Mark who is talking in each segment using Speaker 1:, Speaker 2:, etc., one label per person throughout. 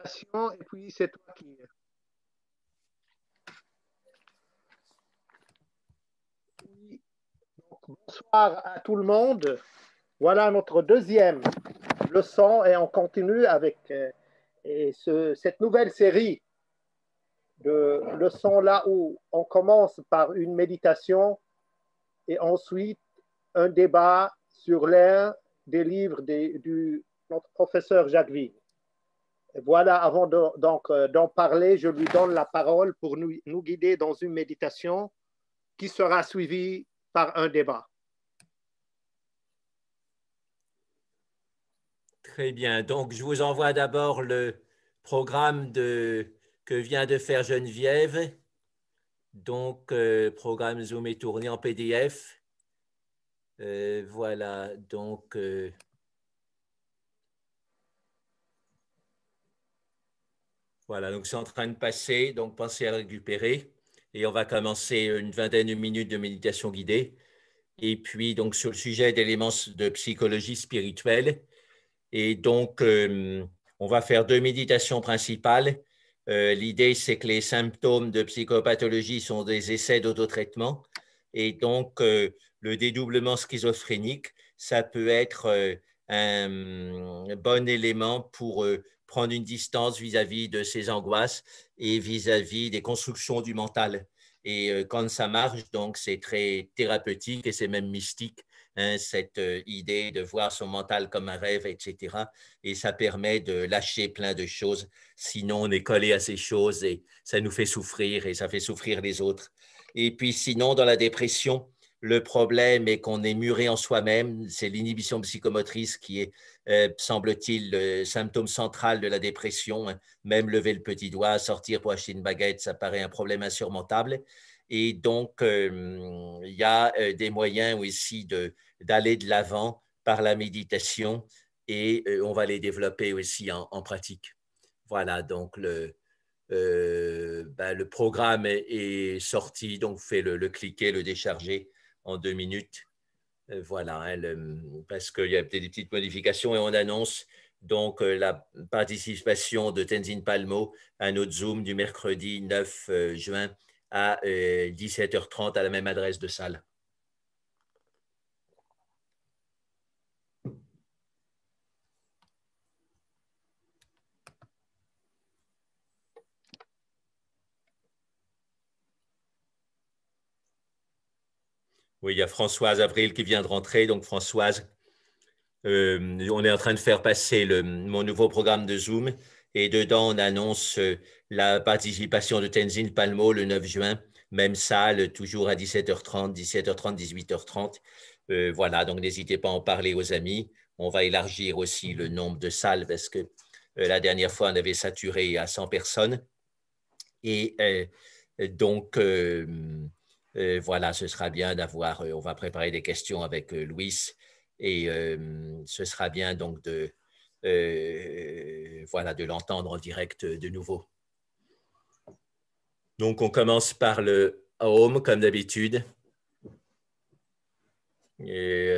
Speaker 1: présentation et puis c'est toi qui. Oui. Donc, bonsoir à tout le monde. Voilà notre deuxième leçon et on continue avec cette nouvelle série de leçons là où on commence par une méditation et ensuite un débat sur l'un des livres du notre professeur Jacques Ville. Voilà, avant d'en parler, je lui donne la parole pour nous guider dans une méditation qui sera suivie par un débat.
Speaker 2: Très bien. Donc, je vous envoie d'abord le programme que vient de faire Geneviève. Donc, programme Zoom est tourné en PDF. Voilà. Donc, voilà. Donc, c'est en train de passer. Donc, pensez à le récupérer. Et on va commencer une vingtaine de minutes de méditation guidée. Et puis, donc, sur le sujet d'éléments de psychologie spirituelle. Et donc, on va faire deux méditations principales. L'idée, c'est que les symptômes de psychopathologie sont des essais d'autotraitement. Et donc, le dédoublement schizophrénique, ça peut être un bon élément pour prendre une distance vis-à-vis de ces angoisses et vis-à-vis des constructions du mental. Et quand ça marche, donc, c'est très thérapeutique et c'est même mystique. Hein, cette idée de voir son mental comme un rêve, etc. Et ça permet de lâcher plein de choses. Sinon, on est collé à ces choses et ça nous fait souffrir et ça fait souffrir les autres. Et puis sinon, dans la dépression, le problème est qu'on est muré en soi-même. C'est l'inhibition psychomotrice qui est, semble-t-il, le symptôme central de la dépression. Même lever le petit doigt, sortir pour acheter une baguette, ça paraît un problème insurmontable. Et donc, il y a des moyens aussi d'aller de l'avant par la méditation et on va les développer aussi en pratique. Voilà, donc le programme est sorti, donc vous faites le cliquer, le décharger en 2 minutes. Voilà, hein, parce qu'il y a peut-être des petites modifications et on annonce donc la participation de Tenzin Palmo à notre Zoom du mercredi 9 juin à 17h30 à la même adresse de salle. Oui, il y a Françoise Avril qui vient de rentrer. Donc, Françoise, on est en train de faire passer mon nouveau programme de Zoom et dedans, on annonce la participation de Tenzin Palmo le 9 juin, même salle, toujours à 17h30, 17h30, 18h30. Voilà, donc n'hésitez pas à en parler aux amis. On va élargir aussi le nombre de salles parce que la dernière fois, on avait saturé à 100 personnes. Et donc, voilà, ce sera bien d'avoir, on va préparer des questions avec Louis et ce sera bien donc voilà, de l'entendre en direct de nouveau. Donc, on commence par le home comme d'habitude. Et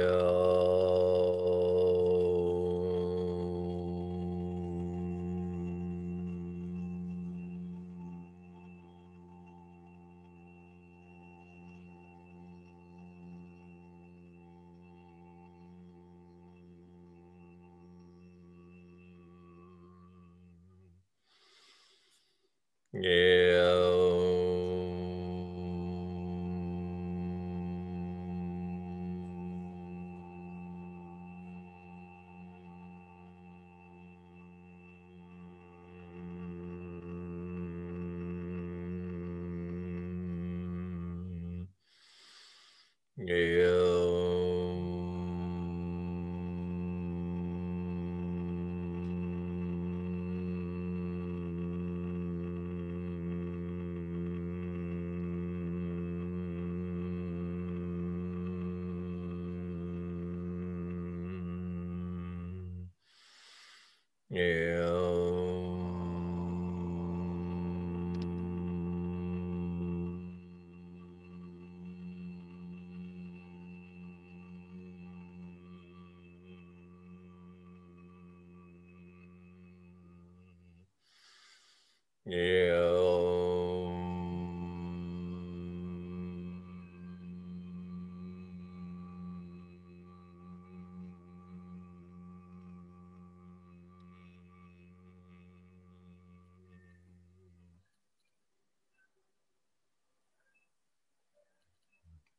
Speaker 2: Et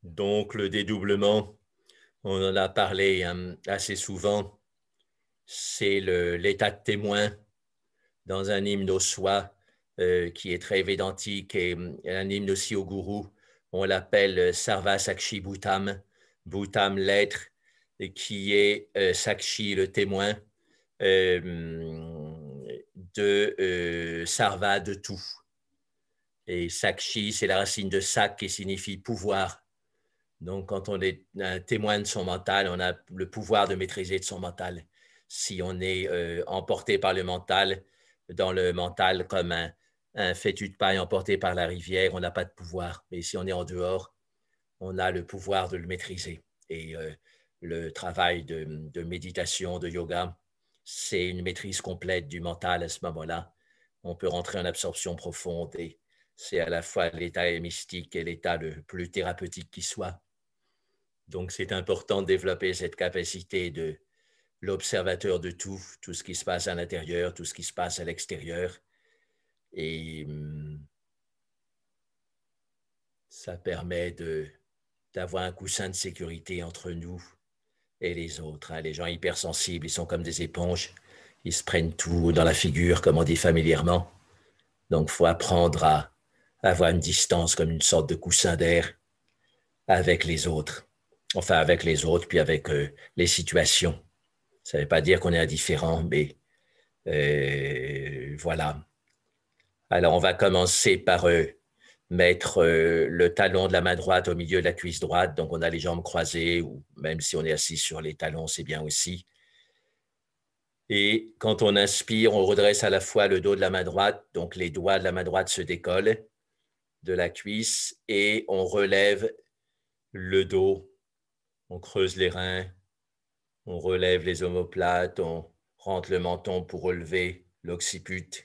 Speaker 2: donc, le dédoublement, on en a parlé assez souvent, c'est l'état de témoin dans un hymne au soi qui est très védantique et un hymne aussi au gourou. On l'appelle Sarva Sakshi Bhutam, Bhutam l'être, qui est Sakshi le témoin de Sarva de tout. Et Sakshi, c'est la racine de Sak qui signifie pouvoir. Donc, quand on est un témoin de son mental, on a le pouvoir de maîtriser de son mental. Si on est emporté par le mental, dans le mental comme un fétu de paille emporté par la rivière, on n'a pas de pouvoir. Mais si on est en dehors, on a le pouvoir de le maîtriser. Et le travail de méditation, de yoga, c'est une maîtrise complète du mental à ce moment-là. On peut rentrer en absorption profonde et c'est à la fois l'état mystique et l'état le plus thérapeutique qui soit. Donc, c'est important de développer cette capacité de l'observateur de tout, tout ce qui se passe à l'intérieur, tout ce qui se passe à l'extérieur. Et ça permet d'avoir un coussin de sécurité entre nous et les autres. Les gens hypersensibles, ils sont comme des éponges. Ils se prennent tout dans la figure, comme on dit familièrement. Donc, il faut apprendre à avoir une distance comme une sorte de coussin d'air avec les autres. Enfin, avec les autres, puis avec les situations. Ça ne veut pas dire qu'on est indifférent, mais voilà. Alors, on va commencer par mettre le talon de la main droite au milieu de la cuisse droite. Donc, on a les jambes croisées, ou même si on est assis sur les talons, c'est bien aussi. Et quand on inspire, on redresse à la fois le dos de la main droite, donc les doigts de la main droite se décollent de la cuisse et on relève le dos, on creuse les reins, on relève les omoplates, on rentre le menton pour relever l'occiput.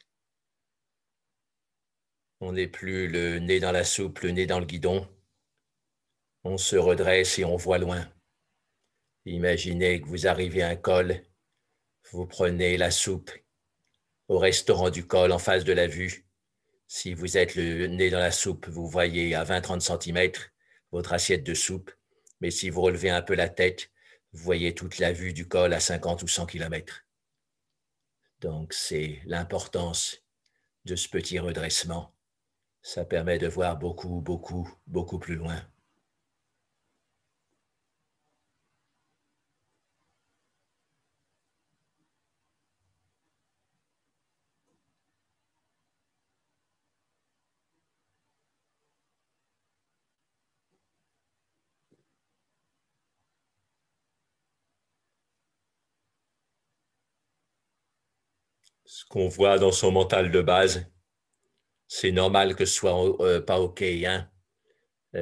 Speaker 2: On n'est plus le nez dans la soupe, le nez dans le guidon. On se redresse et on voit loin. Imaginez que vous arrivez à un col, vous prenez la soupe au restaurant du col en face de la vue. Si vous êtes le nez dans la soupe, vous voyez à 20-30 cm votre assiette de soupe. Mais si vous relevez un peu la tête, vous voyez toute la vue du col à 50 ou 100 km. Donc, c'est l'importance de ce petit redressement. Ça permet de voir beaucoup, beaucoup, beaucoup plus loin. Ce qu'on voit dans son mental de base, c'est normal que ce soit pas OK. Hein?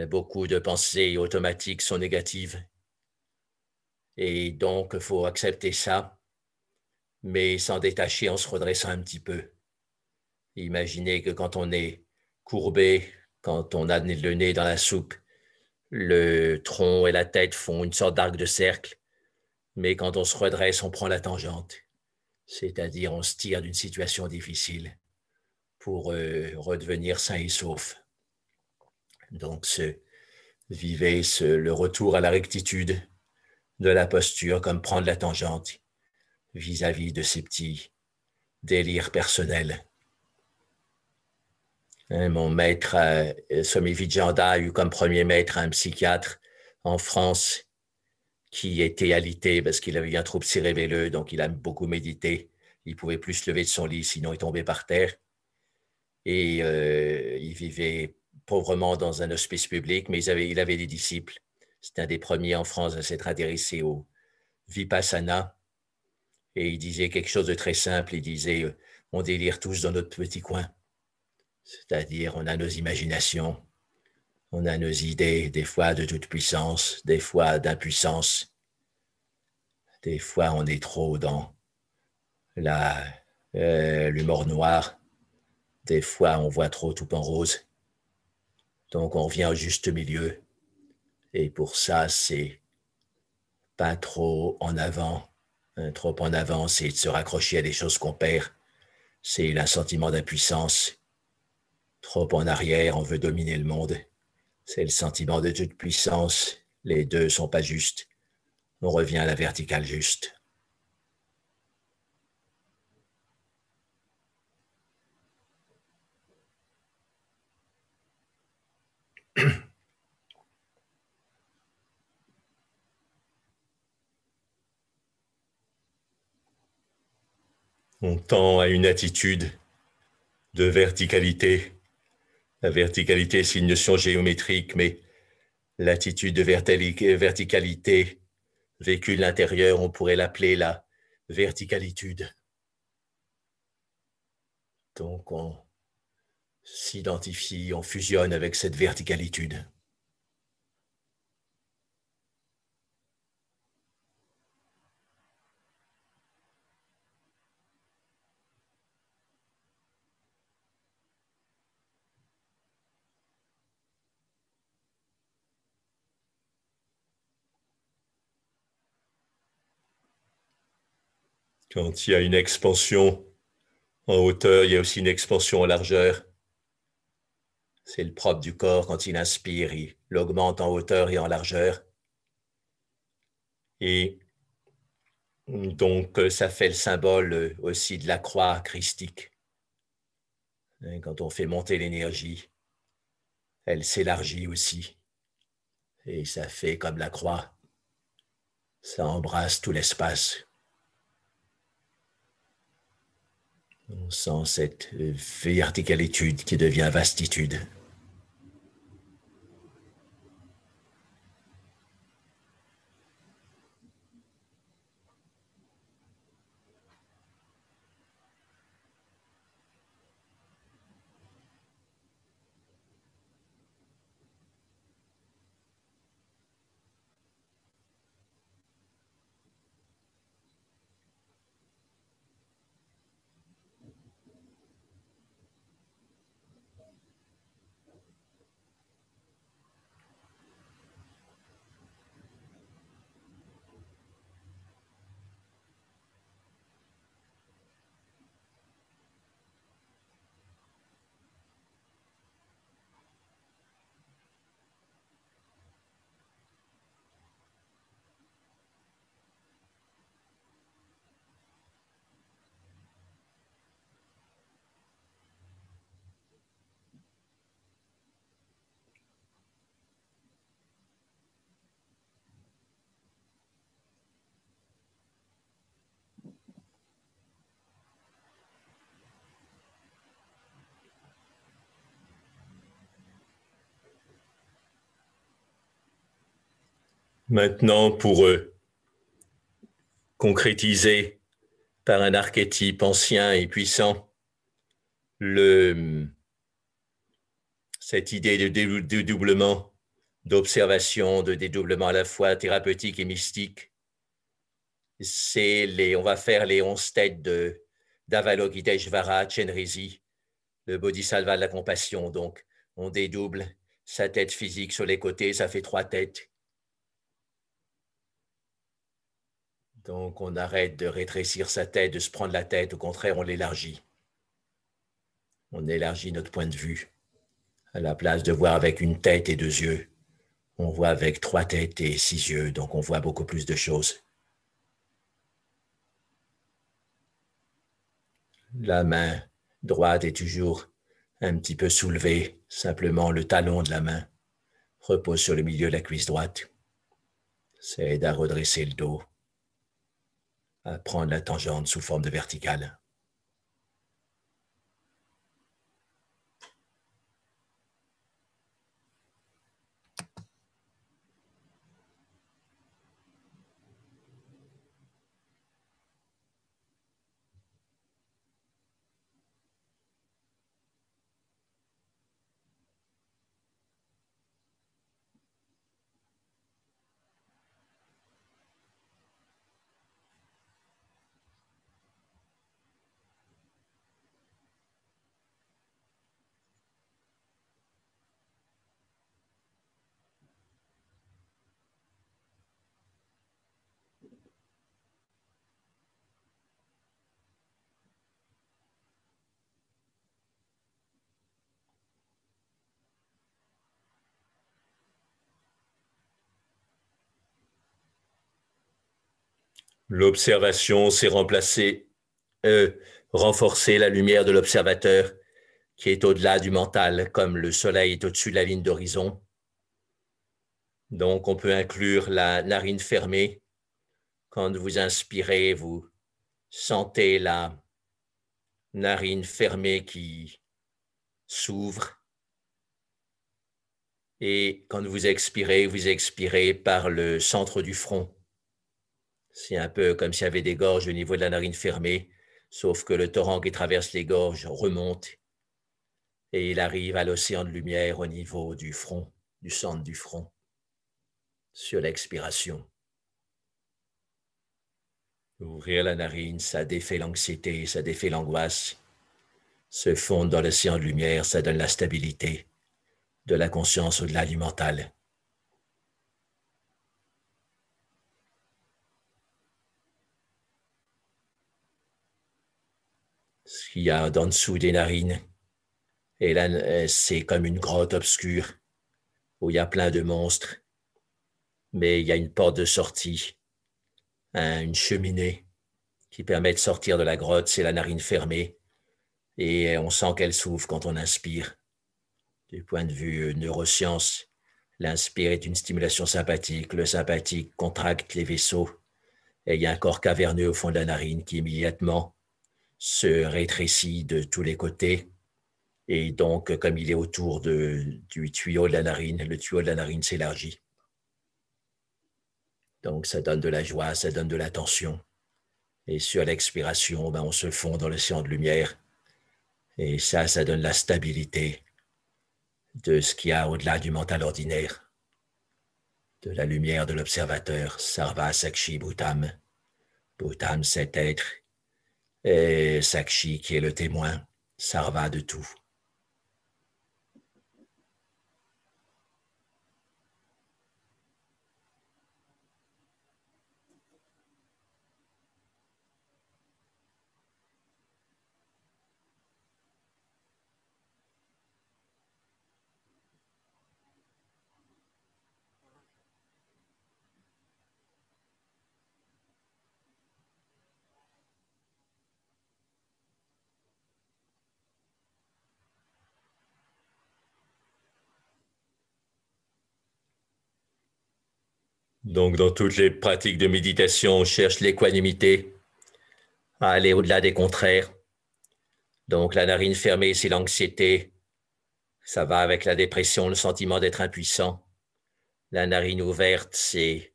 Speaker 2: Beaucoup de pensées automatiques sont négatives. Et donc, il faut accepter ça, mais s'en détacher en se redressant un petit peu. Imaginez que quand on est courbé, quand on a le nez dans la soupe, le tronc et la tête font une sorte d'arc de cercle, mais quand on se redresse, on prend la tangente. C'est-à-dire, on se tire d'une situation difficile pour redevenir sain et sauf. Donc, vivez le retour à la rectitude de la posture comme prendre la tangente vis-à-vis de ces petits délires personnels. Mon maître, Swami Vijayanda, a eu comme premier maître un psychiatre en France qui était alité parce qu'il avait eu un trouble cérébelleux, donc il a beaucoup médité. Il ne pouvait plus se lever de son lit, sinon il tombait par terre. Et il vivait pauvrement dans un hospice public, mais il avait des disciples. C'était un des premiers en France à s'être intéressé au Vipassana. Et il disait quelque chose de très simple. Il disait, on délire tous dans notre petit coin. C'est-à-dire, on a nos imaginations, on a nos idées, des fois de toute puissance, des fois d'impuissance. Des fois, on est trop dans l'humour noir. Des fois, on voit trop tout en rose. Donc, on revient au juste milieu. Et pour ça, c'est pas trop en avant. Trop en avant, c'est de se raccrocher à des choses qu'on perd. C'est un sentiment d'impuissance. Trop en arrière, on veut dominer le monde. C'est le sentiment de toute puissance. Les deux sont pas justes. On revient à la verticale juste. On tend à une attitude de verticalité. La verticalité, c'est une notion géométrique, mais l'attitude de verticalité vécue de l'intérieur, on pourrait l'appeler la verticalitude. Donc, on s'identifie, on fusionne avec cette verticalitude. Quand il y a une expansion en hauteur, il y a aussi une expansion en largeur. C'est le propre du corps quand il inspire, il l'augmente en hauteur et en largeur. Et donc, ça fait le symbole aussi de la croix christique. Quand on fait monter l'énergie, elle s'élargit aussi. Et ça fait comme la croix. Ça embrasse tout l'espace. On sent cette verticalitude qui devient vastitude. Maintenant, pour concrétiser par un archétype ancien et puissant cette idée de dédoublement, d'observation, de dédoublement à la fois thérapeutique et mystique, on va faire les 11 têtes d'Avalokiteshvara Chenrezig, le Bodhisattva de la compassion. Donc, on dédouble sa tête physique sur les côtés, ça fait 3 têtes. Donc, on arrête de rétrécir sa tête, de se prendre la tête. Au contraire, on l'élargit. On élargit notre point de vue. À la place de voir avec une tête et 2 yeux, on voit avec 3 têtes et 6 yeux. Donc, on voit beaucoup plus de choses. La main droite est toujours un petit peu soulevée. Simplement, le talon de la main repose sur le milieu de la cuisse droite. Ça aide à redresser le dos, à prendre la tangente sous forme de verticale. L'observation, c'est renforcer la lumière de l'observateur qui est au-delà du mental, comme le soleil est au-dessus de la ligne d'horizon. Donc, on peut inclure la narine fermée. Quand vous inspirez, vous sentez la narine fermée qui s'ouvre. Et quand vous expirez par le centre du front. C'est un peu comme s'il y avait des gorges au niveau de la narine fermée, sauf que le torrent qui traverse les gorges remonte et il arrive à l'océan de lumière au niveau du front, du centre du front, sur l'expiration. Ouvrir la narine, ça défait l'anxiété, ça défait l'angoisse. Se fondre dans l'océan de lumière, ça donne la stabilité, de la conscience au-delà du mental. Ce qu'il y a en dessous des narines, et là, c'est comme une grotte obscure où il y a plein de monstres, mais il y a une porte de sortie, une cheminée qui permet de sortir de la grotte, c'est la narine fermée, et on sent qu'elle s'ouvre quand on inspire. Du point de vue neurosciences, l'inspire est une stimulation sympathique, le sympathique contracte les vaisseaux, et il y a un corps caverneux au fond de la narine qui immédiatement se rétrécit de tous les côtés, et donc comme il est autour du tuyau de la narine, le tuyau de la narine s'élargit. Donc ça donne de la joie, ça donne de la tension. Et sur l'expiration, on se fond dans l'océan de lumière. Et ça donne la stabilité de ce qu'il y a au-delà du mental ordinaire, de la lumière de l'observateur, Sarva Sakshi Bhutam. Bhutam, cet être, et Sakshi qui est le témoin, Sarva de tout. Donc, dans toutes les pratiques de méditation, on cherche l'équanimité, à aller au-delà des contraires. Donc, la narine fermée, c'est l'anxiété. Ça va avec la dépression, le sentiment d'être impuissant. La narine ouverte, c'est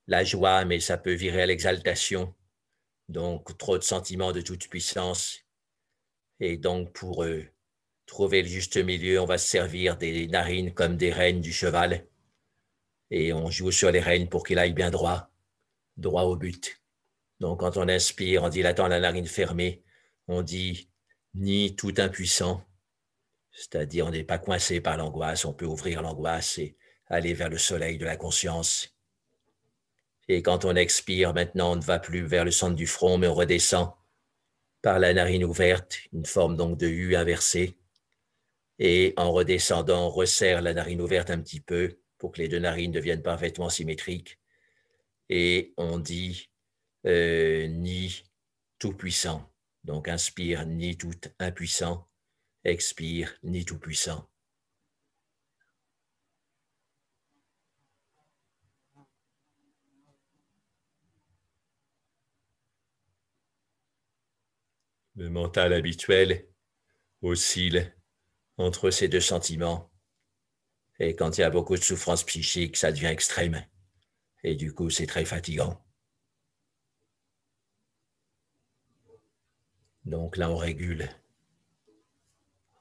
Speaker 2: la joie, mais ça peut virer à l'exaltation. Donc, trop de sentiments de toute puissance. Et donc, pour trouver le juste milieu, on va se servir des narines comme des rênes du cheval. Et on joue sur les rênes pour qu'il aille bien droit, droit au but. Donc, quand on inspire en dilatant la narine fermée, on dit ni tout impuissant, c'est-à-dire on n'est pas coincé par l'angoisse, on peut ouvrir l'angoisse et aller vers le soleil de la conscience. Et quand on expire, maintenant, on ne va plus vers le centre du front, mais on redescend par la narine ouverte, une forme donc de U inversée. Et en redescendant, on resserre la narine ouverte un petit peu pour que les deux narines deviennent parfaitement symétriques. Et on dit ni tout puissant. Donc inspire ni tout impuissant, expire ni tout puissant. Le mental habituel oscille entre ces deux sentiments. Et quand il y a beaucoup de souffrance psychique, ça devient extrême. Et du coup, c'est très fatigant. Donc là, on régule.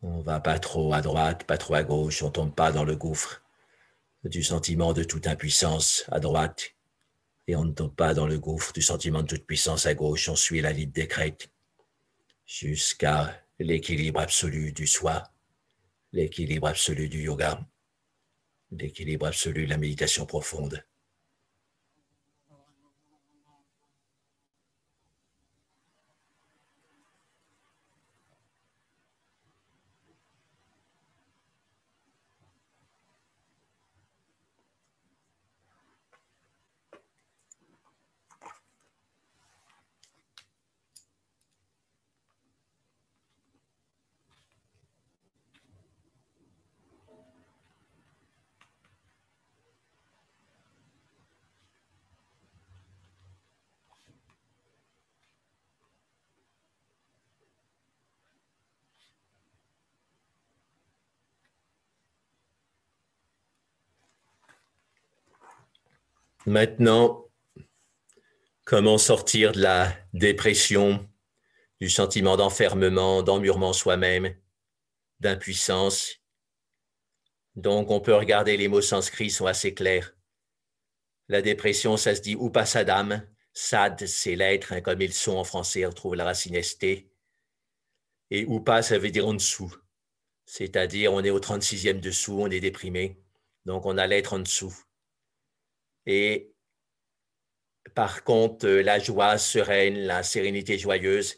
Speaker 2: On va pas trop à droite, pas trop à gauche. On tombe pas dans le gouffre du sentiment de toute impuissance à droite. Et on ne tombe pas dans le gouffre du sentiment de toute puissance à gauche. On suit la ligne des crêtes jusqu'à l'équilibre absolu du soi, l'équilibre absolu du yoga, l'équilibre absolu de la méditation profonde. Maintenant, comment sortir de la dépression, du sentiment d'enfermement, d'emmurement soi-même, d'impuissance? Donc, on peut regarder, les mots sanscrits sont assez clairs. La dépression, ça se dit upasadam. Sad, c'est l'être, hein, comme ils sont en français, on trouve la racine st. Et upa, ça veut dire en dessous. C'est-à-dire, on est au 36e dessous, on est déprimé. Donc, on a l'être en dessous. Et par contre, la joie sereine, la sérénité joyeuse,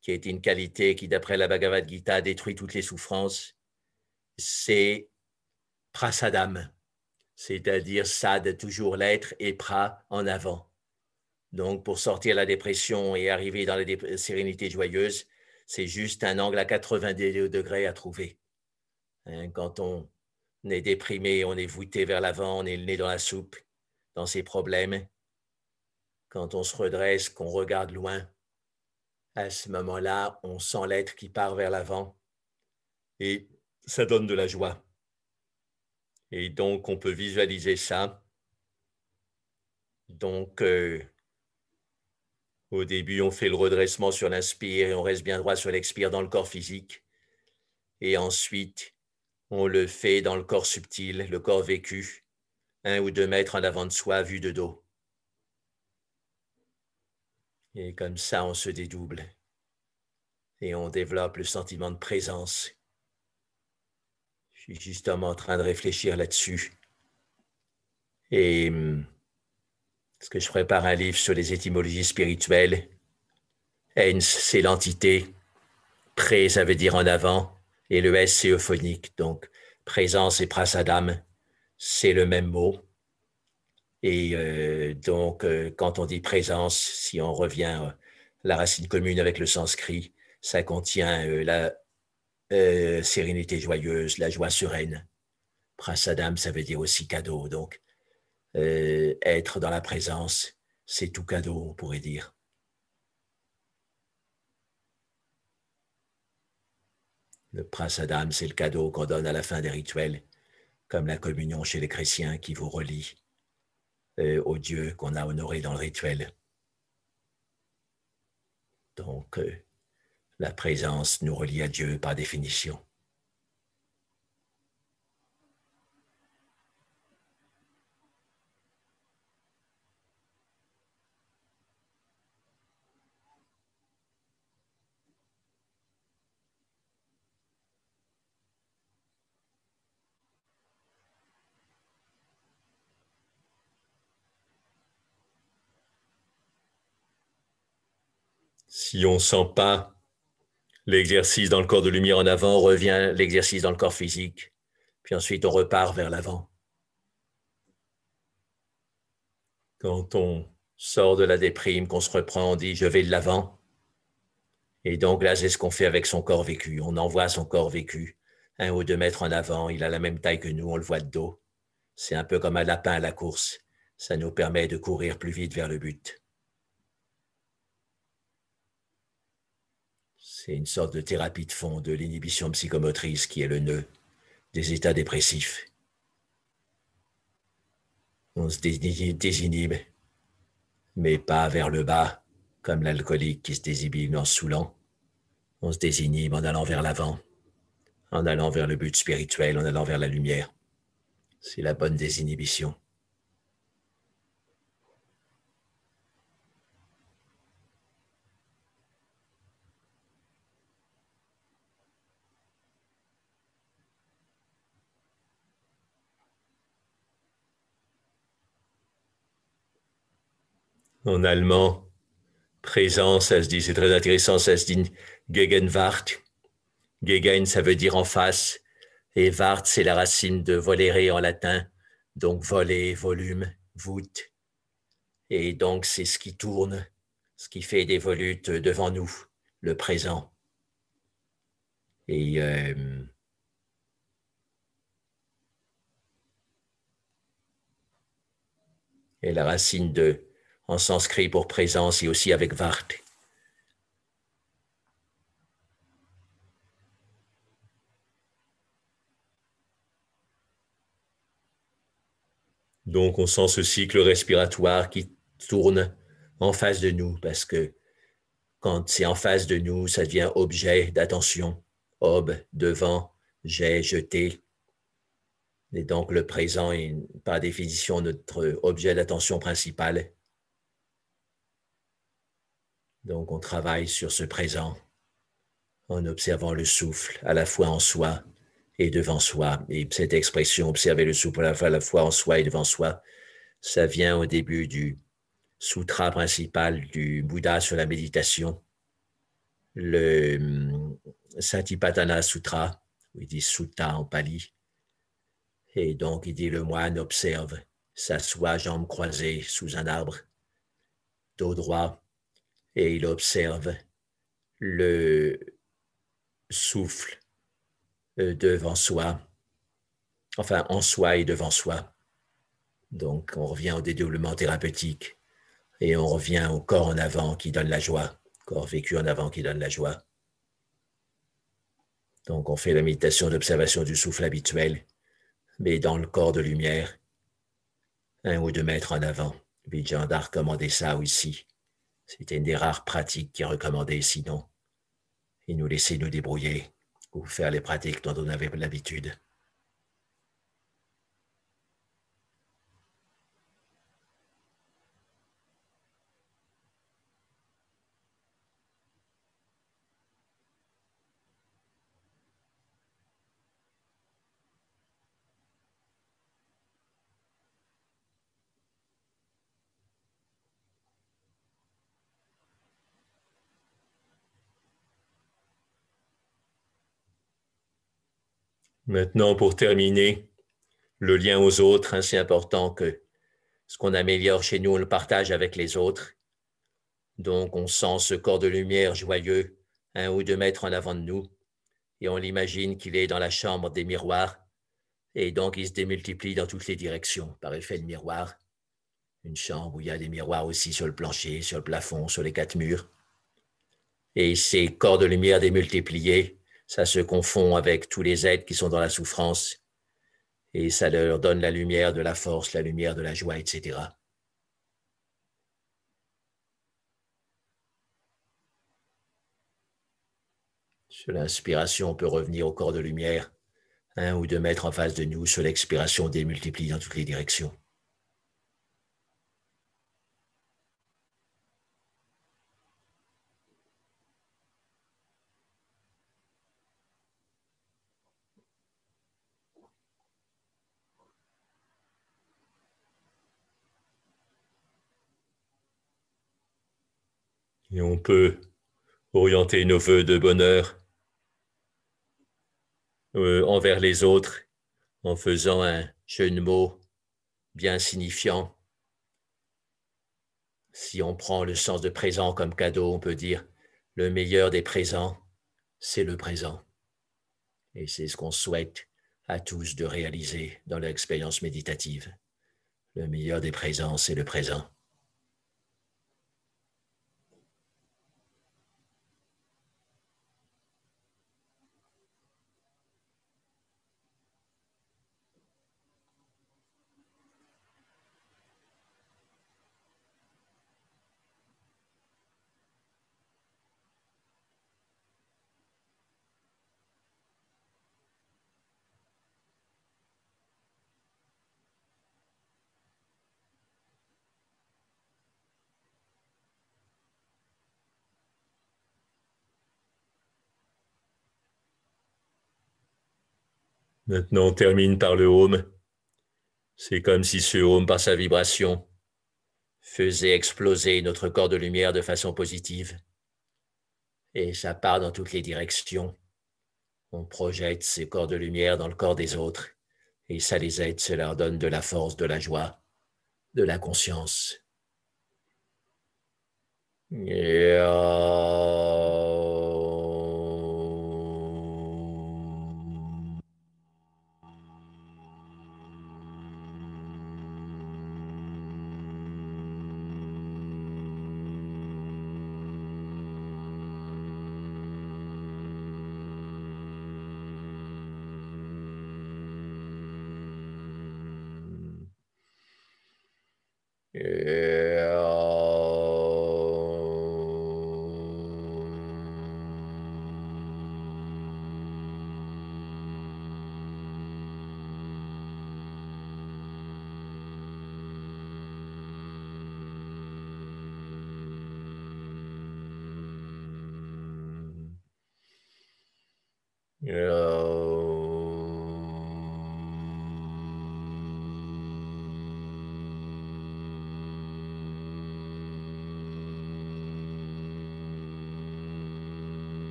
Speaker 2: qui est une qualité qui, d'après la Bhagavad Gita, détruit toutes les souffrances, c'est prasadam, c'est-à-dire sad, toujours l'être, et pra, en avant. Donc, pour sortir de la dépression et arriver dans la sérénité joyeuse, c'est juste un angle à 90 degrés à trouver. Hein, quand on est déprimé, on est voûté vers l'avant, on est le nez dans la soupe, dans ses problèmes. Quand on se redresse, qu'on regarde loin, à ce moment-là, on sent l'être qui part vers l'avant et ça donne de la joie. Et donc, on peut visualiser ça. Donc, au début, on fait le redressement sur l'inspire et on reste bien droit sur l'expire dans le corps physique. Et ensuite, on le fait dans le corps subtil, le corps vécu, 1 ou 2 mètres en avant de soi, vu de dos. Et comme ça, on se dédouble et on développe le sentiment de présence. Je suis justement en train de réfléchir là-dessus. Et parce que je prépare un livre sur les étymologies spirituelles. Ens, c'est l'entité. Pré, ça veut dire en avant. Et le S, c'est euphonique. Donc, présence et prasadam, c'est le même mot. Et donc, quand on dit présence, si on revient à la racine commune avec le sanskrit, ça contient la sérénité joyeuse, la joie sereine. Prasadam, ça veut dire aussi cadeau. Donc, être dans la présence, c'est tout cadeau, on pourrait dire. Le prasadam, c'est le cadeau qu'on donne à la fin des rituels, comme la communion chez les chrétiens qui vous relie au Dieu qu'on a honoré dans le rituel. Donc, la présence nous relie à Dieu par définition. Si on ne sent pas l'exercice dans le corps de lumière en avant, on revient l'exercice dans le corps physique, puis ensuite on repart vers l'avant. Quand on sort de la déprime, qu'on se reprend, on dit « je vais de l'avant ». Et donc là, c'est ce qu'on fait avec son corps vécu. On envoie son corps vécu 1 ou 2 mètres en avant. Il a la même taille que nous, on le voit de dos. C'est un peu comme un lapin à la course. Ça nous permet de courir plus vite vers le but. C'est une sorte de thérapie de fond de l'inhibition psychomotrice qui est le nœud des états dépressifs. On se désinhibe, mais pas vers le bas, comme l'alcoolique qui se désinhibe en se saoulant. On se désinhibe en allant vers l'avant, en allant vers le but spirituel, en allant vers la lumière. C'est la bonne désinhibition. En allemand, présence, ça se dit, c'est très intéressant, ça se dit Gegenwart. Gegen, ça veut dire en face, et Wart, c'est la racine de volere en latin, donc voler, volume, voûte. Et donc, c'est ce qui tourne, ce qui fait des volutes devant nous, le présent. Et la racine de, en sanskrit pour présence, et aussi avec Vart. Donc, on sent ce cycle respiratoire qui tourne en face de nous parce que quand c'est en face de nous, ça devient objet d'attention. Ob, devant, j'ai, jeté. Et donc, le présent est, par définition, notre objet d'attention principal. Donc, on travaille sur ce présent en observant le souffle à la fois en soi et devant soi. Et cette expression, observer le souffle à la fois en soi et devant soi, ça vient au début du sutra principal du Bouddha sur la méditation, le Satipatthana Sutra, où il dit sutta en pali. Et donc, il dit le moine observe, s'assoit jambes croisées sous un arbre, dos droit, et il observe le souffle devant soi, enfin en soi et devant soi. Donc, on revient au dédoublement thérapeutique et on revient au corps en avant qui donne la joie, corps vécu en avant qui donne la joie. Donc, on fait la méditation d'observation du souffle habituel, mais dans le corps de lumière, 1 ou 2 mètres en avant. Vijayanda a recommandé ça aussi. C'était une des rares pratiques qui est recommandée, sinon, il nous laissait nous débrouiller ou faire les pratiques dont on avait l'habitude. Maintenant, pour terminer, le lien aux autres, c'est important que ce qu'on améliore chez nous, on le partage avec les autres. Donc, on sent ce corps de lumière joyeux, 1 ou 2 mètres en avant de nous, et on l'imagine qu'il est dans la chambre des miroirs, et donc il se démultiplie dans toutes les directions par effet de miroir. Une chambre où il y a des miroirs aussi sur le plancher, sur le plafond, sur les 4 murs. Et ces corps de lumière démultipliés, ça se confond avec tous les êtres qui sont dans la souffrance, et ça leur donne la lumière de la force, la lumière de la joie, etc. Sur l'inspiration, on peut revenir au corps de lumière, 1 ou 2 mètres en face de nous. Sur l'expiration, on démultiplie dans toutes les directions. Et on peut orienter nos vœux de bonheur envers les autres en faisant un jeu de mots bien signifiant. Si on prend le sens de présent comme cadeau, on peut dire le meilleur des présents, c'est le présent. Et c'est ce qu'on souhaite à tous de réaliser dans l'expérience méditative. Le meilleur des présents, c'est le présent. Maintenant, on termine par le Om. C'est comme si ce Om, par sa vibration, faisait exploser notre corps de lumière de façon positive. Et ça part dans toutes les directions. On projette ces corps de lumière dans le corps des autres. Et ça les aide, ça leur donne de la force, de la joie, de la conscience.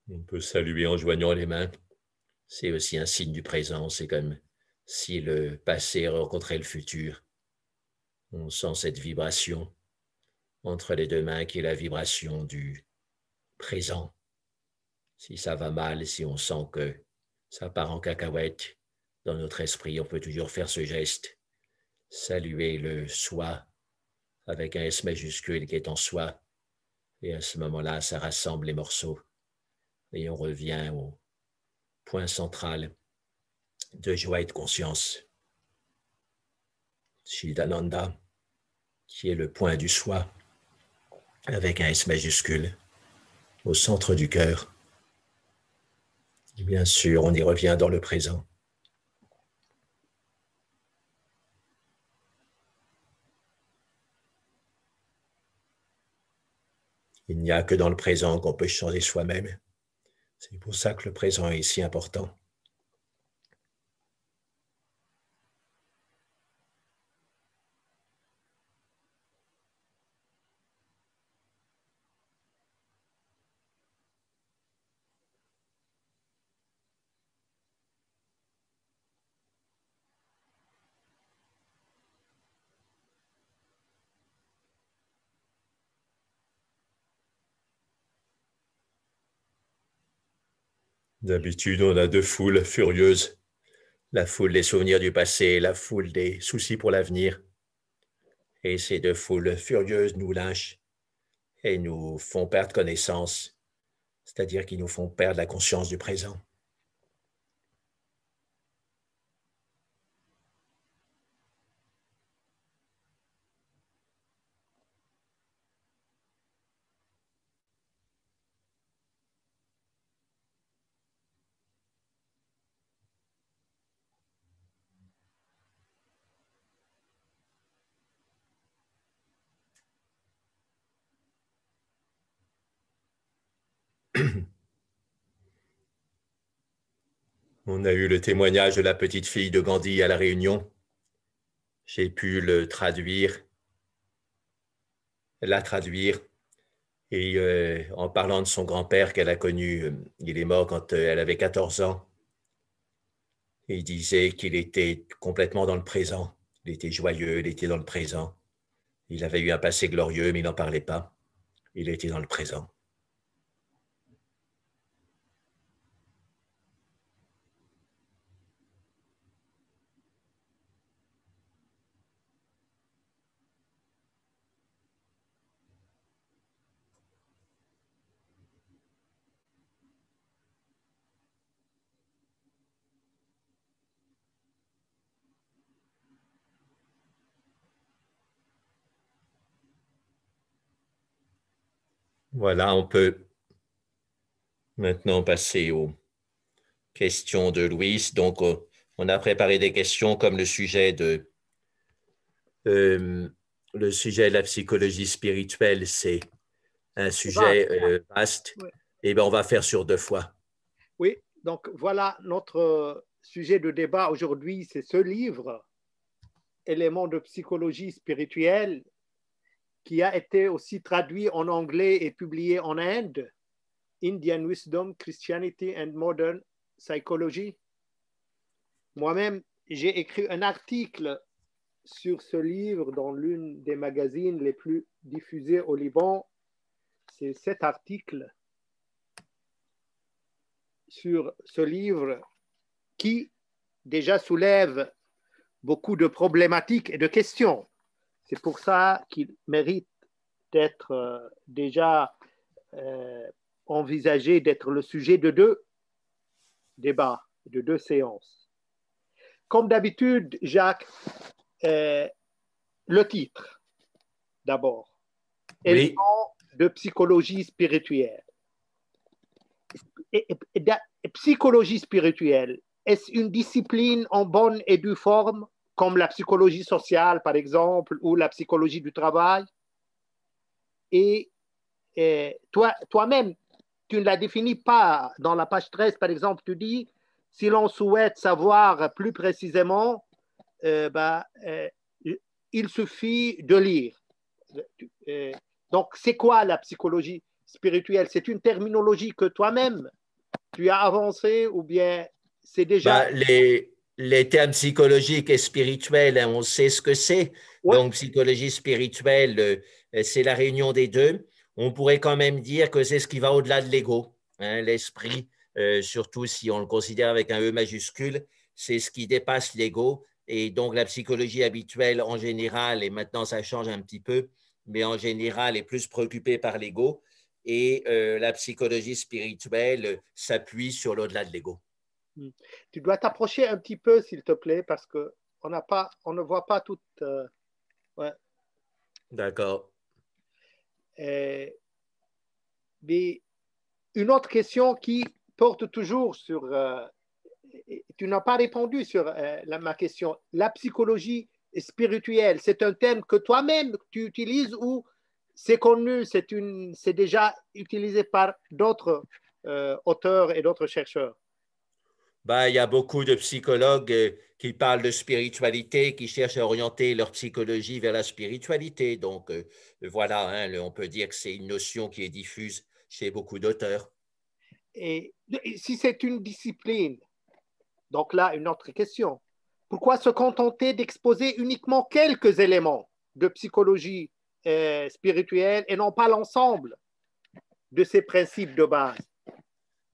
Speaker 2: On peut saluer en joignant les mains. C'est aussi un signe du présent. C'est comme si le passé rencontrait le futur. On sent cette vibration entre les deux mains qui est la vibration du présent. Si ça va mal, si on sent que ça part en cacahuète, dans notre esprit, on peut toujours faire ce geste. Saluer le soi avec un S majuscule qui est en soi. Et à ce moment-là, ça rassemble les morceaux. Et on revient au point central de joie et de conscience. Chidananda, qui est le point du soi, avec un S majuscule, au centre du cœur. Et bien sûr, on y revient dans le présent. Il n'y a que dans le présent qu'on peut changer soi-même. C'est pour ça que le présent est si important. D'habitude, on a deux foules furieuses. La foule des souvenirs du passé et la foule des soucis pour l'avenir. Et ces deux foules furieuses nous lynchent et nous font perdre connaissance, c'est-à-dire qu'ils nous font perdre la conscience du présent. On a eu le témoignage de la petite fille de Gandhi à La Réunion. J'ai pu la traduire, et en parlant de son grand-père qu'elle a connu, il est mort quand elle avait 14 ans. Il disait qu'il était complètement dans le présent. Il était joyeux, il était dans le présent. Il avait eu un passé glorieux, mais il n'en parlait pas. Il était dans le présent. Voilà, on peut maintenant passer aux questions de Louise. Donc, on a préparé des questions comme euh, le sujet de la psychologie spirituelle, c'est un sujet vaste.
Speaker 1: Oui.
Speaker 2: Et bien, on va faire sur 2 fois.
Speaker 1: Oui, donc voilà notre sujet de débat aujourd'hui, c'est ce livre, Éléments de psychologie spirituelle, qui a été aussi traduit en anglais et publié en Inde, Indian Wisdom, Christianity and Modern Psychology. Moi-même, j'ai écrit un article sur ce livre dans l'une des magazines les plus diffusés au Liban. C'est cet article sur ce livre qui déjà soulève beaucoup de problématiques et de questions. C'est pour ça qu'il mérite d'être déjà envisagé d'être le sujet de 2 débats, de 2 séances. Comme d'habitude, Jacques, le titre, d'abord.
Speaker 2: Oui.
Speaker 1: Éléments de psychologie spirituelle. Psychologie spirituelle, est-ce une discipline en bonne et due forme, comme la psychologie sociale, par exemple, ou la psychologie du travail? Et toi-même, tu ne la définis pas. Dans la page 13, par exemple, tu dis, si l'on souhaite savoir plus précisément, il suffit de lire. Donc, c'est quoi la psychologie spirituelle? C'est une terminologie que toi-même, tu as avancée ou bien c'est déjà…
Speaker 2: Les termes psychologiques et spirituels, hein, on sait ce que c'est.
Speaker 1: Ouais.
Speaker 2: Donc, psychologie spirituelle, c'est la réunion des deux. On pourrait quand même dire que c'est ce qui va au-delà de l'ego. Hein, l'esprit, surtout si on le considère avec un E majuscule, c'est ce qui dépasse l'ego. Et donc, la psychologie habituelle, en général, et maintenant ça change un petit peu, mais en général, est plus préoccupée par l'ego. Et la psychologie spirituelle s'appuie sur l'au-delà de l'ego.
Speaker 1: Tu dois t'approcher un petit peu, s'il te plaît, parce qu'on ne voit pas tout. Ouais.
Speaker 2: D'accord.
Speaker 1: Mais une autre question qui porte toujours sur… tu n'as pas répondu sur ma question. La psychologie spirituelle, c'est un terme que toi-même tu utilises ou c'est connu, c'est déjà utilisé par d'autres auteurs et d'autres chercheurs?
Speaker 2: Ben, il y a beaucoup de psychologues qui parlent de spiritualité, qui cherchent à orienter leur psychologie vers la spiritualité. Donc, voilà, hein, on peut dire que c'est une notion qui est diffuse chez beaucoup d'auteurs.
Speaker 1: Et si c'est une discipline, donc là, une autre question. Pourquoi se contenter d'exposer uniquement quelques éléments de psychologie spirituelle et non pas l'ensemble de ces principes de base?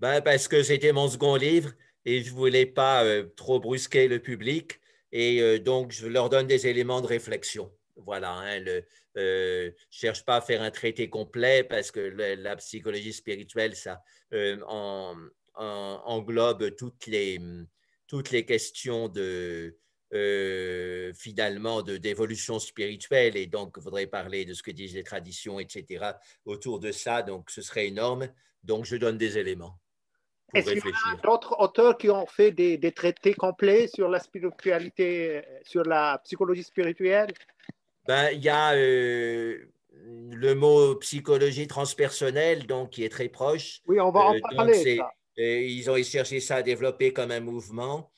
Speaker 2: Ben, parce que c'était mon second livre et je ne voulais pas trop brusquer le public et donc je leur donne des éléments de réflexion. Voilà, hein, je ne cherche pas à faire un traité complet parce que la psychologie spirituelle, ça englobe toutes les questions finalement d'évolution spirituelle et donc il faudrait parler de ce que disent les traditions, etc. autour de ça, donc ce serait énorme. Donc je donne des éléments pour
Speaker 1: Est-ce qu'il y
Speaker 2: réfléchir.
Speaker 1: a d'autres auteurs qui ont fait des traités complets sur la spiritualité, sur la psychologie spirituelle?
Speaker 2: Ben, il y a le mot psychologie transpersonnelle, donc qui est très proche.
Speaker 1: Oui, on va en
Speaker 2: Donc,
Speaker 1: parler, ça.
Speaker 2: ils ont cherché ça à développer comme un mouvement.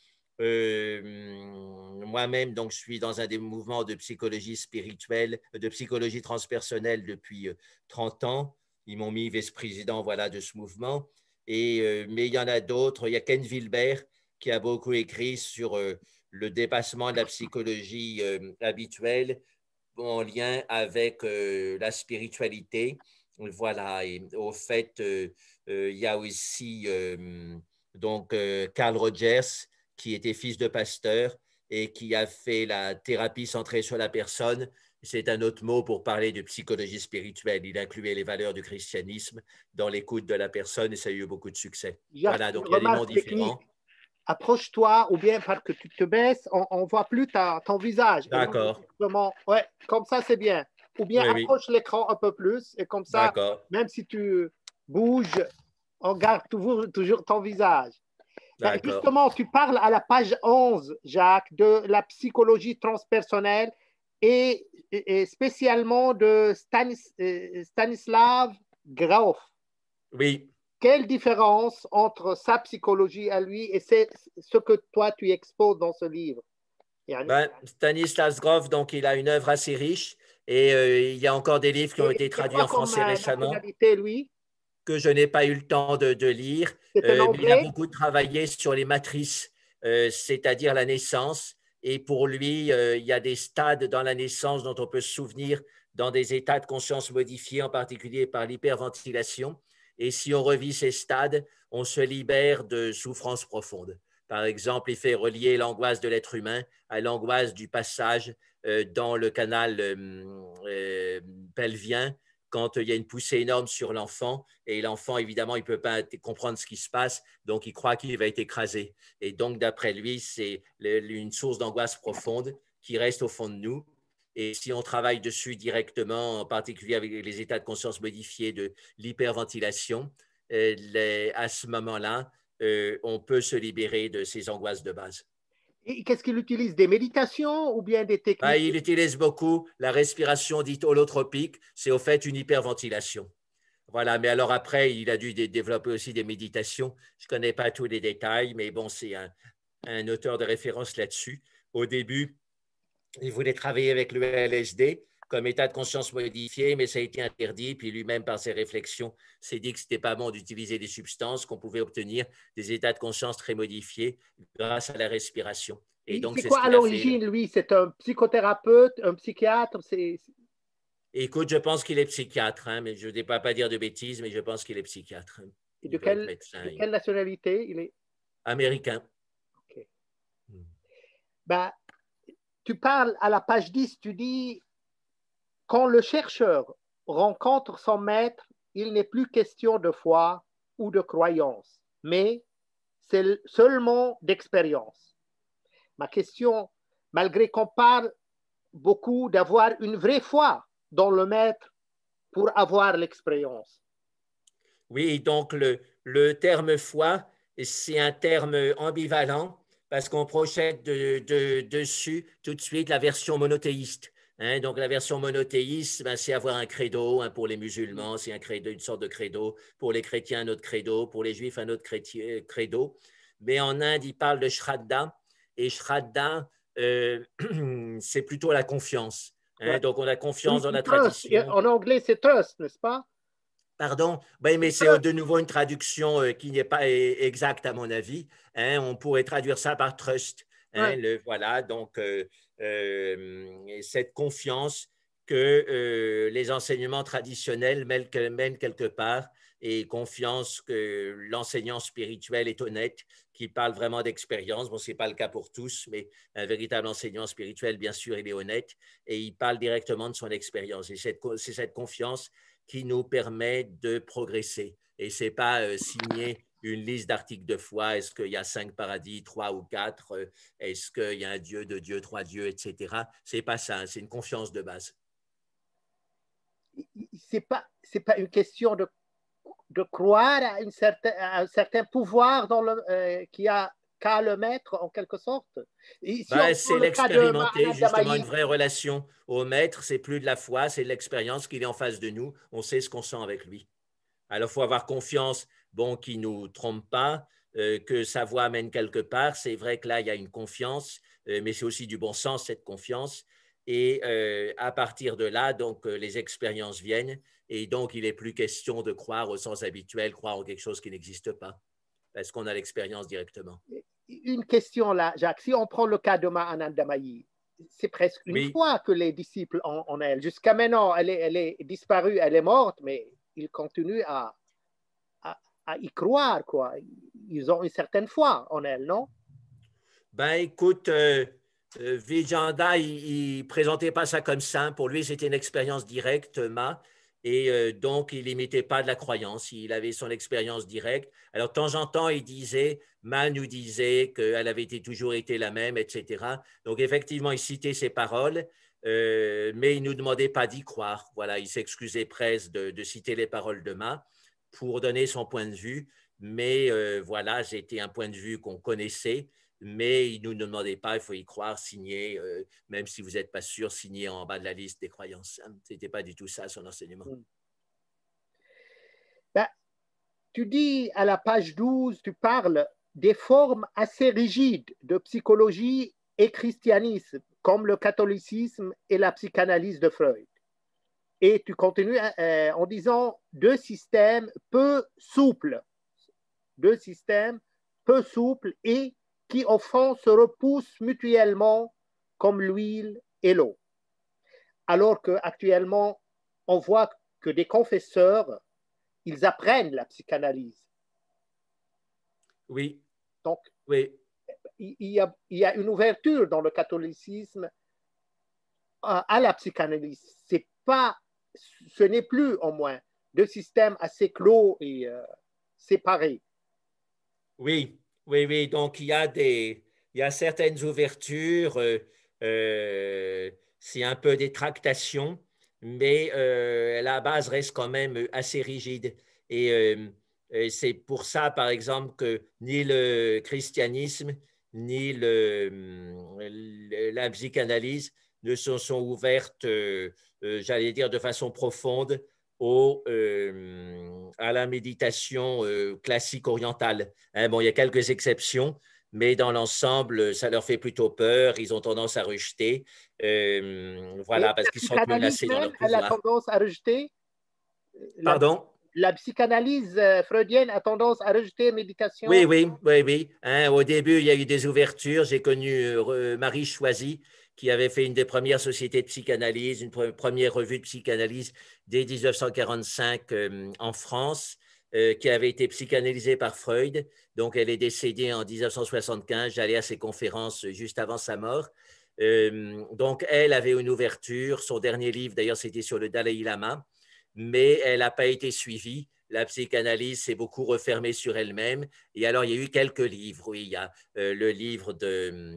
Speaker 2: Moi-même, donc, je suis dans un des mouvements de psychologie spirituelle, de psychologie transpersonnelle depuis 30 ans. Ils m'ont mis vice-président, voilà, de ce mouvement. Mais il y en a d'autres. Il y a Ken Wilber qui a beaucoup écrit sur le dépassement de la psychologie habituelle en lien avec la spiritualité. Voilà, et au fait, il y a aussi donc Carl Rogers, qui était fils de pasteur et qui a fait la thérapie centrée sur la personne. C'est un autre mot pour parler de psychologie spirituelle. Il incluait les valeurs du christianisme dans l'écoute de la personne et ça a eu beaucoup de succès.
Speaker 1: Jacques,
Speaker 2: Voilà,
Speaker 1: une
Speaker 2: donc il y a des noms
Speaker 1: remarque technique.
Speaker 2: différents.
Speaker 1: Approche-toi ou bien parce que tu te baisses, on ne voit plus ton visage.
Speaker 2: D'accord.
Speaker 1: Ouais, comme ça, c'est bien. Ou bien
Speaker 2: Oui, oui.
Speaker 1: approche l'écran un peu plus et comme ça,
Speaker 2: D'accord.
Speaker 1: même si tu bouges, on garde toujours ton visage. Ben,
Speaker 2: D'accord.
Speaker 1: justement, tu parles à la page 11, Jacques, de la psychologie transpersonnelle et spécialement de Stanislav Grof.
Speaker 2: Oui.
Speaker 1: Quelle différence entre sa psychologie à lui et ce que toi tu exposes dans ce livre?
Speaker 2: Ben, Stanislas Grof, donc, il a une œuvre assez riche et il y a encore des livres qui ont
Speaker 1: Et
Speaker 2: été
Speaker 1: c'est
Speaker 2: traduits
Speaker 1: quoi
Speaker 2: en
Speaker 1: comme
Speaker 2: français récemment.
Speaker 1: nationalité, lui?
Speaker 2: que je n'ai pas eu le temps de lire,
Speaker 1: C'est un
Speaker 2: mais il a
Speaker 1: anglais?
Speaker 2: beaucoup travaillé sur les matrices, c'est-à-dire la naissance. Et pour lui, il y a des stades dans la naissance dont on peut se souvenir dans des états de conscience modifiés, en particulier par l'hyperventilation. Et si on revit ces stades, on se libère de souffrances profondes. Par exemple, il fait relier l'angoisse de l'être humain à l'angoisse du passage dans le canal pelvien quand il y a une poussée énorme sur l'enfant et l'enfant, évidemment, il ne peut pas comprendre ce qui se passe, donc il croit qu'il va être écrasé. Et donc, d'après lui, c'est une source d'angoisse profonde qui reste au fond de nous. Et si on travaille dessus directement, en particulier avec les états de conscience modifiés de l'hyperventilation, à ce moment-là, on peut se libérer de ces angoisses de base.
Speaker 1: Et qu'est-ce qu'il utilise? Des méditations ou bien des
Speaker 2: Ben,
Speaker 1: techniques?
Speaker 2: il utilise beaucoup la respiration dite holotropique, c'est au fait une hyperventilation. Voilà, mais alors après, il a dû développer aussi des méditations. Je ne connais pas tous les détails, mais bon, c'est un auteur de référence là-dessus. Au début, il voulait travailler avec le LSD comme état de conscience modifié, mais ça a été interdit. Puis lui-même, par ses réflexions, s'est dit que ce n'était pas bon d'utiliser des substances, qu'on pouvait obtenir des états de conscience très modifiés grâce à la respiration. Et donc,
Speaker 1: C'est
Speaker 2: c'est ce
Speaker 1: quoi à
Speaker 2: qu'il a fait.
Speaker 1: l'origine, lui? C'est un psychothérapeute, un psychiatre?
Speaker 2: Écoute, je pense qu'il est psychiatre, hein, mais je ne vais pas dire de bêtises, mais je pense qu'il est psychiatre. Il doit être médecin.
Speaker 1: De quelle nationalité il est?
Speaker 2: Américain.
Speaker 1: Okay. Ben, tu parles à la page 10, tu dis, quand le chercheur rencontre son maître, il n'est plus question de foi ou de croyance, mais c'est seulement d'expérience. Ma question, malgré qu'on parle beaucoup d'avoir une vraie foi dans le maître pour avoir l'expérience.
Speaker 2: Oui, donc le terme foi, c'est un terme ambivalent parce qu'on projette dessus tout de suite la version monothéiste. Hein, donc la version monothéiste, ben, c'est avoir un credo, hein, pour les musulmans, c'est un credo, une sorte de credo. Pour les chrétiens, un autre credo. Pour les juifs, un autre credo. Mais en Inde, ils parlent de Shraddha. Et Shraddha, c'est plutôt la confiance. Hein,
Speaker 1: Ouais.
Speaker 2: donc on a confiance
Speaker 1: Oui,
Speaker 2: dans la
Speaker 1: trust.
Speaker 2: tradition.
Speaker 1: En anglais, c'est trust, n'est-ce pas?
Speaker 2: Pardon? Ben, mais c'est de nouveau une traduction qui n'est pas exacte à mon avis. Hein. On pourrait traduire ça par trust. Hein.
Speaker 1: Ouais.
Speaker 2: Voilà, donc cette confiance que les enseignements traditionnels mènent quelque part et confiance que l'enseignant spirituel est honnête, qu'il parle vraiment d'expérience. Bon, ce n'est pas le cas pour tous, mais un véritable enseignant spirituel, bien sûr, il est honnête et il parle directement de son expérience. Et c'est cette confiance qui nous permet de progresser. Et ce n'est pas signer une liste d'articles de foi. Est-ce qu'il y a 5 paradis, 3 ou 4? Est-ce qu'il y a un Dieu, 2 dieux, 3 dieux, etc. Ce n'est pas ça, c'est une confiance de base.
Speaker 1: C'est pas une question de croire à un certain pouvoir qu'a le maître, en quelque sorte. Et si on
Speaker 2: Ben,
Speaker 1: prend
Speaker 2: c'est
Speaker 1: le cas de
Speaker 2: l'expérimenter,
Speaker 1: Mahatma
Speaker 2: justement, une
Speaker 1: Damayi,
Speaker 2: vraie relation au maître. C'est plus de la foi, c'est de l'expérience qu'il est en face de nous. On sait ce qu'on sent avec lui. Alors, il faut avoir confiance, bon, qu'il ne nous trompe pas, que sa voix mène quelque part. C'est vrai que là, il y a une confiance, mais c'est aussi du bon sens, cette confiance. Et à partir de là, donc, les expériences viennent. Et donc, il n'est plus question de croire au sens habituel, croire en quelque chose qui n'existe pas, parce qu'on a l'expérience directement.
Speaker 1: une question là, Jacques, si on prend le cas de Mahatma Damayi, c'est presque une
Speaker 2: Oui,
Speaker 1: fois que les disciples ont en elle. Jusqu'à maintenant, elle est disparue, elle est morte, mais ils continuent à y croire, quoi. Ils ont une certaine foi en elle, non?
Speaker 2: ben écoute, Vijayanda, il ne présentait pas ça comme ça. Pour lui, c'était une expérience directe, et donc il n'imitait pas de la croyance. Il avait son expérience directe. Alors, de temps en temps, il disait, Ma nous disait qu'elle avait toujours été la même, etc. Donc, effectivement, il citait ses paroles, mais il ne nous demandait pas d'y croire. Voilà, il s'excusait presque de citer les paroles de Ma pour donner son point de vue. Mais voilà, c'était un point de vue qu'on connaissait, mais il ne nous demandait pas, il faut y croire, signer, même si vous n'êtes pas sûr, signer en bas de la liste des croyances. Ce n'était pas du tout ça son enseignement.
Speaker 1: Ben, tu dis à la page 12, tu parles des formes assez rigides de psychologie et christianisme, comme le catholicisme et la psychanalyse de Freud. Et tu continues en disant deux systèmes peu souples. Deux systèmes peu souples et qui, au fond, se repoussent mutuellement comme l'huile et l'eau. Alors qu'actuellement, on voit que des confesseurs, ils apprennent la psychanalyse.
Speaker 2: Oui,
Speaker 1: Donc,
Speaker 2: oui.
Speaker 1: il y a une ouverture dans le catholicisme à la psychanalyse. Ce n'est plus, au moins, deux systèmes assez clos et séparés.
Speaker 2: Oui, oui, oui. Donc, il y a certaines ouvertures, c'est un peu des tractations, mais la base reste quand même assez rigide. Et c'est pour ça, par exemple, que ni le christianisme, ni la psychanalyse ne se sont ouvertes, j'allais dire, de façon profonde à la méditation classique orientale. Hein, bon, il y a quelques exceptions, mais dans l'ensemble, ça leur fait plutôt peur. Ils ont tendance à rejeter,
Speaker 1: Et
Speaker 2: voilà, parce
Speaker 1: la
Speaker 2: qu'ils se sentent
Speaker 1: psychanalyse
Speaker 2: menacés dans
Speaker 1: même,
Speaker 2: leur
Speaker 1: elle a
Speaker 2: pouvoir.
Speaker 1: tendance à rejeter. La,
Speaker 2: Pardon?
Speaker 1: la psychanalyse freudienne a tendance à rejeter
Speaker 2: Oui,
Speaker 1: méditation.
Speaker 2: oui, oui, oui. Hein, au début, il y a eu des ouvertures. J'ai connu Marie Choisy, qui avait fait une des premières sociétés de psychanalyse, une première revue de psychanalyse dès 1945 en France, qui avait été psychanalysée par Freud. Donc, elle est décédée en 1975. J'allais à ses conférences juste avant sa mort. Donc, elle avait une ouverture. Son dernier livre, d'ailleurs, c'était sur le Dalai Lama, mais elle n'a pas été suivie. La psychanalyse s'est beaucoup refermée sur elle-même. Et alors, il y a eu quelques livres. Oui, il y a le livre de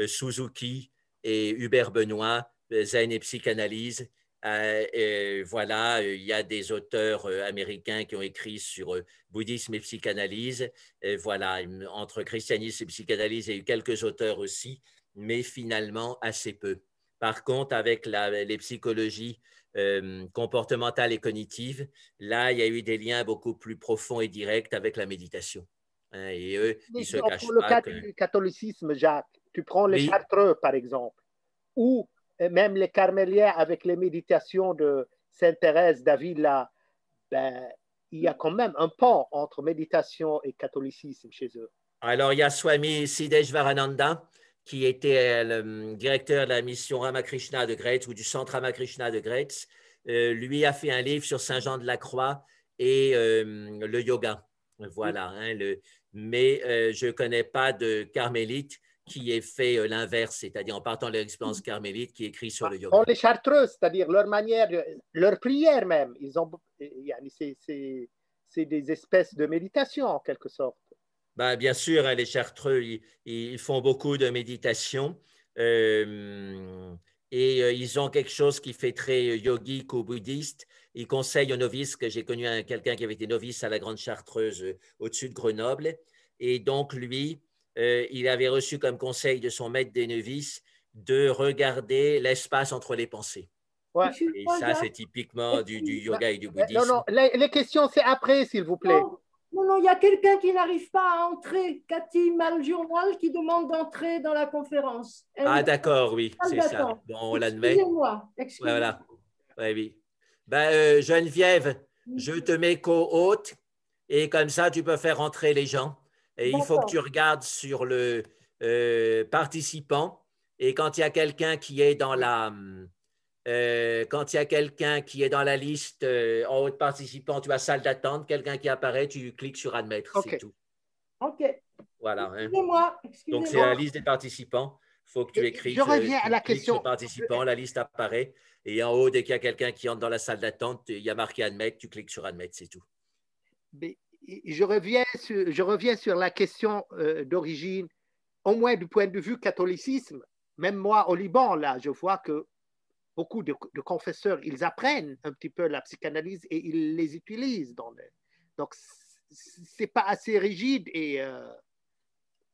Speaker 2: Suzuki et Hubert Benoît, Zen et psychanalyse. Voilà, il y a des auteurs américains qui ont écrit sur bouddhisme et psychanalyse. Voilà, entre christianisme et psychanalyse, il y a eu quelques auteurs aussi, mais finalement assez peu. Par contre, avec les psychologies comportementales et cognitives, là, il y a eu des liens beaucoup plus profonds et directs avec la méditation. Hein, et eux, ils ne se
Speaker 1: On prend
Speaker 2: cachent
Speaker 1: le
Speaker 2: pas
Speaker 1: cas
Speaker 2: que…
Speaker 1: du catholicisme, Jacques. Tu prends les
Speaker 2: Oui,
Speaker 1: Chartreux, par exemple, ou même les carméliens avec les méditations de Sainte Thérèse d'Avila. Ben, il y a quand même un pont entre méditation et catholicisme chez eux.
Speaker 2: alors il y a Swami Siddheshwarananda, qui était le directeur de la mission Ramakrishna de Gretz ou du centre Ramakrishna de Gretz. Lui a fait un livre sur Saint Jean de la Croix et le yoga. Voilà. Hein, mais je ne connais pas de carmélite qui ait fait l'inverse, c'est-à-dire en partant de l'expérience carmélite qui écrit sur le
Speaker 1: Dans
Speaker 2: yoga.
Speaker 1: les Chartreux, c'est-à-dire leur manière, leur prière même, c'est des espèces de méditation en quelque sorte.
Speaker 2: Ben, bien sûr, hein, les Chartreux, ils font beaucoup de méditation euh, et ils ont quelque chose qui fait très yogique ou bouddhiste. Ils conseillent aux novices, que j'ai connu quelqu'un qui avait été novice à la Grande Chartreuse au-dessus de Grenoble. Et donc, lui, il avait reçu comme conseil de son maître des novices de regarder l'espace entre les pensées.
Speaker 1: Ouais.
Speaker 2: Et
Speaker 3: Excuse-moi,
Speaker 2: ça, c'est
Speaker 3: Jacques.
Speaker 2: typiquement du
Speaker 3: Excuse-
Speaker 2: yoga et du
Speaker 1: Non, non,
Speaker 2: bouddhisme.
Speaker 1: les questions, c'est après, s'il vous plaît.
Speaker 3: Non, non, non, il y a quelqu'un qui n'arrive pas à entrer. Cathy Maljournal qui demande d'entrer dans la conférence. Elle est
Speaker 2: Ah,
Speaker 3: dans
Speaker 2: d'accord, oui,
Speaker 3: la salle
Speaker 2: c'est ça.
Speaker 3: d'attente.
Speaker 2: Bon, on l'admet.
Speaker 3: Excusez-moi,
Speaker 2: Ouais,
Speaker 3: excusez-moi.
Speaker 2: voilà. Ouais, oui. Ben, Geneviève, je te mets co-hôte et comme ça, tu peux faire entrer les gens. Et il faut que tu
Speaker 3: D'accord.
Speaker 2: regardes sur le participant. Et quand il y a quelqu'un qui est dans quand il y a quelqu'un qui est dans la liste en haut de participants, tu as salle d'attente. Quelqu'un qui apparaît, tu cliques sur admettre, c'est
Speaker 1: OK.
Speaker 2: tout.
Speaker 3: OK.
Speaker 2: Voilà. Hein.
Speaker 3: Excusez-moi,
Speaker 2: Donc, c'est
Speaker 3: excusez-moi.
Speaker 2: la liste des participants. Il faut que tu
Speaker 1: Je
Speaker 2: écrives,
Speaker 1: reviens à
Speaker 2: tu
Speaker 1: la
Speaker 2: cliques sur
Speaker 1: question.
Speaker 2: participants, la liste apparaît. Et en haut, dès qu'il y a quelqu'un qui entre dans la salle d'attente, il y a marqué admettre, tu cliques sur admettre, c'est tout.
Speaker 1: Je reviens sur la question d'origine, au moins du point de vue catholicisme. Même moi, au Liban, là, je vois que beaucoup de confesseurs, ils apprennent un petit peu la psychanalyse et ils les utilisent. Donc, c'est pas assez rigide et,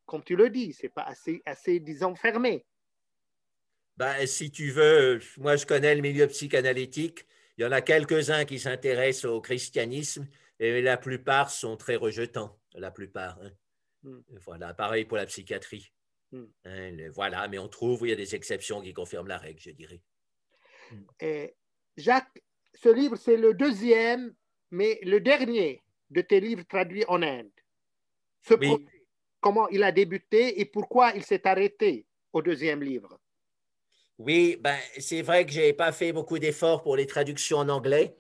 Speaker 1: comme tu le dis, c'est pas assez, disons, fermé.
Speaker 2: Ben, si tu veux, moi je connais le milieu psychanalytique. Il y en a quelques-uns qui s'intéressent au christianisme et la plupart sont très rejetants, la plupart. Hein. Voilà, pareil pour la psychiatrie. Hein, voilà, mais on trouve, il y a des exceptions qui confirment la règle, je dirais.
Speaker 1: Et Jacques, ce livre, c'est le deuxième, mais le dernier de tes livres traduits en Inde. Ce projet, comment il a débuté et pourquoi il s'est arrêté au deuxième livre?
Speaker 2: Oui, ben, c'est vrai que je n'ai pas fait beaucoup d'efforts pour les traductions en anglais.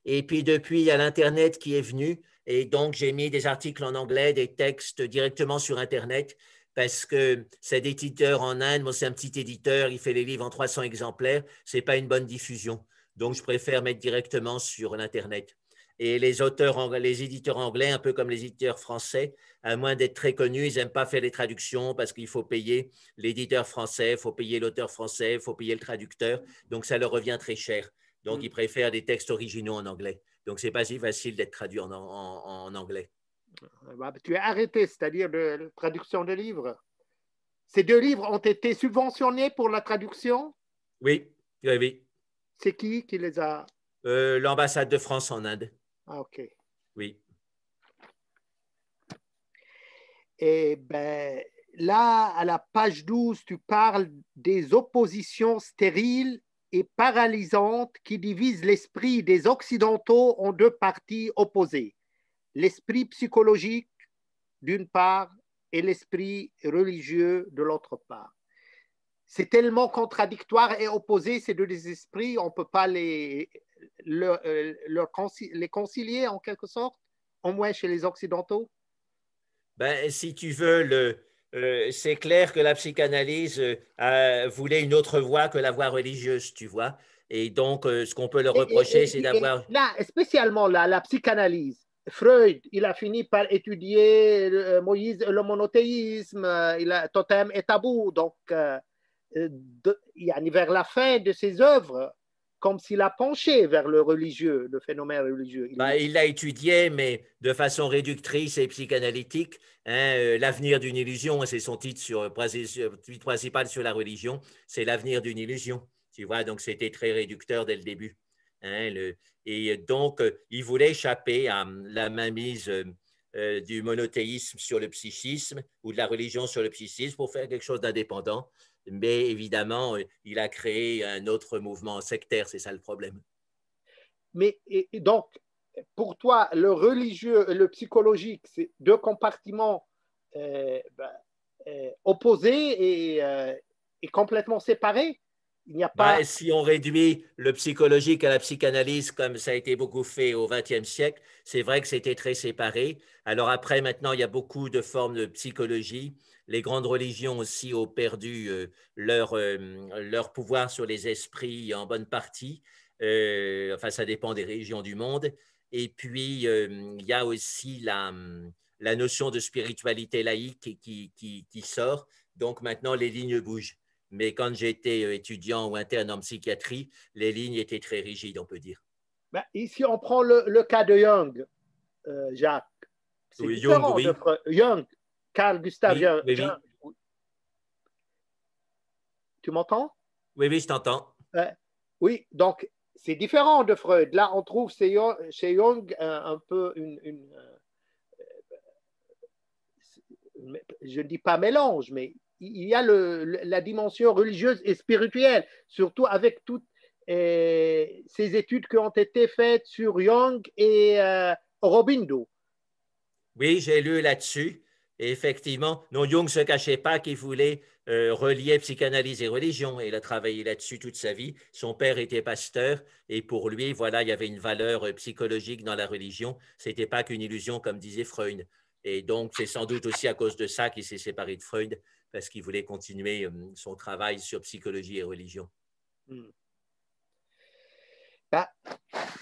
Speaker 2: Et puis depuis, il y a l'Internet qui est venu. Et donc, j'ai mis des articles en anglais, des textes directement sur Internet parce que cet éditeur en Inde, moi, c'est un petit éditeur, il fait les livres en 300 exemplaires. Ce n'est pas une bonne diffusion. Donc, je préfère mettre directement sur l'Internet. Et les auteurs, les éditeurs anglais, un peu comme les éditeurs français, à moins d'être très connus, ils n'aiment pas faire les traductions parce qu'il faut payer l'éditeur français, il faut payer l'auteur français, il faut payer le traducteur. Donc, ça leur revient très cher. Donc, ils préfèrent des textes originaux en anglais. Donc, ce n'est pas si facile d'être traduit en anglais.
Speaker 1: Tu es arrêté, c'est-à-dire de la traduction de livres. Ces deux livres ont été subventionnés pour la traduction?
Speaker 2: Oui, oui, oui.
Speaker 1: C'est qui les a?
Speaker 2: L'ambassade de France en Inde.
Speaker 1: Ah, OK.
Speaker 2: Oui.
Speaker 1: Et ben, là, à la page 12, tu parles des oppositions stériles et paralysantes qui divisent l'esprit des Occidentaux en deux parties opposées. L'esprit psychologique, d'une part, et l'esprit religieux, de l'autre part. C'est tellement contradictoire et opposé, ces deux esprits, on ne peut pas les concilier en quelque sorte, au moins chez les Occidentaux.
Speaker 2: Ben, si tu veux, c'est clair que la psychanalyse voulait une autre voie que la voie religieuse, tu vois. Et donc, ce qu'on peut leur reprocher, c'est d'avoir…
Speaker 1: Là, spécialement là, la psychanalyse. Freud, il a fini par étudier Moïse, le monothéisme, Totem et Tabou. Donc, vers la fin de ses œuvres, comme s'il a penché vers le religieux, le phénomène religieux.
Speaker 2: Il l'a étudié, mais de façon réductrice et psychanalytique. Hein, l'avenir d'une illusion, c'est son titre principal sur la religion, c'est l'avenir d'une illusion. Tu vois, donc c'était très réducteur dès le début. Hein, et donc, il voulait échapper à la mainmise du monothéisme sur le psychisme ou de la religion sur le psychisme pour faire quelque chose d'indépendant. Mais évidemment, il a créé un autre mouvement sectaire, c'est ça le problème.
Speaker 1: Mais donc, pour toi, le religieux et le psychologique, c'est deux compartiments opposés et complètement séparés. Il n'y a pas…
Speaker 2: Si on réduit le psychologique à la psychanalyse, comme ça a été beaucoup fait au XXe siècle, c'est vrai que c'était très séparé. Alors après, maintenant, il y a beaucoup de formes de psychologie. Les grandes religions aussi ont perdu leur pouvoir sur les esprits en bonne partie. Enfin, ça dépend des régions du monde. Et puis, il y a aussi la notion de spiritualité laïque qui sort. Donc maintenant, les lignes bougent. Mais quand j'étais étudiant ou interne en psychiatrie, les lignes étaient très rigides, on peut dire.
Speaker 1: Ici, on prend le cas de Jung, Jacques. C'est
Speaker 2: Oui, Jung,
Speaker 1: différent
Speaker 2: oui.
Speaker 1: de Jung, Carl Gustav Jung.
Speaker 2: Oui.
Speaker 1: Tu m'entends?
Speaker 2: Oui, oui, je t'entends.
Speaker 1: Oui, donc c'est différent de Freud. Là, on trouve chez Jung un peu je ne dis pas mélange, mais il y a la dimension religieuse et spirituelle, surtout avec toutes ces études qui ont été faites sur Jung et Aurobindo.
Speaker 2: Oui, j'ai lu là-dessus. Et effectivement, non, Jung ne se cachait pas qu'il voulait relier psychanalyse et religion. Et il a travaillé là-dessus toute sa vie. Son père était pasteur et pour lui, voilà, il y avait une valeur psychologique dans la religion. Ce n'était pas qu'une illusion, comme disait Freud. Et donc, c'est sans doute aussi à cause de ça qu'il s'est séparé de Freud, parce qu'il voulait continuer son travail sur psychologie et religion.
Speaker 1: Bah,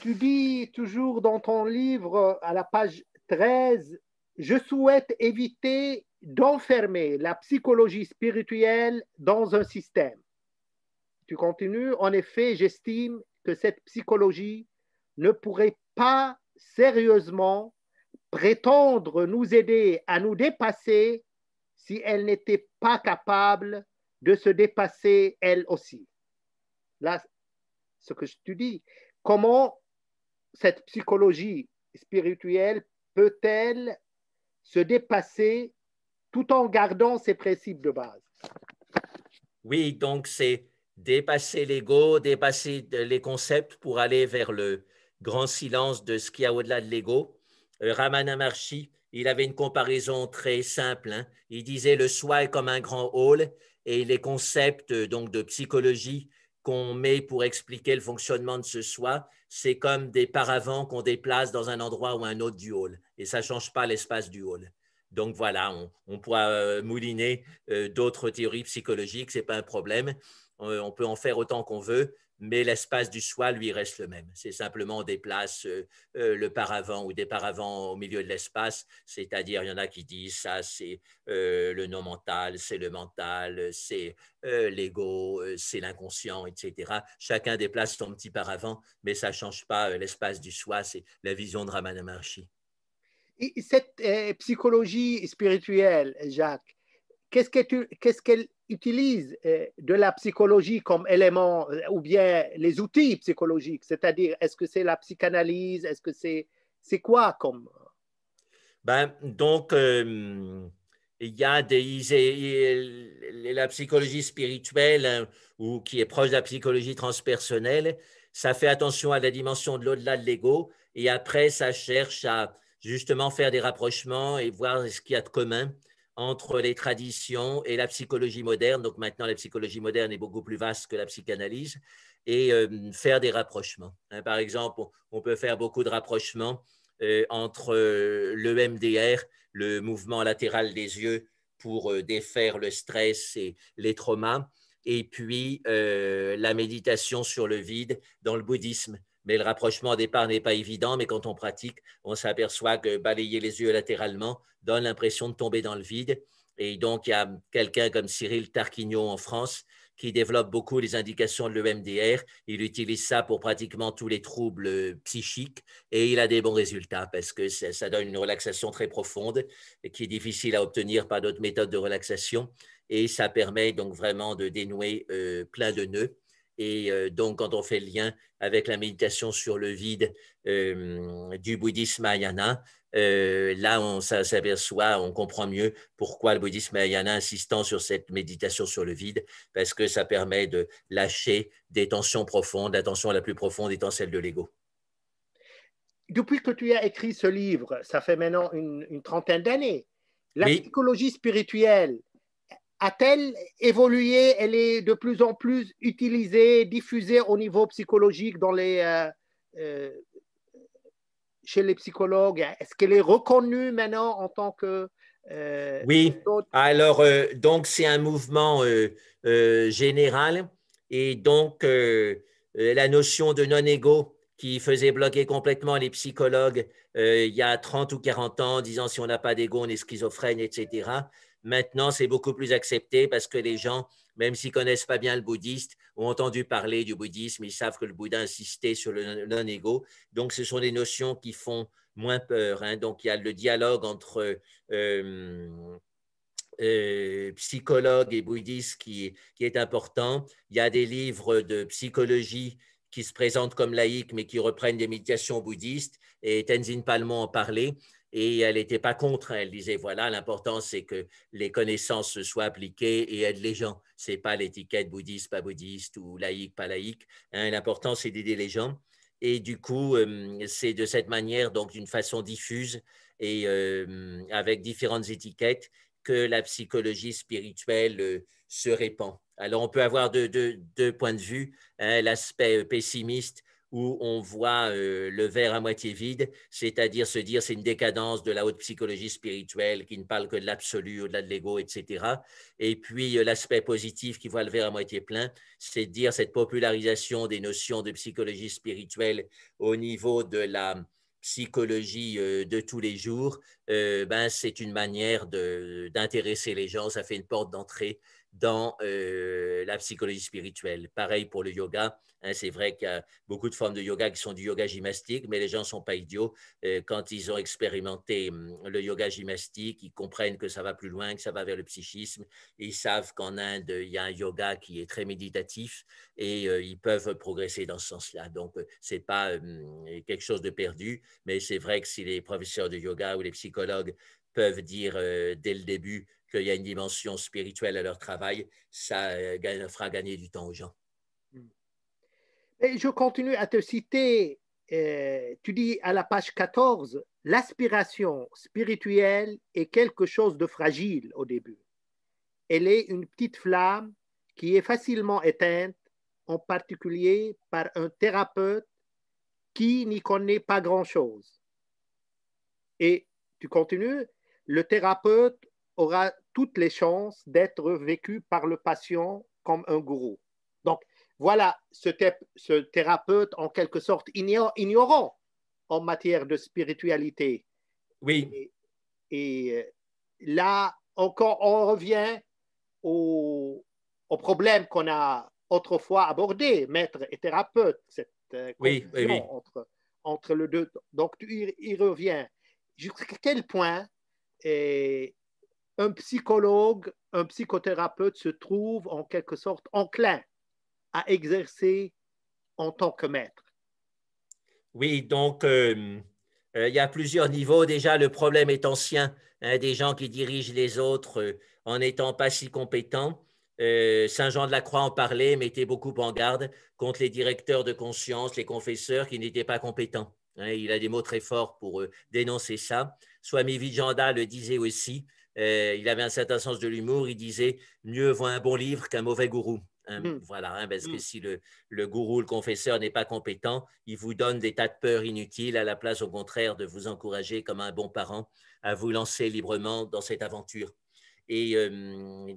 Speaker 1: tu dis toujours dans ton livre, à la page 13, je souhaite éviter d'enfermer la psychologie spirituelle dans un système. Tu continues, en effet, j'estime que cette psychologie ne pourrait pas sérieusement prétendre nous aider à nous dépasser si elle n'était pas capable de se dépasser elle aussi. Là, ce que je te dis, comment cette psychologie spirituelle peut-elle se dépasser tout en gardant ses principes de base?
Speaker 2: Oui, donc c'est dépasser l'ego, dépasser les concepts pour aller vers le grand silence de ce qu'il y a au-delà de l'ego. Ramana Maharshi, il avait une comparaison très simple, hein. Il disait le soi est comme un grand hall et les concepts donc de psychologie qu'on met pour expliquer le fonctionnement de ce soi, c'est comme des paravents qu'on déplace dans un endroit ou un autre du hall et ça ne change pas l'espace du hall. Donc voilà, on pourra mouliner d'autres théories psychologiques, ce n'est pas un problème. On peut en faire autant qu'on veut, mais l'espace du soi, lui, reste le même. C'est simplement on déplace le paravent ou des paravents au milieu de l'espace, c'est-à-dire il y en a qui disent ça, c'est le non mental, c'est le mental, c'est l'ego, c'est l'inconscient, etc. Chacun déplace son petit paravent, mais ça ne change pas l'espace du soi, c'est la vision de Ramana Maharshi.
Speaker 1: Et cette psychologie spirituelle, Jacques, qu'est-ce qu'elle utilise de la psychologie comme élément ou bien les outils psychologiques? C'est-à-dire, est-ce que c'est la psychanalyse? Est-ce que c'est quoi comme...
Speaker 2: Donc, il y a la psychologie spirituelle hein, ou qui est proche de la psychologie transpersonnelle, ça fait attention à la dimension de l'au-delà de l'ego et après, ça cherche à justement faire des rapprochements et voir ce qu'il y a de commun entre les traditions et la psychologie moderne. Donc maintenant, la psychologie moderne est beaucoup plus vaste que la psychanalyse et faire des rapprochements. Hein, par exemple, on peut faire beaucoup de rapprochements entre l'EMDR, le mouvement latéral des yeux pour défaire le stress et les traumas, et puis la méditation sur le vide dans le bouddhisme. Mais le rapprochement au départ n'est pas évident, mais quand on pratique, on s'aperçoit que balayer les yeux latéralement donne l'impression de tomber dans le vide. Et donc, il y a quelqu'un comme Cyril Tarquinio en France qui développe beaucoup les indications de l'EMDR. Il utilise ça pour pratiquement tous les troubles psychiques et il a des bons résultats parce que ça donne une relaxation très profonde qui est difficile à obtenir par d'autres méthodes de relaxation et ça permet donc vraiment de dénouer plein de nœuds. Et donc, quand on fait le lien avec la méditation sur le vide du bouddhisme Mahayana, là, on s'aperçoit, on comprend mieux pourquoi le bouddhisme Mahayana insistant sur cette méditation sur le vide, parce que ça permet de lâcher des tensions profondes, la tension la plus profonde étant celle de l'ego.
Speaker 1: Depuis que tu as écrit ce livre, ça fait maintenant une trentaine d'années, la
Speaker 2: Oui.
Speaker 1: psychologie spirituelle a-t-elle évolué? Elle est de plus en plus utilisée, diffusée au niveau psychologique chez les psychologues. Est-ce qu'elle est reconnue maintenant en tant que...
Speaker 2: oui, alors donc c'est un mouvement général et donc la notion de non-ego qui faisait bloquer complètement les psychologues il y a 30 ou 40 ans, disant si on n'a pas d'ego, on est schizophrène, etc. Maintenant, c'est beaucoup plus accepté parce que les gens, même s'ils ne connaissent pas bien le bouddhiste, ont entendu parler du bouddhisme, ils savent que le Bouddha insistait sur le non-ego. Donc, ce sont des notions qui font moins peur. Hein. Donc, il y a le dialogue entre psychologues et bouddhistes qui est important. Il y a des livres de psychologie qui se présentent comme laïques, mais qui reprennent des méditations bouddhistes. Et Tenzin Palmo en parlait. Et elle n'était pas contre. Elle disait, voilà, l'important, c'est que les connaissances soient appliquées et aident les gens. Ce n'est pas l'étiquette bouddhiste, pas bouddhiste, ou laïque, pas laïque. Hein, l'important, c'est d'aider les gens. Et du coup, c'est de cette manière, donc d'une façon diffuse et avec différentes étiquettes, que la psychologie spirituelle se répand. Alors, on peut avoir deux points de vue, hein, l'aspect pessimiste où on voit le verre à moitié vide, c'est-à-dire se dire c'est une décadence de la haute psychologie spirituelle qui ne parle que de l'absolu, au-delà de l'ego, etc. Et puis l'aspect positif qui voit le verre à moitié plein, c'est de dire cette popularisation des notions de psychologie spirituelle au niveau de la psychologie de tous les jours, c'est une manière d'intéresser les gens, ça fait une porte d'entrée dans la psychologie spirituelle. Pareil pour le yoga, hein, c'est vrai qu'il y a beaucoup de formes de yoga qui sont du yoga gymnastique, mais les gens ne sont pas idiots. Quand ils ont expérimenté le yoga gymnastique, ils comprennent que ça va plus loin, que ça va vers le psychisme. Ils savent qu'en Inde, il y a un yoga qui est très méditatif et ils peuvent progresser dans ce sens-là. Donc, ce n'est pas quelque chose de perdu, mais c'est vrai que si les professeurs de yoga ou les psychologues peuvent dire dès le début qu'il y a une dimension spirituelle à leur travail, ça fera gagner du temps aux gens.
Speaker 1: Et je continue à te citer, tu dis à la page 14, l'aspiration spirituelle est quelque chose de fragile au début. Elle est une petite flamme qui est facilement éteinte, en particulier par un thérapeute qui n'y connaît pas grand-chose. Et tu continues, le thérapeute aura toutes les chances d'être vécu par le patient comme un gourou. Donc, voilà ce thérapeute en quelque sorte ignorant en matière de spiritualité.
Speaker 2: Oui.
Speaker 1: Et là, encore, on revient au problème qu'on a autrefois abordé, maître et thérapeute, cette confusion entre les deux. Donc, tu y reviens. Jusqu'à quel point un psychologue, un psychothérapeute se trouve en quelque sorte enclin à exercer en tant que maître?
Speaker 2: Oui, donc il y a plusieurs niveaux. Déjà, le problème est ancien, hein, des gens qui dirigent les autres en n'étant pas si compétents. Saint Jean de la Croix en parlait, mettait beaucoup en garde contre les directeurs de conscience, les confesseurs qui n'étaient pas compétents. Hein, il a des mots très forts pour dénoncer ça. Swami Vijanda le disait aussi. Il avait un certain sens de l'humour. Il disait « Mieux vaut un bon livre qu'un mauvais gourou ». Voilà, hein, parce que si le gourou, le confesseur n'est pas compétent, il vous donne des tas de peurs inutiles à la place, au contraire, de vous encourager comme un bon parent à vous lancer librement dans cette aventure. Et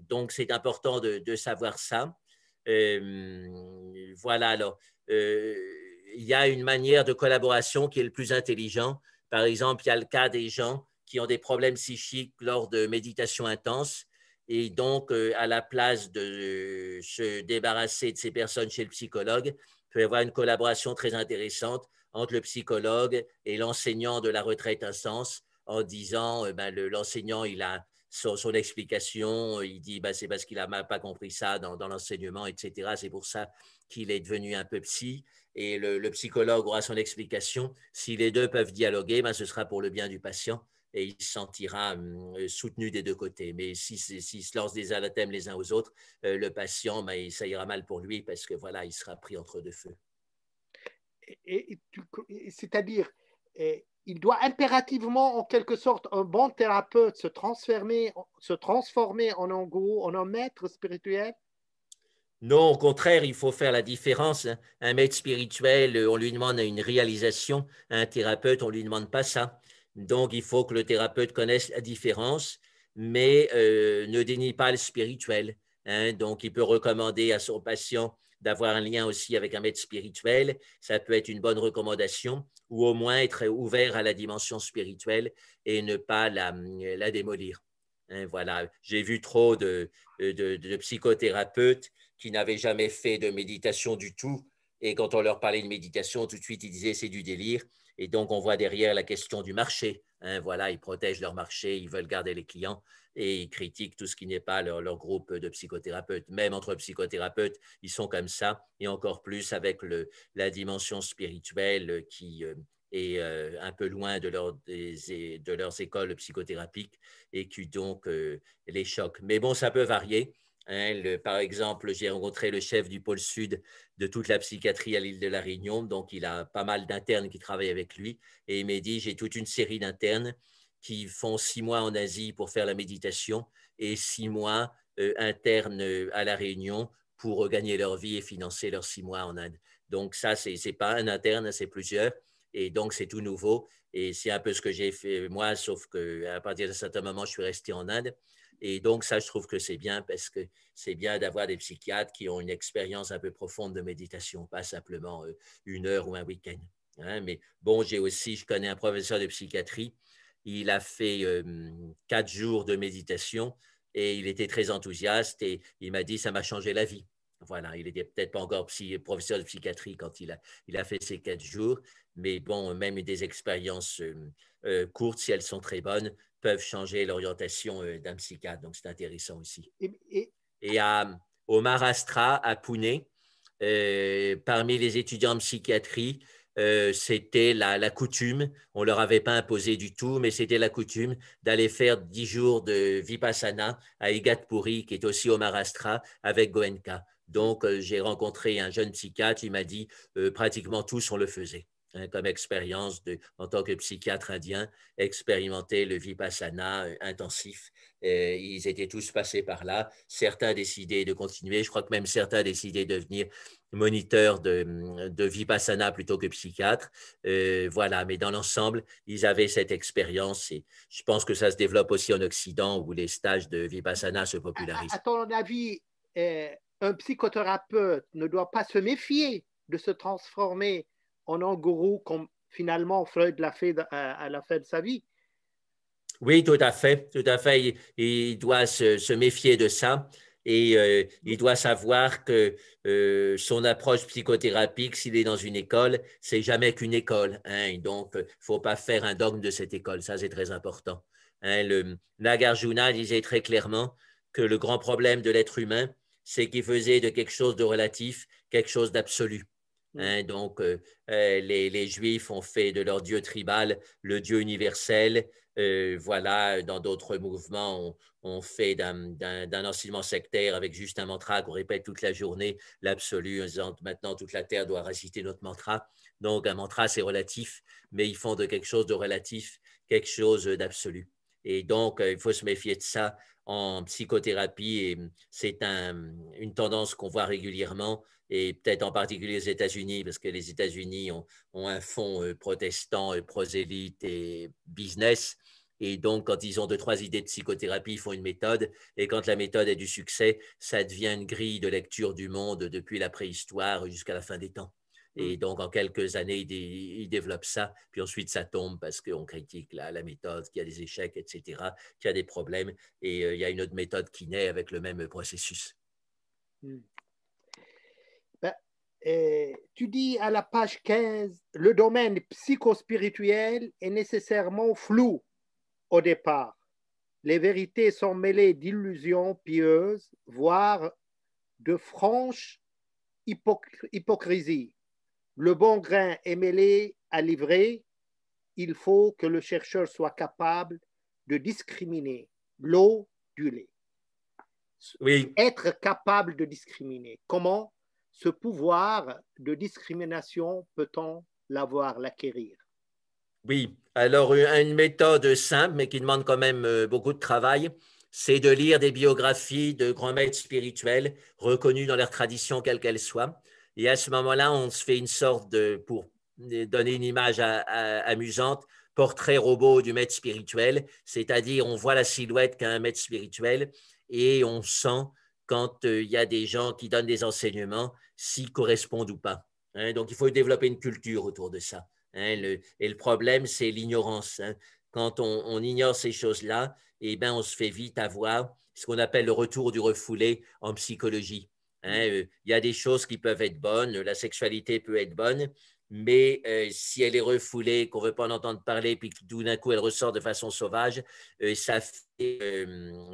Speaker 2: donc, c'est important de savoir ça. Voilà, alors, il y a une manière de collaboration qui est le plus intelligent. Par exemple, il y a le cas des gens qui ont des problèmes psychiques lors de méditation intense. Et donc, à la place de se débarrasser de ces personnes chez le psychologue, il peut y avoir une collaboration très intéressante entre le psychologue et l'enseignant de la retraite intense en disant, l'enseignant, il a son explication, il dit, c'est parce qu'il n'a pas compris ça dans l'enseignement, etc. C'est pour ça qu'il est devenu un peu psy. Et le psychologue aura son explication. Si les deux peuvent dialoguer, ce sera pour le bien du patient. Et il se sentira soutenu des deux côtés. Mais s'ils se lancent des anathèmes les uns aux autres, le patient, ça ira mal pour lui parce que voilà, il sera pris entre deux feux.
Speaker 1: C'est-à-dire, il doit impérativement, en quelque sorte, un bon thérapeute se transformer en un gourou, en un maître spirituel?
Speaker 2: Non, au contraire, il faut faire la différence. Un maître spirituel, on lui demande une réalisation. Un thérapeute, on ne lui demande pas ça. Donc, il faut que le thérapeute connaisse la différence, mais ne dénie pas le spirituel. Hein. Donc, il peut recommander à son patient d'avoir un lien aussi avec un maître spirituel. Ça peut être une bonne recommandation, ou au moins être ouvert à la dimension spirituelle et ne pas la démolir. Hein, voilà. J'ai vu trop de psychothérapeutes qui n'avaient jamais fait de méditation du tout. Et quand on leur parlait de méditation, tout de suite, ils disaient c'est du délire. Et donc, on voit derrière la question du marché. Hein, voilà, ils protègent leur marché, ils veulent garder les clients et ils critiquent tout ce qui n'est pas leur groupe de psychothérapeutes. Même entre psychothérapeutes, ils sont comme ça, et encore plus avec la dimension spirituelle qui est un peu loin de leurs écoles psychothérapiques et qui donc les choque. Mais bon, ça peut varier. Hein, par exemple, j'ai rencontré le chef du pôle sud de toute la psychiatrie à l'île de la Réunion, donc il a pas mal d'internes qui travaillent avec lui, et il m'a dit, j'ai toute une série d'internes qui font 6 mois en Asie pour faire la méditation et 6 mois internes à la Réunion pour gagner leur vie et financer leurs 6 mois en Inde. Donc ça, c'est pas un interne, c'est plusieurs, et donc c'est tout nouveau, et c'est un peu ce que j'ai fait moi, sauf qu'à partir d'un certain moment, je suis resté en Inde. Et donc, ça, je trouve que c'est bien parce que c'est bien d'avoir des psychiatres qui ont une expérience un peu profonde de méditation, pas simplement 1 heure ou un week-end. Hein. Mais bon, je connais un professeur de psychiatrie, il a fait 4 jours de méditation et il était très enthousiaste et il m'a dit, ça m'a changé la vie. Voilà, il n'était peut-être pas encore professeur de psychiatrie quand il a fait ces 4 jours, mais bon, même des expériences courtes, si elles sont très bonnes, peuvent changer l'orientation d'un psychiatre. Donc, c'est intéressant aussi. Et au Maharashtra, à Pune, parmi les étudiants en psychiatrie, c'était la coutume, on ne leur avait pas imposé du tout, mais c'était la coutume d'aller faire 10 jours de Vipassana à Igatpuri, qui est aussi au Maharashtra, avec Goenka. Donc, j'ai rencontré un jeune psychiatre, il m'a dit pratiquement tous on le faisait. Hein, comme expérience en tant que psychiatre indien, expérimenter le vipassana intensif. Ils étaient tous passés par là. Certains décidaient de continuer. Je crois que même certains décidaient de devenir moniteurs de vipassana plutôt que psychiatre. Voilà, mais dans l'ensemble, ils avaient cette expérience et je pense que ça se développe aussi en Occident où les stages de vipassana se popularisent.
Speaker 1: À ton avis, un psychothérapeute ne doit pas se méfier de se transformer en un gourou comme finalement Freud l'a fait à la fin de sa vie?
Speaker 2: Oui, tout à fait, tout à fait. Il doit se méfier de ça et il doit savoir que son approche psychothérapique, s'il est dans une école, c'est jamais qu'une école. Hein, et donc, il ne faut pas faire un dogme de cette école. Ça, c'est très important. Hein, Nagarjuna disait très clairement que le grand problème de l'être humain, c'est qu'il faisait de quelque chose de relatif quelque chose d'absolu. Hein, donc, les Juifs ont fait de leur Dieu tribal le Dieu universel. Voilà, dans d'autres mouvements, on fait d'un enseignement sectaire avec juste un mantra qu'on répète toute la journée, l'absolu, en disant maintenant toute la terre doit réciter notre mantra. Donc, un mantra, c'est relatif, mais ils font de quelque chose de relatif, quelque chose d'absolu. Et donc, il faut se méfier de ça en psychothérapie et c'est une tendance qu'on voit régulièrement et peut-être en particulier aux États-Unis, parce que les États-Unis ont un fond protestant, prosélyte et business. Et donc, quand ils ont deux, trois idées de psychothérapie, ils font une méthode. Et quand la méthode a du succès, ça devient une grille de lecture du monde depuis la préhistoire jusqu'à la fin des temps. Et donc, en quelques années, ils développent ça. Puis ensuite, ça tombe parce qu'on critique la méthode, qu'il y a des échecs, etc., qu'il y a des problèmes. Et il y a une autre méthode qui naît avec le même processus.
Speaker 1: Tu dis à la page 15, le domaine psychospirituel est nécessairement flou au départ. Les vérités sont mêlées d'illusions pieuses, voire de franche hypocrisie. Le bon grain est mêlé à l'ivraie. Il faut que le chercheur soit capable de discriminer l'eau du lait.
Speaker 2: Oui.
Speaker 1: Être capable de discriminer. Comment ce pouvoir de discrimination peut-on l'acquérir?
Speaker 2: Oui, alors une méthode simple, mais qui demande quand même beaucoup de travail, c'est de lire des biographies de grands maîtres spirituels reconnus dans leur tradition, quelle qu'elle soit. Et à ce moment-là, on se fait une sorte pour donner une image amusante, portrait robot du maître spirituel, c'est-à-dire on voit la silhouette qu'a un maître spirituel et on sent quand il y a des gens qui donnent des enseignements, s'ils correspondent ou pas. Hein, donc, il faut développer une culture autour de ça. Hein, et le problème, c'est l'ignorance. Hein. Quand on ignore ces choses-là, eh ben, on se fait vite avoir ce qu'on appelle le retour du refoulé en psychologie. Hein. Il y a des choses qui peuvent être bonnes, la sexualité peut être bonne, mais si elle est refoulée, qu'on ne veut pas en entendre parler, puis que tout d'un coup elle ressort de façon sauvage, ça fait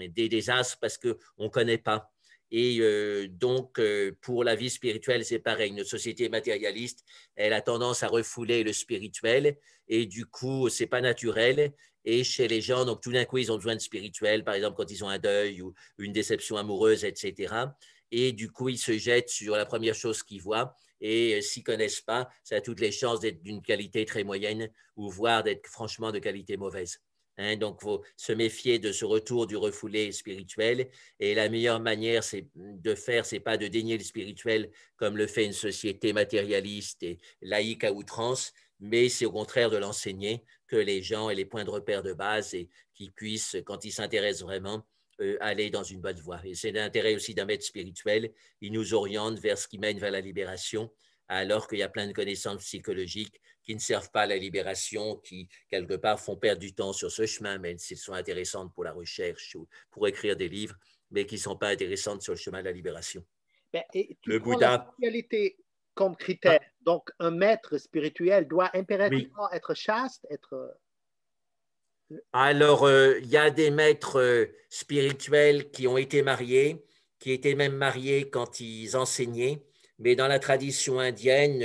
Speaker 2: des désastres parce qu'on ne connaît pas. Et donc, pour la vie spirituelle, c'est pareil. Notre société matérialiste, elle a tendance à refouler le spirituel et du coup, ce n'est pas naturel. Et chez les gens, donc tout d'un coup, ils ont besoin de spirituel, par exemple quand ils ont un deuil ou une déception amoureuse, etc. Et du coup, ils se jettent sur la première chose qu'ils voient. Et s'ils ne connaissent pas, ça a toutes les chances d'être d'une qualité très moyenne ou voire d'être franchement de qualité mauvaise. Hein, donc, il faut se méfier de ce retour du refoulé spirituel. Et la meilleure manière de faire, ce n'est pas de dénier le spirituel comme le fait une société matérialiste et laïque à outrance, mais c'est au contraire de l'enseigner, que les gens aient les points de repère de base et qu'ils puissent, quand ils s'intéressent vraiment, aller dans une bonne voie. Et c'est l'intérêt aussi d'un maître spirituel. Il nous oriente vers ce qui mène vers la libération, alors qu'il y a plein de connaissances psychologiques qui ne servent pas à la libération, qui, quelque part, font perdre du temps sur ce chemin, même s'ils sont intéressantes pour la recherche ou pour écrire des livres, mais qui ne sont pas intéressantes sur le chemin de la libération.
Speaker 1: Et tu
Speaker 2: le
Speaker 1: prends
Speaker 2: Bouddha.
Speaker 1: La spiritualité comme critère. Donc, un maître spirituel doit impérativement être chaste, être...
Speaker 2: Alors, il y a des maîtres spirituels qui ont été mariés, qui étaient même mariés quand ils enseignaient, Mais dans la tradition indienne,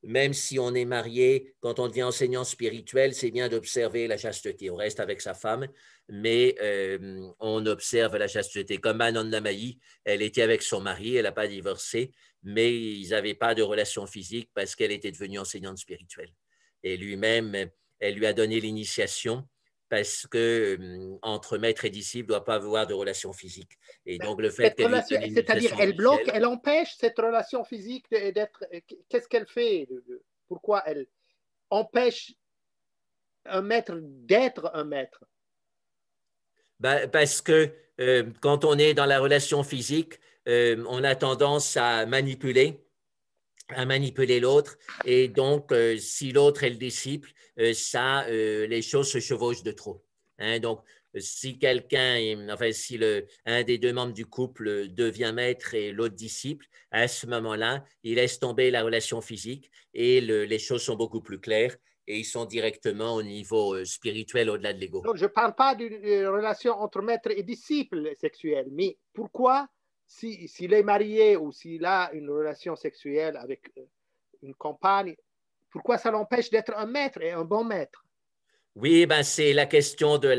Speaker 2: même si on est marié, quand on devient enseignant spirituel, c'est bien d'observer la chasteté. On reste avec sa femme, mais on observe la chasteté. Comme Ananda Mayi, elle était avec son mari, elle n'a pas divorcé, mais ils n'avaient pas de relation physique parce qu'elle était devenue enseignante spirituelle. Et lui-même, elle lui a donné l'initiation parce que entre maître et disciple ne doit pas avoir de relation physique. Et donc, le fait
Speaker 1: Cette
Speaker 2: qu'elle lui
Speaker 1: relation,
Speaker 2: donne
Speaker 1: c'est-à-dire,
Speaker 2: l'initiation
Speaker 1: elle bloque,
Speaker 2: officielle,
Speaker 1: elle empêche cette relation physique d'être. Qu'est-ce qu'elle fait? Pourquoi elle empêche un maître d'être un maître?
Speaker 2: ben, parce que quand on est dans la relation physique, on a tendance à manipuler l'autre. Et donc, si l'autre est le disciple, les choses se chevauchent de trop. Hein? Donc, si si un des deux membres du couple devient maître et l'autre disciple, à ce moment-là, il laisse tomber la relation physique et les choses sont beaucoup plus claires et ils sont directement au niveau spirituel au-delà de l'ego.
Speaker 1: Donc, je ne parle pas d'une relation entre maître et disciple sexuel, mais pourquoi, s'il est marié ou s'il a une relation sexuelle avec une compagne, pourquoi ça l'empêche d'être un maître et un bon maître?
Speaker 2: Oui, ben c'est la question de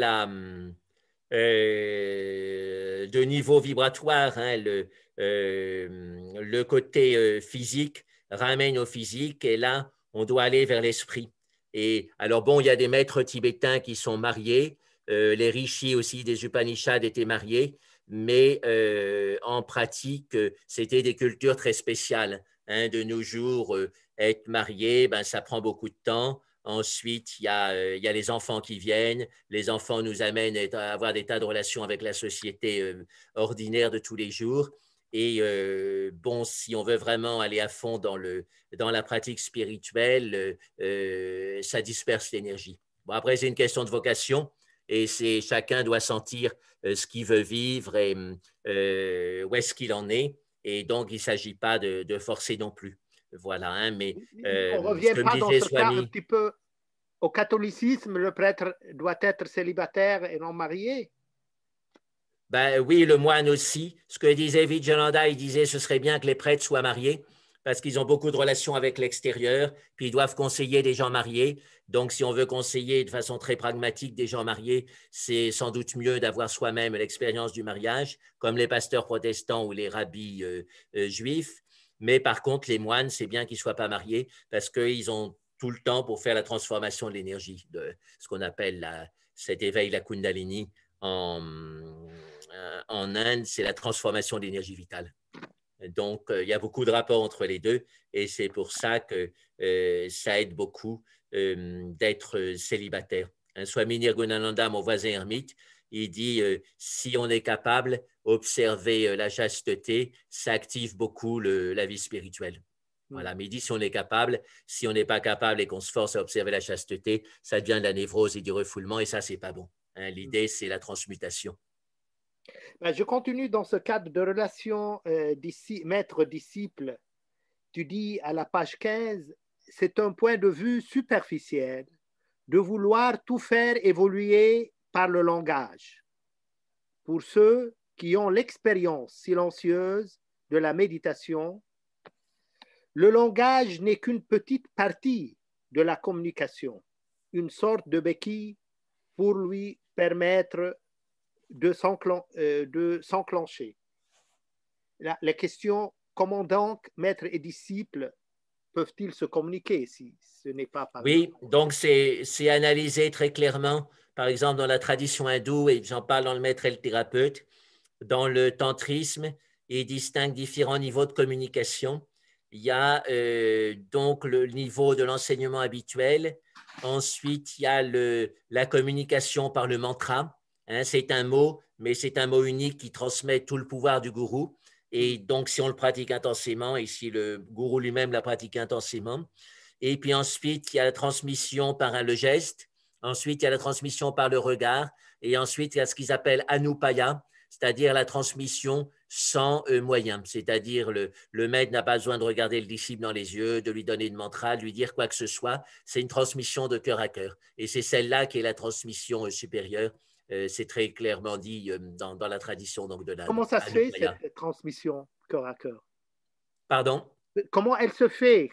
Speaker 2: niveau vibratoire. Hein, le côté physique ramène au physique et là, on doit aller vers l'esprit. Et alors, bon, il y a des maîtres tibétains qui sont mariés, les rishis aussi des Upanishads étaient mariés, mais en pratique, c'était des cultures très spéciales. Hein, de nos jours, être marié, ben, ça prend beaucoup de temps. Ensuite, il y a les enfants qui viennent. Les enfants nous amènent à avoir des tas de relations avec la société ordinaire de tous les jours. Et bon, si on veut vraiment aller à fond dans la pratique spirituelle, ça disperse l'énergie. Bon, après, c'est une question de vocation et chacun doit sentir ce qu'il veut vivre et où est-ce qu'il en est. Et donc, il ne s'agit pas de forcer non plus. Voilà, hein, mais
Speaker 1: On ne revient
Speaker 2: comme
Speaker 1: pas dans
Speaker 2: disait
Speaker 1: ce cas un
Speaker 2: Swami,
Speaker 1: petit peu au catholicisme, le prêtre doit être célibataire et non marié?
Speaker 2: ben oui, le moine aussi. Ce que disait Vijayananda, il disait ce serait bien que les prêtres soient mariés parce qu'ils ont beaucoup de relations avec l'extérieur, puis ils doivent conseiller des gens mariés. Donc, si on veut conseiller de façon très pragmatique des gens mariés, c'est sans doute mieux d'avoir soi-même l'expérience du mariage, comme les pasteurs protestants ou les rabbis juifs. Mais par contre, les moines, c'est bien qu'ils ne soient pas mariés parce qu'ils ont tout le temps pour faire la transformation de l'énergie, de ce qu'on appelle cet éveil, la Kundalini, en Inde, c'est la transformation de l'énergie vitale. Donc, il y a beaucoup de rapports entre les deux et c'est pour ça que ça aide beaucoup d'être célibataire. Swami Nirgunananda, mon voisin ermite, il dit si on est capable d'observer la chasteté, ça active beaucoup la vie spirituelle. Voilà, mais il dit si on est capable, si on n'est pas capable et qu'on se force à observer la chasteté, ça devient de la névrose et du refoulement et ça, c'est pas bon. Hein, l'idée, c'est la transmutation.
Speaker 1: Ben, je continue dans ce cadre de relation maître-disciple. Tu dis à la page 15, c'est un point de vue superficiel de vouloir tout faire évoluer par le langage. Pour ceux qui ont l'expérience silencieuse de la méditation, le langage n'est qu'une petite partie de la communication, une sorte de béquille pour lui permettre de s'enclencher. La question, comment donc maître et disciple peuvent-ils se communiquer si ce n'est pas par
Speaker 2: Oui, donc c'est analysé très clairement, par exemple dans la tradition hindoue, et j'en parle dans le maître et le thérapeute, dans le tantrisme, il distingue différents niveaux de communication. Il y a donc le niveau de l'enseignement habituel. Ensuite, il y a la communication par le mantra. Hein, c'est un mot, mais c'est un mot unique qui transmet tout le pouvoir du gourou. Et donc, si on le pratique intensément, et si le gourou lui-même la pratique intensément. Et puis ensuite, il y a la transmission par le geste. Ensuite, il y a la transmission par le regard. Et ensuite, il y a ce qu'ils appellent anupaya, c'est-à-dire la transmission sans moyen. C'est-à-dire le maître n'a pas besoin de regarder le disciple dans les yeux, de lui donner une mantra, de lui dire quoi que ce soit. C'est une transmission de cœur à cœur. Et c'est celle-là qui est la transmission supérieure. C'est très clairement dit dans la tradition donc, de l'Inde.
Speaker 1: Comment ça se fait,
Speaker 2: Anupaya.
Speaker 1: cette transmission cœur à cœur?
Speaker 2: Pardon?
Speaker 1: comment elle se fait?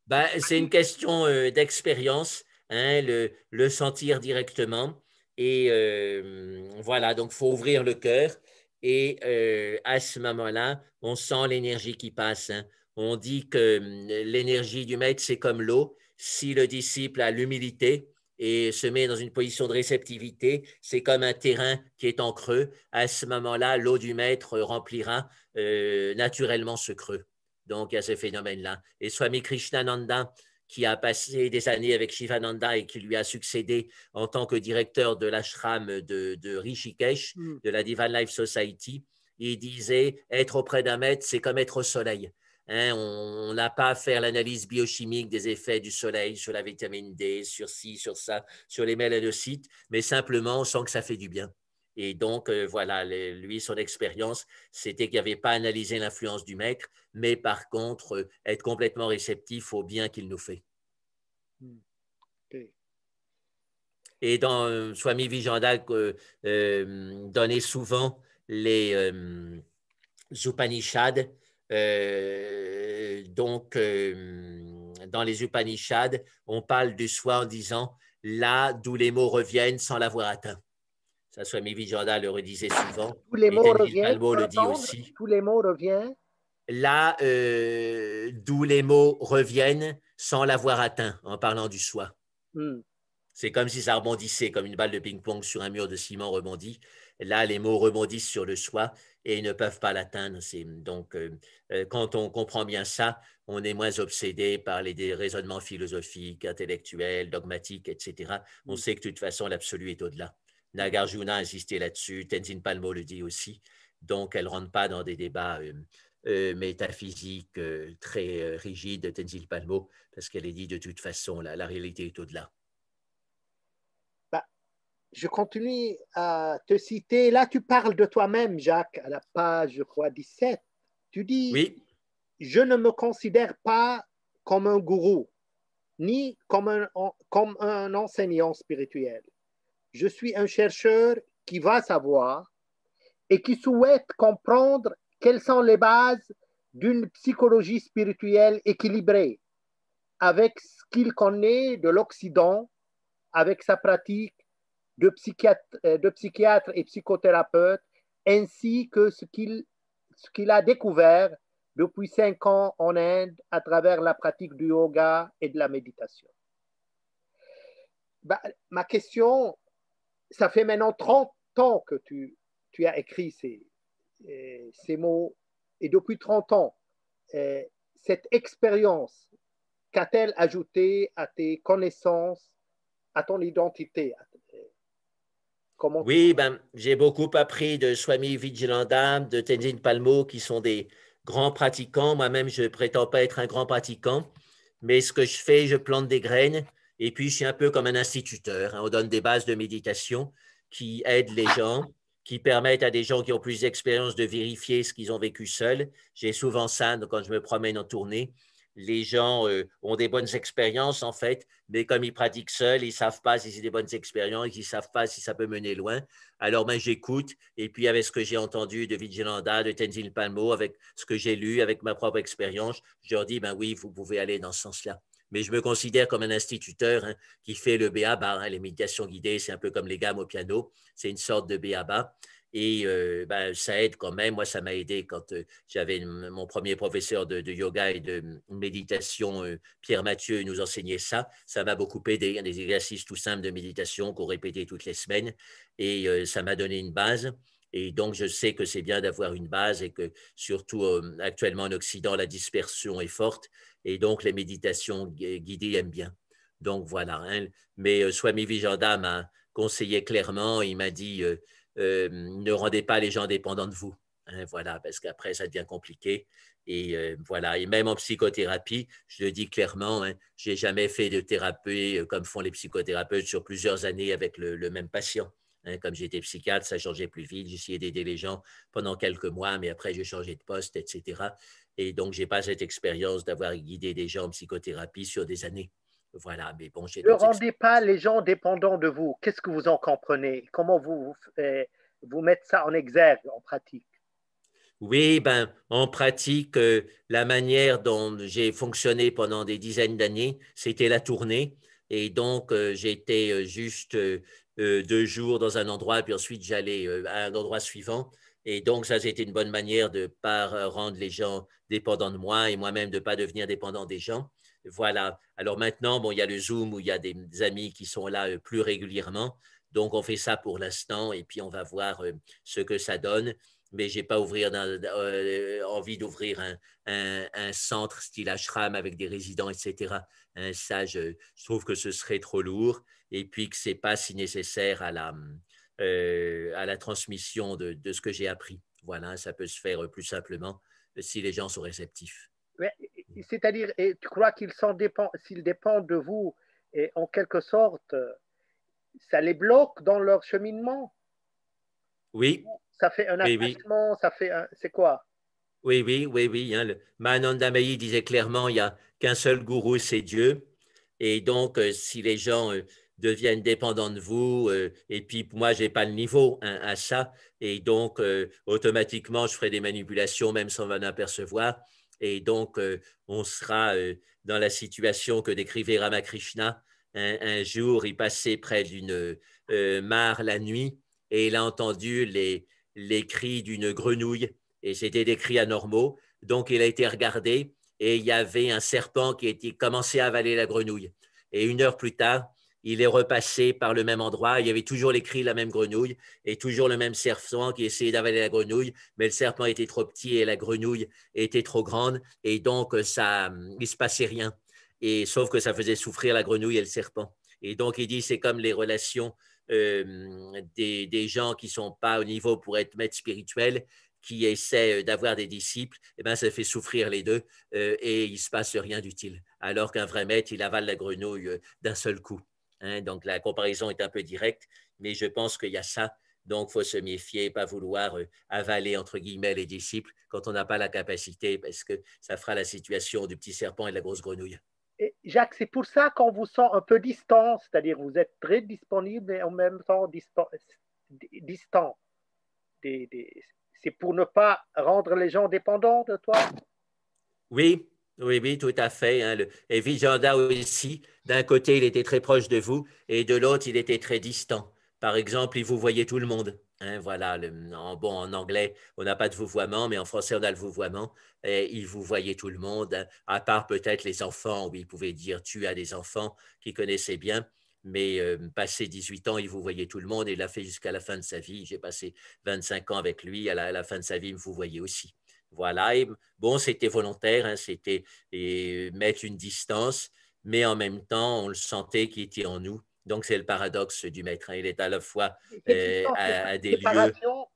Speaker 2: Ben, c'est une question d'expérience, hein, le sentir directement. Et voilà, donc il faut ouvrir le cœur. Et à ce moment-là, on sent l'énergie qui passe, hein. On dit que l'énergie du maître, c'est comme l'eau. Si le disciple a l'humilité et se met dans une position de réceptivité, c'est comme un terrain qui est en creux. À ce moment-là, l'eau du maître remplira naturellement ce creux. Donc, il y a ce phénomène-là. Et Swami Krishnananda, qui a passé des années avec Shivananda et qui lui a succédé en tant que directeur de l'ashram de Rishikesh, de la Divine Life Society, il disait être auprès d'un maître, c'est comme être au soleil. Hein, on n'a pas à faire l'analyse biochimique des effets du soleil sur la vitamine D, sur ci, sur ça, sur les mélanocytes, mais simplement on sent que ça fait du bien. Et donc, voilà, lui, son expérience, c'était qu'il n'avait pas analysé l'influence du maître, mais par contre, être complètement réceptif au bien qu'il nous fait.
Speaker 1: Okay.
Speaker 2: Et dans Swami Vijayanda donnait souvent les Upanishads. Donc, dans les Upanishads, on parle du soi en disant là d'où les mots reviennent sans l'avoir atteint. Ça, Swami Vijayanda le redisait souvent.
Speaker 1: Tous les
Speaker 2: Et
Speaker 1: mots
Speaker 2: Tenzin
Speaker 1: reviennent,
Speaker 2: Palmo le dit aussi.
Speaker 1: tous les mots reviennent.
Speaker 2: Là, d'où les mots reviennent sans l'avoir atteint en parlant du soi. C'est comme si ça rebondissait, comme une balle de ping-pong sur un mur de ciment rebondit. Là, les mots rebondissent sur le soi et ils ne peuvent pas l'atteindre. Donc, quand on comprend bien ça, on est moins obsédé par des raisonnements philosophiques, intellectuels, dogmatiques, etc. On sait que de toute façon, l'absolu est au-delà. Nagarjuna a insisté là-dessus, Tenzin Palmo le dit aussi. Donc, elle ne rentre pas dans des débats métaphysiques très rigides, Tenzin Palmo, parce qu'elle est dit de toute façon, la réalité est au-delà.
Speaker 1: Je continue à te citer. Là, tu parles de toi-même, Jacques, à la page, je crois, 17. Tu dis,
Speaker 2: oui.
Speaker 1: Je ne me considère pas comme un gourou, ni comme un enseignant spirituel. Je suis un chercheur qui va savoir et qui souhaite comprendre quelles sont les bases d'une psychologie spirituelle équilibrée, avec ce qu'il connaît de l'Occident, avec sa pratique de psychiatre et psychothérapeute, ainsi que ce qu'il a découvert depuis 5 ans en Inde à travers la pratique du yoga et de la méditation. Ma question, ça fait maintenant 30 ans que tu as écrit ces mots, et depuis 30 ans, cette expérience, qu'a-t-elle ajouté à tes connaissances, à ton identité?
Speaker 2: Oui, j'ai beaucoup appris de Swami Vijayananda, de Tenzin Palmo, qui sont des grands pratiquants. Moi-même, je ne prétends pas être un grand pratiquant, mais ce que je fais, je plante des graines et puis je suis un peu comme un instituteur. Hein. On donne des bases de méditation qui aident les gens, qui permettent à des gens qui ont plus d'expérience de vérifier ce qu'ils ont vécu seuls. J'ai souvent ça quand je me promène en tournée. Les gens ont des bonnes expériences, en fait, mais comme ils pratiquent seuls, ils ne savent pas si c'est des bonnes expériences, ils ne savent pas si ça peut mener loin. Alors, j'écoute, et puis avec ce que j'ai entendu de Vijayananda, de Tenzin Palmo, avec ce que j'ai lu, avec ma propre expérience, je leur dis, oui, vous pouvez aller dans ce sens-là. Mais je me considère comme un instituteur hein, qui fait le B.A.B.A. Hein, les méditations guidées, c'est un peu comme les gammes au piano, c'est une sorte de B.A.B.A. Et ça aide quand même. Moi, ça m'a aidé quand j'avais mon premier professeur de yoga et de méditation, Pierre Mathieu, nous enseignait ça. Ça m'a beaucoup aidé. Des exercices tout simples de méditation qu'on répétait toutes les semaines. Et ça m'a donné une base. Et donc, je sais que c'est bien d'avoir une base et que surtout actuellement en Occident, la dispersion est forte. Et donc, les méditations guidées aiment bien. Donc, voilà. Hein. Mais Swami Vijayanda m'a conseillé clairement. Il m'a dit ne rendez pas les gens dépendants de vous. Hein, voilà, parce qu'après, ça devient compliqué. Et voilà, et même en psychothérapie, je le dis clairement, hein, je n'ai jamais fait de thérapie comme font les psychothérapeutes sur plusieurs années avec le même patient. Hein, comme j'étais psychiatre, ça changeait plus vite. J'essayais d'aider les gens pendant quelques mois, mais après, j'ai changé de poste, etc. Et donc, je n'ai pas cette expérience d'avoir guidé des gens en psychothérapie sur des années. Voilà, mais bon, j'ai
Speaker 1: Ne
Speaker 2: d'autres
Speaker 1: rendez pas les gens dépendants de vous. Qu'est-ce que vous en comprenez? Comment vous mettez ça en exergue, en pratique?
Speaker 2: Oui, ben, en pratique, la manière dont j'ai fonctionné pendant des dizaines d'années, c'était la tournée. Et donc, j'étais juste 2 jours dans un endroit, puis ensuite j'allais à un endroit suivant. Et donc, ça, c'était une bonne manière de ne pas rendre les gens dépendants de moi et moi-même de ne pas devenir dépendant des gens. Voilà. Alors maintenant, bon, il y a le Zoom où il y a des amis qui sont là plus régulièrement. Donc, on fait ça pour l'instant et puis on va voir ce que ça donne, mais je n'ai pas envie d'ouvrir un centre style ashram avec des résidents, etc. Ça, je trouve que ce serait trop lourd et puis que ce n'est pas si nécessaire à la transmission de ce que j'ai appris. Voilà, ça peut se faire plus simplement si les gens sont réceptifs.
Speaker 1: C'est-à-dire, et tu crois s'ils dépendent de vous, et en quelque sorte, ça les bloque dans leur cheminement?
Speaker 2: Oui,
Speaker 1: Ça fait un
Speaker 2: oui, oui.
Speaker 1: attachement, c'est quoi?
Speaker 2: Oui, oui, oui, oui. Hein, Mahananda Mahi disait clairement, il n'y a qu'un seul gourou, c'est Dieu. Et donc, si les gens deviennent dépendants de vous, et puis moi, je n'ai pas le niveau à ça, et donc, automatiquement, je ferai des manipulations, même sans m'en apercevoir. Et donc, on sera dans la situation que décrivait Ramakrishna. Un jour, il passait près d'une mare la nuit, et il a entendu les cris d'une grenouille et c'était des cris anormaux. Donc, il a été regardé et il y avait un serpent qui était commencé à avaler la grenouille. Et 1 heure plus tard, il est repassé par le même endroit. Il y avait toujours les cris de la même grenouille et toujours le même serpent qui essayait d'avaler la grenouille, mais le serpent était trop petit et la grenouille était trop grande et donc il ne se passait rien. Et, sauf que ça faisait souffrir la grenouille et le serpent. Et donc, il dit, c'est comme les relations des gens qui ne sont pas au niveau pour être maîtres spirituels, qui essaie d'avoir des disciples, eh bien, ça fait souffrir les deux et il ne se passe rien d'utile. Alors qu'un vrai maître, il avale la grenouille d'un seul coup. Hein? Donc, la comparaison est un peu directe, mais je pense qu'il y a ça. Donc, il faut se méfier, pas vouloir avaler, entre guillemets, les disciples quand on n'a pas la capacité, parce que ça fera la situation du petit serpent et de la grosse grenouille.
Speaker 1: Et Jacques, c'est pour ça qu'on vous sent un peu distant, c'est-à-dire vous êtes très disponible et en même temps distant. C'est pour ne pas rendre les gens dépendants de toi?
Speaker 2: Oui, oui, oui, tout à fait. Hein. Et Vijayanda aussi, d'un côté, il était très proche de vous et de l'autre, il était très distant. Par exemple, il vous voyait tout le monde. Hein, voilà, en anglais, on n'a pas de vouvoiement, mais en français, on a le vouvoiement. Et il vous voyait tout le monde, hein, à part peut-être les enfants, où il pouvait dire tu as des enfants qu'il connaissait bien. Mais passé 18 ans, il vous voyait tout le monde et il l'a fait jusqu'à la fin de sa vie. J'ai passé 25 ans avec lui. À la fin de sa vie, il me vous voyait aussi. Voilà, et bon, c'était volontaire, hein, c'était mettre une distance, mais en même temps, on le sentait qui était en nous. Donc, c'est le paradoxe du maître. Hein. Il est à la fois
Speaker 1: Cette distance n'est pas
Speaker 2: à
Speaker 1: une
Speaker 2: des lieux.
Speaker 1: séparation,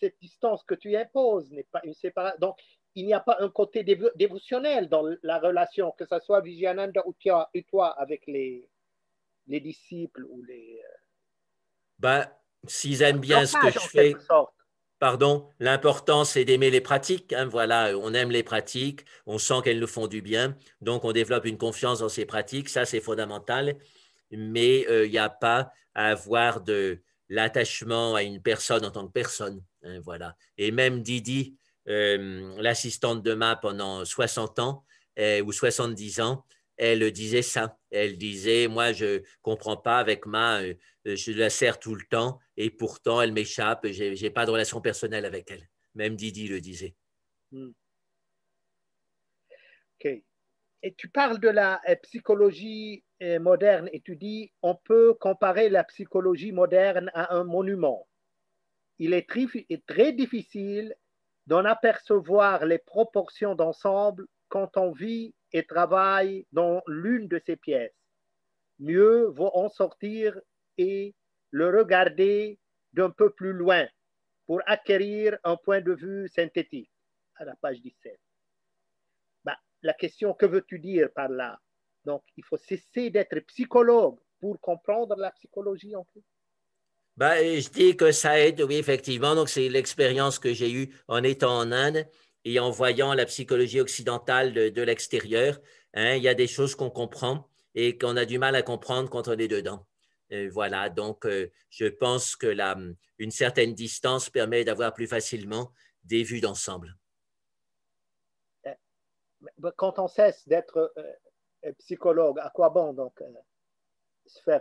Speaker 1: cette distance que tu imposes n'est pas une séparation. Donc, il n'y a pas un côté dévotionnel dans la relation, que ce soit Vijayananda ou toi avec les disciples ou les
Speaker 2: Ben, s'ils aiment bien ce que
Speaker 1: blocage
Speaker 2: je
Speaker 1: en quelque
Speaker 2: fais,
Speaker 1: sorte.
Speaker 2: pardon, l'important, c'est d'aimer les pratiques. Hein, voilà, on aime les pratiques, on sent qu'elles nous font du bien, donc on développe une confiance dans ces pratiques, ça, c'est fondamental. Mais il n'y a pas à avoir de l'attachement à une personne en tant que personne. Hein, voilà. Et même Didi, l'assistante de Ma pendant 60 ans ou 70 ans, elle disait ça. Elle disait, moi, je ne comprends pas avec Ma, je la sers tout le temps et pourtant, elle m'échappe, je n'ai pas de relation personnelle avec elle. Même Didi le disait.
Speaker 1: Hmm. OK. Et tu parles de la psychologie moderne et tu dis on peut comparer la psychologie moderne à un monument. Il est très difficile d'en apercevoir les proportions d'ensemble quand on vit et travaille dans l'une de ces pièces. Mieux vaut en sortir et le regarder d'un peu plus loin pour acquérir un point de vue synthétique. À la page 17. Bah, la question, que veux-tu dire par là? Donc, il faut cesser d'être psychologue pour comprendre la psychologie en fait.
Speaker 2: Ben, je dis que ça aide, oui, effectivement. Donc, c'est l'expérience que j'ai eue en étant en Inde et en voyant la psychologie occidentale de l'extérieur. Hein, il y a des choses qu'on comprend et qu'on a du mal à comprendre quand on est dedans. Voilà, donc je pense que une certaine distance permet d'avoir plus facilement des vues d'ensemble.
Speaker 1: Quand on cesse d'être psychologue, à quoi bon donc se faire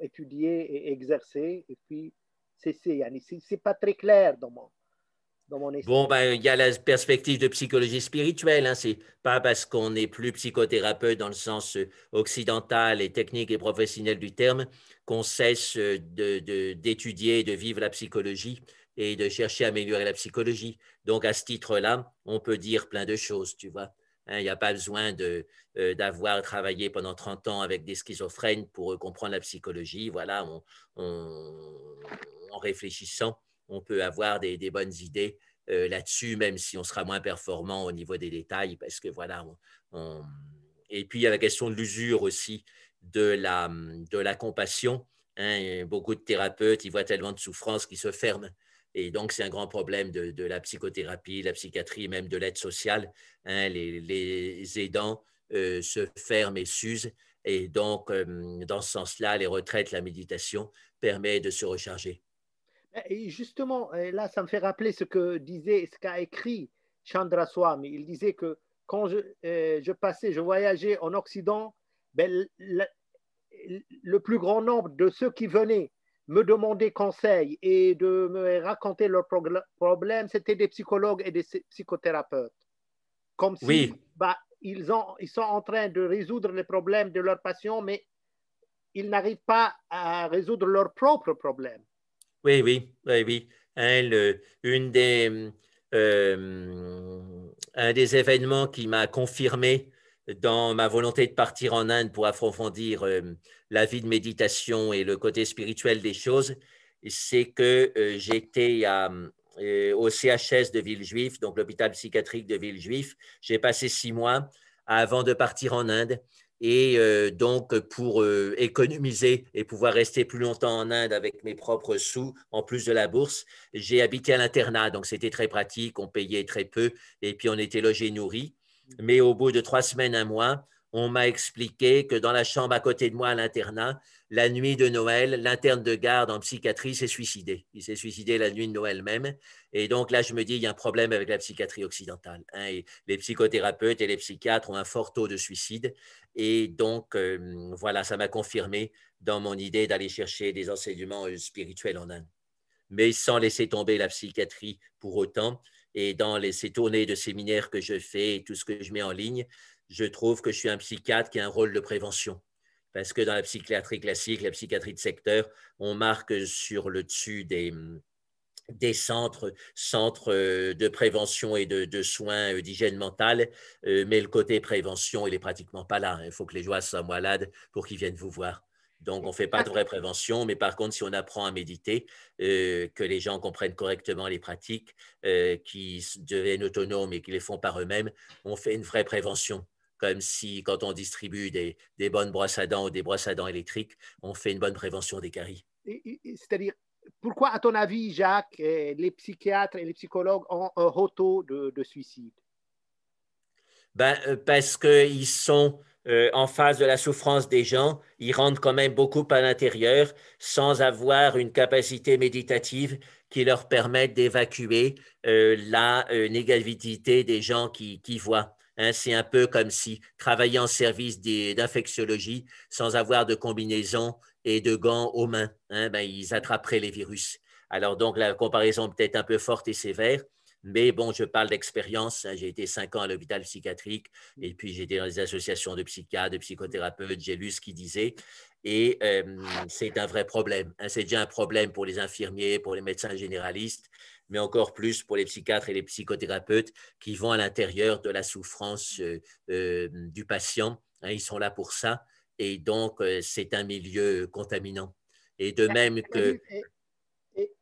Speaker 1: étudier et exercer et puis cesser? C'est pas très clair dans mon esprit.
Speaker 2: Bon, ben, il y a la perspective de psychologie spirituelle. Hein. C'est pas parce qu'on n'est plus psychothérapeute dans le sens occidental et technique et professionnel du terme qu'on cesse d'étudier, de vivre la psychologie et de chercher à améliorer la psychologie. Donc, à ce titre-là, on peut dire plein de choses, tu vois. Hein, il n'y a pas besoin d'avoir travaillé pendant 30 ans avec des schizophrènes pour comprendre la psychologie. Voilà, en réfléchissant, on peut avoir des bonnes idées là-dessus, même si on sera moins performant au niveau des détails, parce que voilà. Et puis, il y a la question de l'usure aussi, de la compassion. Hein. Beaucoup de thérapeutes, ils voient tellement de souffrance qu'ils se ferment. Et donc, c'est un grand problème de la psychothérapie, la psychiatrie, même de l'aide sociale. Hein. Les aidants se ferment et s'usent. Et donc, dans ce sens-là, les retraites, la méditation permet de se recharger.
Speaker 1: Et justement, là, ça me fait rappeler ce qu'a écrit Chandra Swami. Il disait que quand je voyageais en Occident, ben, le plus grand nombre de ceux qui venaient me demander conseil et de me raconter leurs problèmes, c'était des psychologues et des psychothérapeutes. Comme si
Speaker 2: Oui.
Speaker 1: ils sont en train de résoudre les problèmes de leurs patients, mais ils n'arrivent pas à résoudre leurs propres problèmes.
Speaker 2: Oui, oui, oui, oui. Hein, un des événements qui m'a confirmé dans ma volonté de partir en Inde pour approfondir la vie de méditation et le côté spirituel des choses, c'est que j'étais au CHS de Villejuif, donc l'hôpital psychiatrique de Villejuif. J'ai passé 6 mois avant de partir en Inde. Et donc, pour économiser et pouvoir rester plus longtemps en Inde avec mes propres sous, en plus de la bourse, j'ai habité à l'internat. Donc, c'était très pratique, on payait très peu et puis on était logé, nourri. Mais au bout de 3 semaines, un mois, on m'a expliqué que dans la chambre à côté de moi à l'internat, la nuit de Noël, l'interne de garde en psychiatrie s'est suicidé. Il s'est suicidé la nuit de Noël même. Et donc là, je me dis, il y a un problème avec la psychiatrie occidentale. Hein, et les psychothérapeutes et les psychiatres ont un fort taux de suicide. Et donc, voilà, ça m'a confirmé dans mon idée d'aller chercher des enseignements spirituels en Inde. Mais sans laisser tomber la psychiatrie pour autant. Et dans ces tournées de séminaires que je fais et tout ce que je mets en ligne, je trouve que je suis un psychiatre qui a un rôle de prévention. Parce que dans la psychiatrie classique, la psychiatrie de secteur, on marque sur le dessus des centres de prévention et de soins d'hygiène mentale, mais le côté prévention, il n'est pratiquement pas là. Il faut que les gens soient malades pour qu'ils viennent vous voir. Donc, on ne fait pas de vraie prévention, mais par contre, si on apprend à méditer, que les gens comprennent correctement les pratiques, qu'ils deviennent autonomes et qu'ils les font par eux-mêmes, on fait une vraie prévention. Comme si, quand on distribue des bonnes brosses à dents ou des brosses à dents électriques, on fait une bonne prévention des caries.
Speaker 1: C'est-à-dire, pourquoi, à ton avis, Jacques, les psychiatres et les psychologues ont un haut taux de suicide?
Speaker 2: Parce qu'ils sont en face de la souffrance des gens, ils rentrent quand même beaucoup à l'intérieur sans avoir une capacité méditative qui leur permette d'évacuer la négativité des gens qui voient. Hein, c'est un peu comme si travailler en service d'infectiologie sans avoir de combinaison et de gants aux mains, hein, ils attraperaient les virus. Alors donc la comparaison peut être un peu forte et sévère, mais bon, je parle d'expérience. Hein, j'ai été 5 ans à l'hôpital psychiatrique et puis j'ai été dans des associations de psychiatres, de psychothérapeutes. J'ai lu ce qu'ils disaient et c'est un vrai problème. Hein, c'est déjà un problème pour les infirmiers, pour les médecins généralistes, mais encore plus pour les psychiatres et les psychothérapeutes qui vont à l'intérieur de la souffrance du patient. Hein, ils sont là pour ça et donc c'est un milieu contaminant. Et de même que…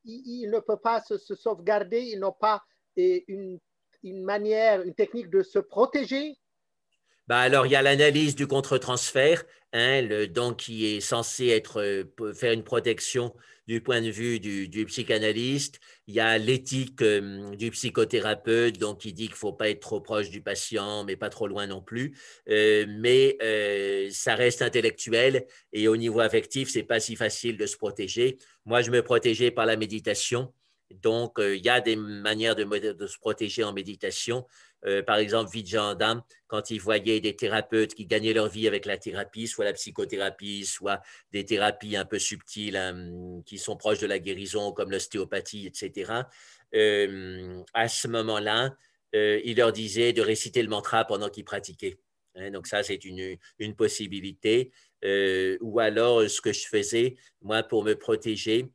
Speaker 1: Ils ne peuvent pas se sauvegarder, ils n'ont pas une manière, une technique de se protéger.
Speaker 2: Alors, il y a l'analyse du contre-transfert, hein, donc qui est censé faire une protection du point de vue du psychanalyste. Il y a l'éthique du psychothérapeute, donc qui dit qu'il ne faut pas être trop proche du patient, mais pas trop loin non plus. Mais ça reste intellectuel et au niveau affectif, ce n'est pas si facile de se protéger. Moi, je me protégeais par la méditation Donc, il y a des manières de se protéger en méditation. Par exemple, Vijayandam, quand il voyait des thérapeutes qui gagnaient leur vie avec la thérapie, soit la psychothérapie, soit des thérapies un peu subtiles qui sont proches de la guérison, comme l'ostéopathie, etc., à ce moment-là, il leur disait de réciter le mantra pendant qu'ils pratiquaient. Hein, donc, ça, c'est une possibilité. Ou alors, ce que je faisais, moi, pour me protéger,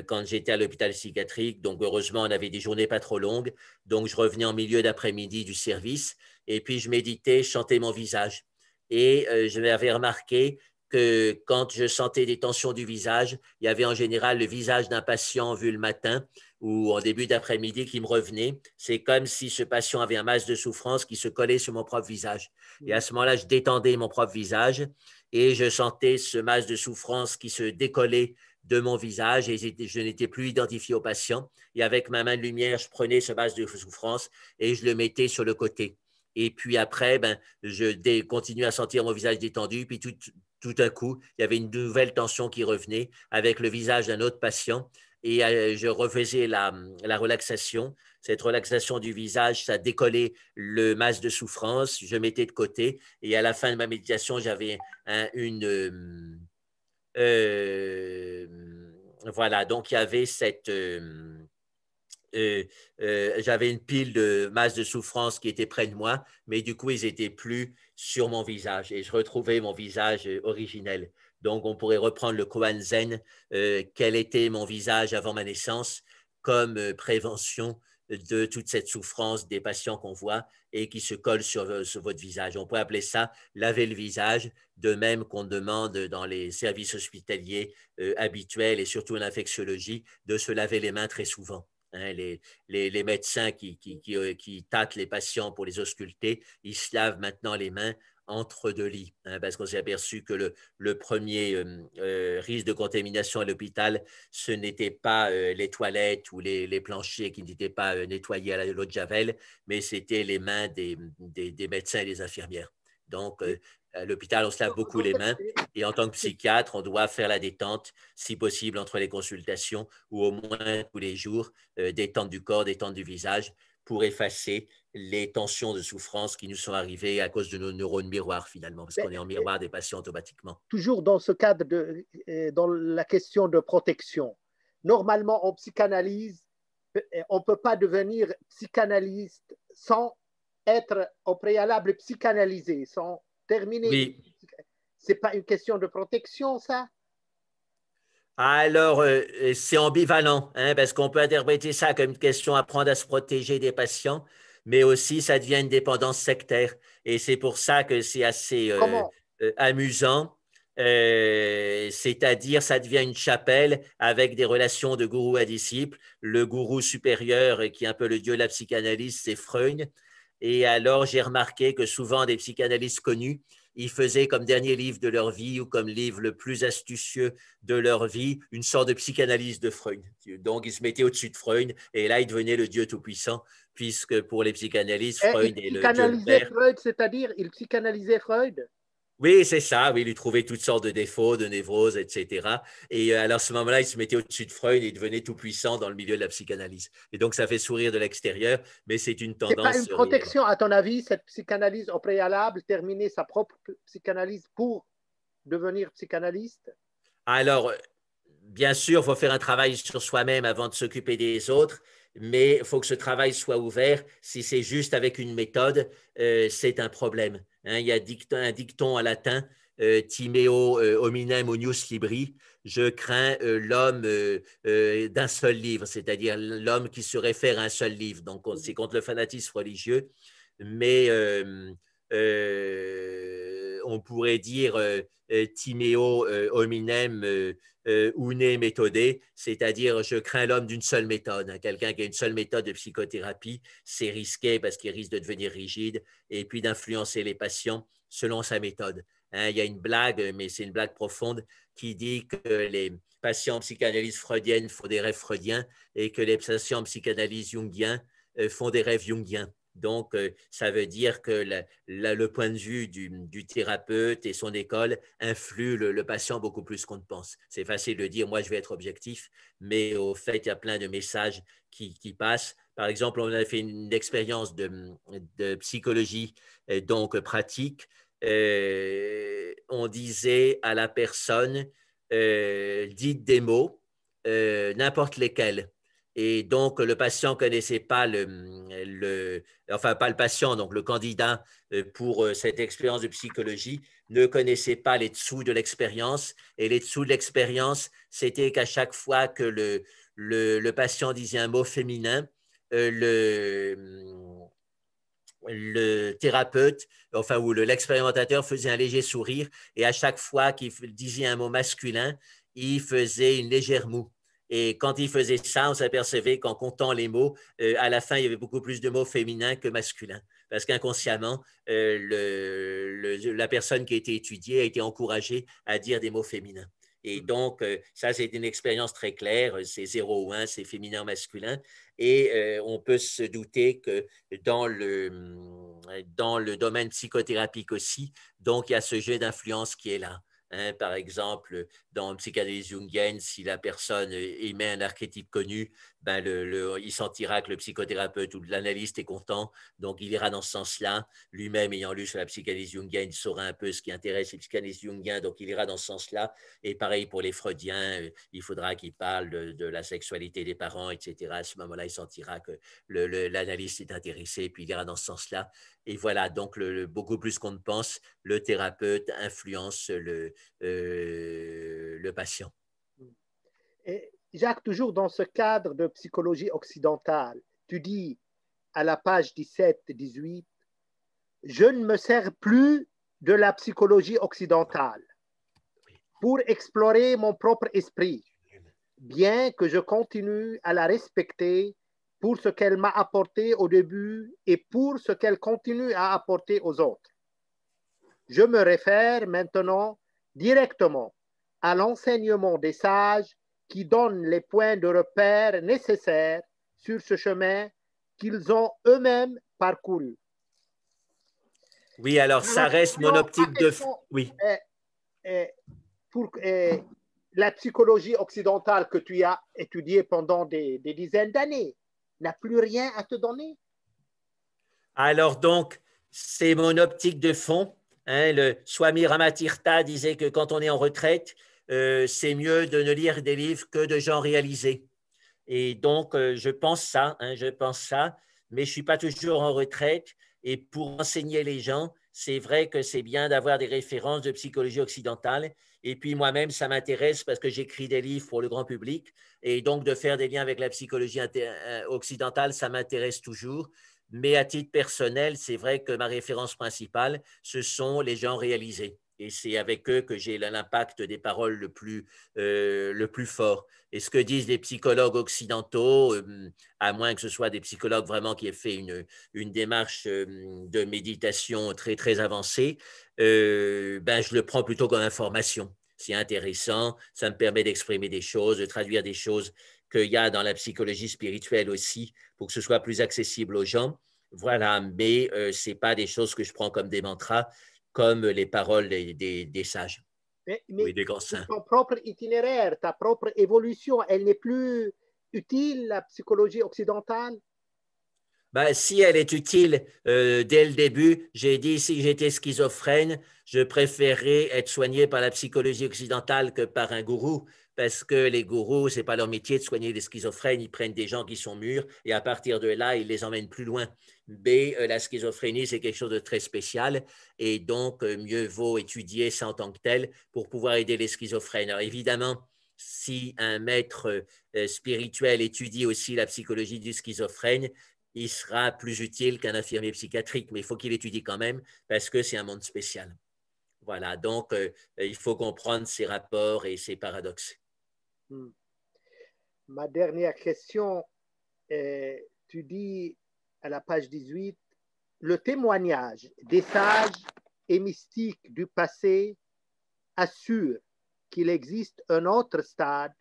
Speaker 2: quand j'étais à l'hôpital psychiatrique. Donc, heureusement, on avait des journées pas trop longues. Donc, je revenais en milieu d'après-midi du service et puis je méditais, je chantais mon visage. Et je m'avais remarqué que quand je sentais des tensions du visage, il y avait en général le visage d'un patient vu le matin ou en début d'après-midi qui me revenait. C'est comme si ce patient avait un masque de souffrance qui se collait sur mon propre visage. Et à ce moment-là, je détendais mon propre visage et je sentais ce masque de souffrance qui se décollait de mon visage et je n'étais plus identifié au patient. Et avec ma main de lumière, je prenais ce masque de souffrance et je le mettais sur le côté. Et puis après, je continuais à sentir mon visage détendu. Puis tout à coup, il y avait une nouvelle tension qui revenait avec le visage d'un autre patient. Et je refaisais la relaxation. Cette relaxation du visage, ça décollait le masque de souffrance. Je mettais de côté. Et à la fin de ma méditation, j'avais euh, voilà, donc il y avait j'avais une pile de masse de souffrance qui était près de moi, mais du coup, ils n'étaient plus sur mon visage et je retrouvais mon visage originel. Donc, on pourrait reprendre le Koan Zen, quel était mon visage avant ma naissance, comme prévention de toute cette souffrance des patients qu'on voit et qui se collent sur votre visage. On pourrait appeler ça laver le visage, de même qu'on demande dans les services hospitaliers habituels et surtout en infectiologie de se laver les mains très souvent. Hein, les médecins qui tâtent les patients pour les ausculter, ils se lavent maintenant les mains entre deux lits, hein, parce qu'on s'est aperçu que le premier risque de contamination à l'hôpital, ce n'était pas les toilettes ou les planchers qui n'étaient pas nettoyés à l'eau de Javel, mais c'était les mains des médecins et des infirmières. Donc, à l'hôpital, on se lave beaucoup les mains et en tant que psychiatre, on doit faire la détente, si possible, entre les consultations ou au moins tous les jours, détente du corps, détente du visage pour effacer les tensions de souffrance qui nous sont arrivées à cause de nos neurones miroirs finalement, parce qu'on est en miroir des patients automatiquement.
Speaker 1: Toujours dans ce cadre, dans la question de protection, normalement en psychanalyse, on ne peut pas devenir psychanalyste sans être au préalable psychanalysé, sans terminer.
Speaker 2: Oui.
Speaker 1: Ce n'est pas une question de protection, ça?
Speaker 2: Alors, c'est ambivalent, hein, parce qu'on peut interpréter ça comme une question apprendre à se protéger des patients, mais aussi ça devient une dépendance sectaire. Et c'est pour ça que c'est assez amusant. C'est-à-dire, ça devient une chapelle avec des relations de gourou à disciple. Le gourou supérieur, qui est un peu le dieu de la psychanalyse, c'est Freud. Et alors, j'ai remarqué que souvent, des psychanalystes connus, ils faisaient comme dernier livre de leur vie ou comme livre le plus astucieux de leur vie, une sorte de psychanalyse de Freud. Donc, ils se mettaient au-dessus de Freud et là, ils devenaient le Dieu tout-puissant, puisque pour les psychanalystes, Freud est le Dieu le Père.
Speaker 1: Freud, c'est-à-dire, il psychanalysait Freud?
Speaker 2: Oui, c'est ça. Oui, il lui trouvait toutes sortes de défauts, de névroses, etc. Et alors, à ce moment-là, il se mettait au-dessus de Freud et il devenait tout-puissant dans le milieu de la psychanalyse. Et donc, ça fait sourire de l'extérieur, mais c'est une tendance.
Speaker 1: Ce n'est pas une protection, à ton avis, cette psychanalyse au préalable, terminer sa propre psychanalyse pour devenir psychanalyste?
Speaker 2: Alors, bien sûr, il faut faire un travail sur soi-même avant de s'occuper des autres, mais il faut que ce travail soit ouvert. Si c'est juste avec une méthode, c'est un problème. Hein, il y a un dicton en latin, Timeo hominem unius libri, je crains l'homme d'un seul livre, c'est-à-dire l'homme qui se réfère à un seul livre. Donc, c'est contre le fanatisme religieux, mais on pourrait dire Timeo hominem une méthodé, c'est-à-dire je crains l'homme d'une seule méthode. Hein. Quelqu'un qui a une seule méthode de psychothérapie, c'est risqué parce qu'il risque de devenir rigide et puis d'influencer les patients selon sa méthode. Hein, il y a une blague, mais c'est une blague profonde, qui dit que les patients en psychanalyse freudienne font des rêves freudiens et que les patients en psychanalyse jungien font des rêves jungiens. Donc, ça veut dire que le point de vue du thérapeute et son école influe le patient beaucoup plus qu'on ne pense. C'est facile de dire, moi, je vais être objectif, mais au fait, il y a plein de messages qui passent. Par exemple, on a fait une expérience de psychologie donc pratique. On disait à la personne, dites des mots, n'importe lesquels. Et donc, le patient ne connaissait pas enfin, pas le patient, donc le candidat pour cette expérience de psychologie ne connaissait pas les dessous de l'expérience. Et les dessous de l'expérience, c'était qu'à chaque fois que le patient disait un mot féminin, le thérapeute, enfin, ou l'expérimentateur faisait un léger sourire et à chaque fois qu'il disait un mot masculin, il faisait une légère moue. Et quand il faisait ça, on s'apercevait qu'en comptant les mots, à la fin, il y avait beaucoup plus de mots féminins que masculins. Parce qu'inconsciemment, la personne qui a été étudiée a été encouragée à dire des mots féminins. Et donc, ça, c'est une expérience très claire. C'est 0 ou 1, c'est féminin ou masculin. Et on peut se douter que dans le domaine psychothérapique aussi, donc il y a ce jeu d'influence qui est là. Hein, par exemple, dans une psychanalyse jungienne, si la personne émet un archétype connu, ben il sentira que le psychothérapeute ou l'analyste est content, donc il ira dans ce sens-là. Lui-même, ayant lu sur la psychanalyse jungienne, il saura un peu ce qui intéresse les psychanalystes jungiens, donc il ira dans ce sens-là. Et pareil pour les freudiens, il faudra qu'ils parlent de la sexualité des parents, etc. À ce moment-là, il sentira que l'analyste est intéressé, puis il ira dans ce sens-là. Et voilà, donc beaucoup plus qu'on ne pense, le thérapeute influence le patient.
Speaker 1: Et Jacques, toujours dans ce cadre de psychologie occidentale, tu dis à la page 17-18, je ne me sers plus de la psychologie occidentale pour explorer mon propre esprit, bien que je continue à la respecter pour ce qu'elle m'a apporté au début et pour ce qu'elle continue à apporter aux autres. Je me réfère maintenant directement à l'enseignement des sages qui donnent les points de repère nécessaires sur ce chemin qu'ils ont eux-mêmes parcouru.
Speaker 2: Oui, alors ça reste mon optique de... Oui.
Speaker 1: Pour la psychologie occidentale que tu as étudiée pendant des dizaines d'années n'a plus rien à te donner?
Speaker 2: Alors donc, c'est mon optique de fond. Hein, le Swami Ramatirtha disait que quand on est en retraite, c'est mieux de ne lire des livres que de gens réalisés. Et donc, je pense ça, mais je ne suis pas toujours en retraite. Et pour enseigner les gens, c'est vrai que c'est bien d'avoir des références de psychologie occidentale. Et puis moi-même, ça m'intéresse parce que j'écris des livres pour le grand public. Et donc, de faire des liens avec la psychologie occidentale, ça m'intéresse toujours. Mais à titre personnel, c'est vrai que ma référence principale, ce sont les gens réalisés. Et c'est avec eux que j'ai l'impact des paroles le plus fort. Et ce que disent les psychologues occidentaux, à moins que ce soit des psychologues vraiment qui aient fait une démarche de méditation très, très avancée, je le prends plutôt comme information. C'est intéressant, ça me permet d'exprimer des choses, de traduire des choses qu'il y a dans la psychologie spirituelle aussi, pour que ce soit plus accessible aux gens. Voilà, mais ce n'est pas des choses que je prends comme des mantras, comme les paroles des sages.
Speaker 1: Mais des grands saints. Ton propre itinéraire, ta propre évolution, elle n'est plus utile, la psychologie occidentale?
Speaker 2: Ben, si elle est utile, dès le début, j'ai dit si j'étais schizophrène, je préférerais être soigné par la psychologie occidentale que par un gourou, parce que les gourous, ce n'est pas leur métier de soigner les schizophrènes, ils prennent des gens qui sont mûrs et à partir de là, ils les emmènent plus loin. Mais la schizophrénie, c'est quelque chose de très spécial et donc mieux vaut étudier ça en tant que tel pour pouvoir aider les schizophrènes. Alors évidemment, si un maître spirituel étudie aussi la psychologie du schizophrène, il sera plus utile qu'un infirmier psychiatrique, mais il faut qu'il étudie quand même parce que c'est un monde spécial. Voilà, donc il faut comprendre ces rapports et ces paradoxes.
Speaker 1: Ma dernière question, tu dis à la page 18, le témoignage des sages et mystiques du passé assure qu'il existe un autre stade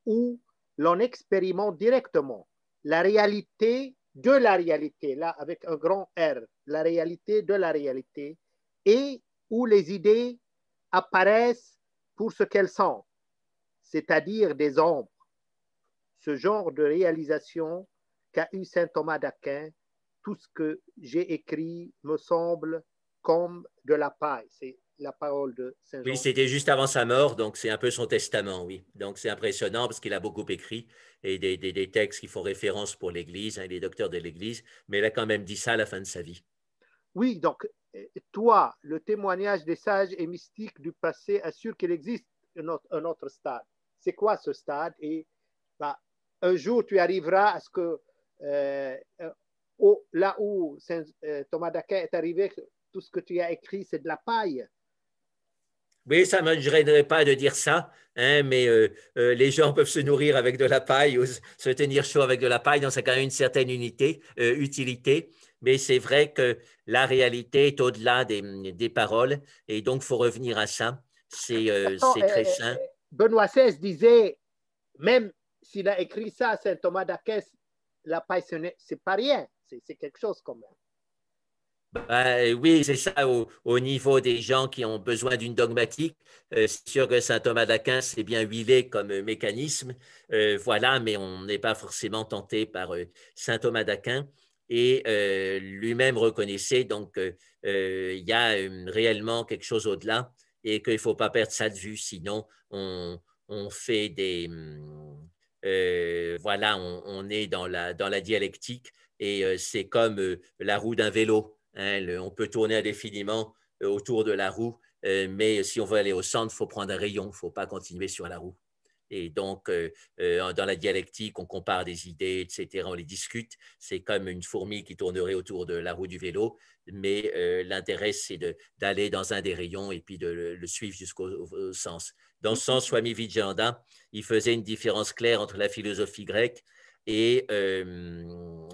Speaker 1: où l'on expérimente directement la réalité de la réalité, là avec un grand R, la réalité de la réalité, et où les idées apparaissent pour ce qu'elles sont, c'est-à-dire des ombres. Ce genre de réalisation qu'a eu saint Thomas d'Aquin, tout ce que j'ai écrit me semble comme de la paille. C'est la parole de Saint
Speaker 2: Oui,
Speaker 1: Jean.
Speaker 2: c'était juste avant sa mort, donc c'est un peu son testament, oui. Donc c'est impressionnant parce qu'il a beaucoup écrit et des textes qui font référence pour l'Église, hein, les docteurs de l'Église, mais il a quand même dit ça à la fin de sa vie.
Speaker 1: Oui, donc, toi, le témoignage des sages et mystiques du passé assure qu'il existe un autre stade. C'est quoi ce stade? Et bah, un jour, tu arriveras à ce que là où Saint Thomas d'Aquin est arrivé, tout ce que tu as écrit, c'est de la paille.
Speaker 2: Oui, ça ne me gênerait pas de dire ça, hein, mais les gens peuvent se nourrir avec de la paille ou se tenir chaud avec de la paille, donc ça a quand même une certaine utilité. Mais c'est vrai que la réalité est au-delà des paroles, et donc il faut revenir à ça. C'est très sain.
Speaker 1: Benoît XVI disait, même s'il a écrit ça à Saint Thomas d'Aquin, la paille, c'est pas rien, c'est quelque chose quand même.
Speaker 2: Ben, oui, c'est ça au niveau des gens qui ont besoin d'une dogmatique. C'est sûr que saint Thomas d'Aquin, c'est bien huilé comme mécanisme, voilà, mais on n'est pas forcément tenté par saint Thomas d'Aquin. Et lui-même reconnaissait donc il y a réellement quelque chose au-delà et qu'il ne faut pas perdre ça de vue, sinon on fait voilà, on est dans la dialectique et c'est comme la roue d'un vélo. Hein, on peut tourner indéfiniment autour de la roue, mais si on veut aller au centre, il faut prendre un rayon, il ne faut pas continuer sur la roue. Et donc, dans la dialectique, on compare des idées, etc., on les discute. C'est comme une fourmi qui tournerait autour de la roue du vélo, mais l'intérêt, c'est d'aller dans un des rayons et puis de le suivre jusqu'au sens. Dans ce sens, Swami Vivekananda, il faisait une différence claire entre la philosophie grecque et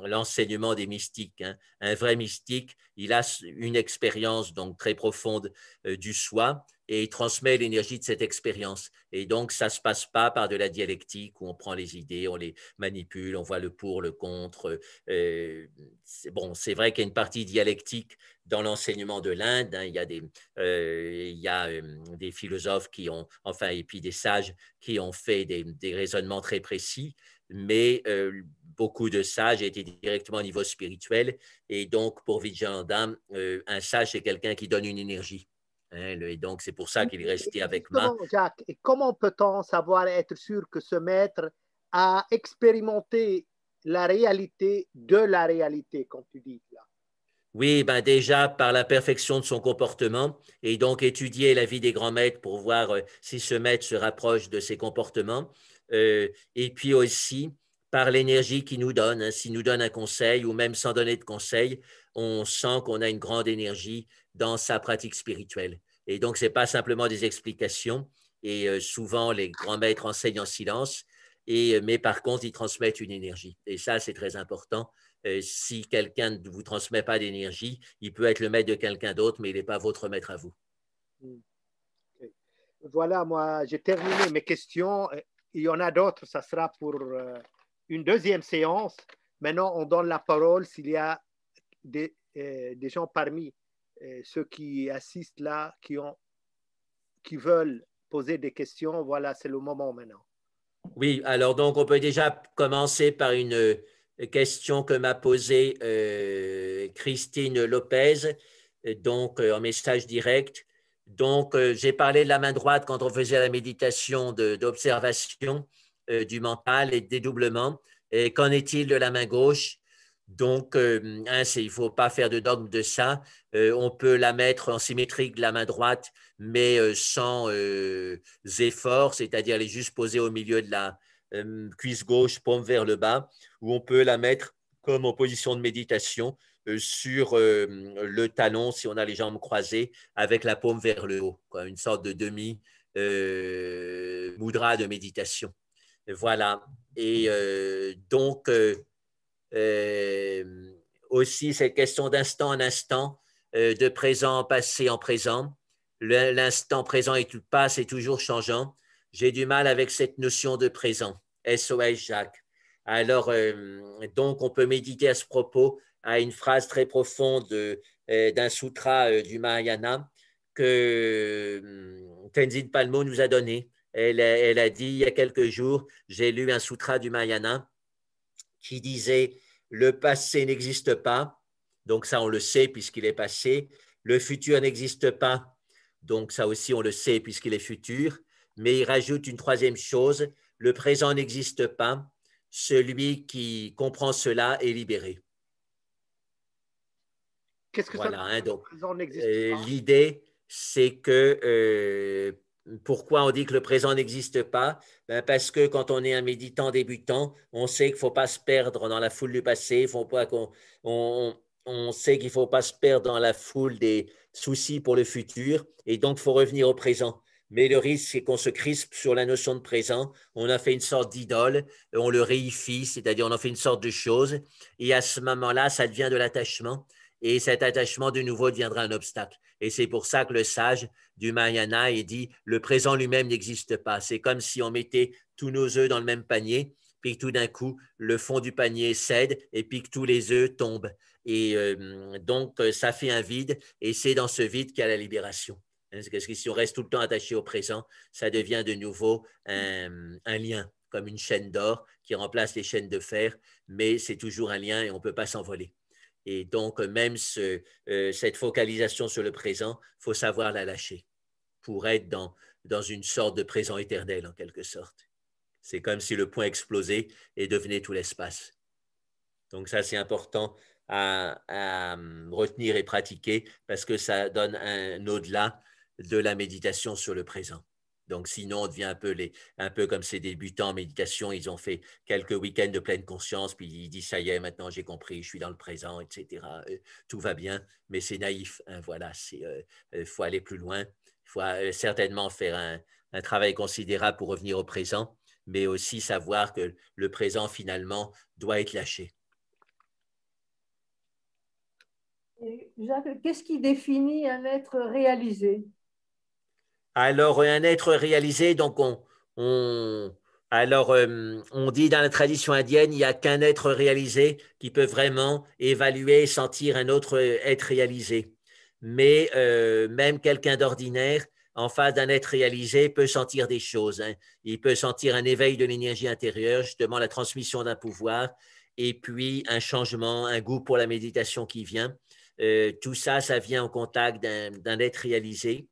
Speaker 2: l'enseignement des mystiques. Hein. Un vrai mystique, il a une expérience donc très profonde du soi et il transmet l'énergie de cette expérience. Et donc, ça ne se passe pas par de la dialectique où on prend les idées, on les manipule, on voit le pour, le contre. Bon, c'est vrai qu'il y a une partie dialectique dans l'enseignement de l'Inde. Hein. Il y a des philosophes qui ont, enfin, et puis des sages qui ont fait des raisonnements très précis, mais beaucoup de sages étaient directement au niveau spirituel. Et donc, pour Vivekananda, un sage, c'est quelqu'un qui donne une énergie. Hein, et donc, c'est pour ça qu'il est resté avec moi.
Speaker 1: Jacques, et comment peut-on savoir être sûr que ce maître a expérimenté la réalité de la réalité, comme tu dis là?
Speaker 2: Oui, ben déjà par la perfection de son comportement et donc étudier la vie des grands maîtres pour voir si ce maître se rapproche de ses comportements. Et puis aussi par l'énergie qu'il nous donne. Hein, s'il nous donne un conseil ou même sans donner de conseil, on sent qu'on a une grande énergie dans sa pratique spirituelle. Et donc, ce n'est pas simplement des explications. Et souvent, les grands maîtres enseignent en silence, mais par contre, ils transmettent une énergie. Et ça, c'est très important. Si quelqu'un ne vous transmet pas d'énergie, il peut être le maître de quelqu'un d'autre, mais il n'est pas votre maître à vous.
Speaker 1: Okay. Voilà, moi, j'ai terminé mes questions. Il y en a d'autres, ça sera pour une deuxième séance. Maintenant, on donne la parole s'il y a des gens parmi ceux qui assistent là, qui veulent poser des questions. Voilà, c'est le moment maintenant.
Speaker 2: Oui, alors donc on peut déjà commencer par une question que m'a posée Christine Lopez, donc en message direct. Donc, j'ai parlé de la main droite quand on faisait la méditation d'observation du mental et de dédoublement. Et qu'en est-il de la main gauche? Donc, il ne faut pas faire de dogme de ça. On peut la mettre en symétrique de la main droite, mais sans efforts, c'est-à-dire elle est juste posée au milieu de la cuisse gauche, paume vers le bas, ou on peut la mettre comme en position de méditation sur le talon, si on a les jambes croisées, avec la paume vers le haut, quoi, une sorte de demi-mudra de méditation. Voilà. Et donc, aussi cette question d'instant en instant, de présent en passé en présent. L'instant présent et tout passe est toujours changeant. J'ai du mal avec cette notion de présent. SOS Jacques. Alors, donc, on peut méditer à ce propos à une phrase très profonde d'un sutra du Mahayana que Tenzin Palmo nous a donné. Elle a dit il y a quelques jours, j'ai lu un sutra du Mahayana qui disait le passé n'existe pas, donc ça on le sait puisqu'il est passé, le futur n'existe pas, donc ça aussi on le sait puisqu'il est futur, mais il rajoute une troisième chose, le présent n'existe pas, celui qui comprend cela est libéré.
Speaker 1: Qu'est-ce que
Speaker 2: voilà,
Speaker 1: ça veut dire,
Speaker 2: donc,
Speaker 1: le présent n'existe pas?
Speaker 2: l'idée, c'est que pourquoi on dit que le présent n'existe pas? Ben parce que quand on est un méditant débutant, on sait qu'il ne faut pas se perdre dans la foule du passé, faut pas on sait qu'il ne faut pas se perdre dans la foule des soucis pour le futur, et donc il faut revenir au présent. Mais le risque, c'est qu'on se crispe sur la notion de présent, on a fait une sorte d'idole, on le réifie, c'est-à-dire on en fait une sorte de chose, et à ce moment-là, ça devient de l'attachement, et cet attachement de nouveau deviendra un obstacle. Et c'est pour ça que le sage du Mahayana dit le présent lui-même n'existe pas. C'est comme si on mettait tous nos œufs dans le même panier, puis que tout d'un coup, le fond du panier cède et puis que tous les œufs tombent. Et donc, ça fait un vide et c'est dans ce vide qu'il y a la libération. Parce que si on reste tout le temps attaché au présent, ça devient de nouveau un lien, comme une chaîne d'or qui remplace les chaînes de fer, mais c'est toujours un lien et on ne peut pas s'envoler. Et donc, même cette focalisation sur le présent, il faut savoir la lâcher pour être dans une sorte de présent éternel, en quelque sorte. C'est comme si le point explosait et devenait tout l'espace. Donc, ça, c'est important à retenir et pratiquer parce que ça donne un au-delà de la méditation sur le présent. Donc, sinon, on devient un peu comme ces débutants en méditation. Ils ont fait quelques week-ends de pleine conscience, puis ils disent, ça y est, maintenant j'ai compris, je suis dans le présent, etc. Tout va bien, mais c'est naïf. Hein, voilà, il faut aller plus loin. Il faut certainement faire un travail considérable pour revenir au présent, mais aussi savoir que le présent, finalement, doit être lâché.
Speaker 3: Jacques, qu'est-ce qui définit un être réalisé?
Speaker 2: Alors, un être réalisé, donc on dit dans la tradition indienne, il n'y a qu'un être réalisé qui peut vraiment évaluer et sentir un autre être réalisé. Mais même quelqu'un d'ordinaire, en face d'un être réalisé, peut sentir des choses. Hein. Il peut sentir un éveil de l'énergie intérieure, justement la transmission d'un pouvoir, et puis un changement, un goût pour la méditation qui vient. Tout ça, ça vient en contact d'un être réalisé.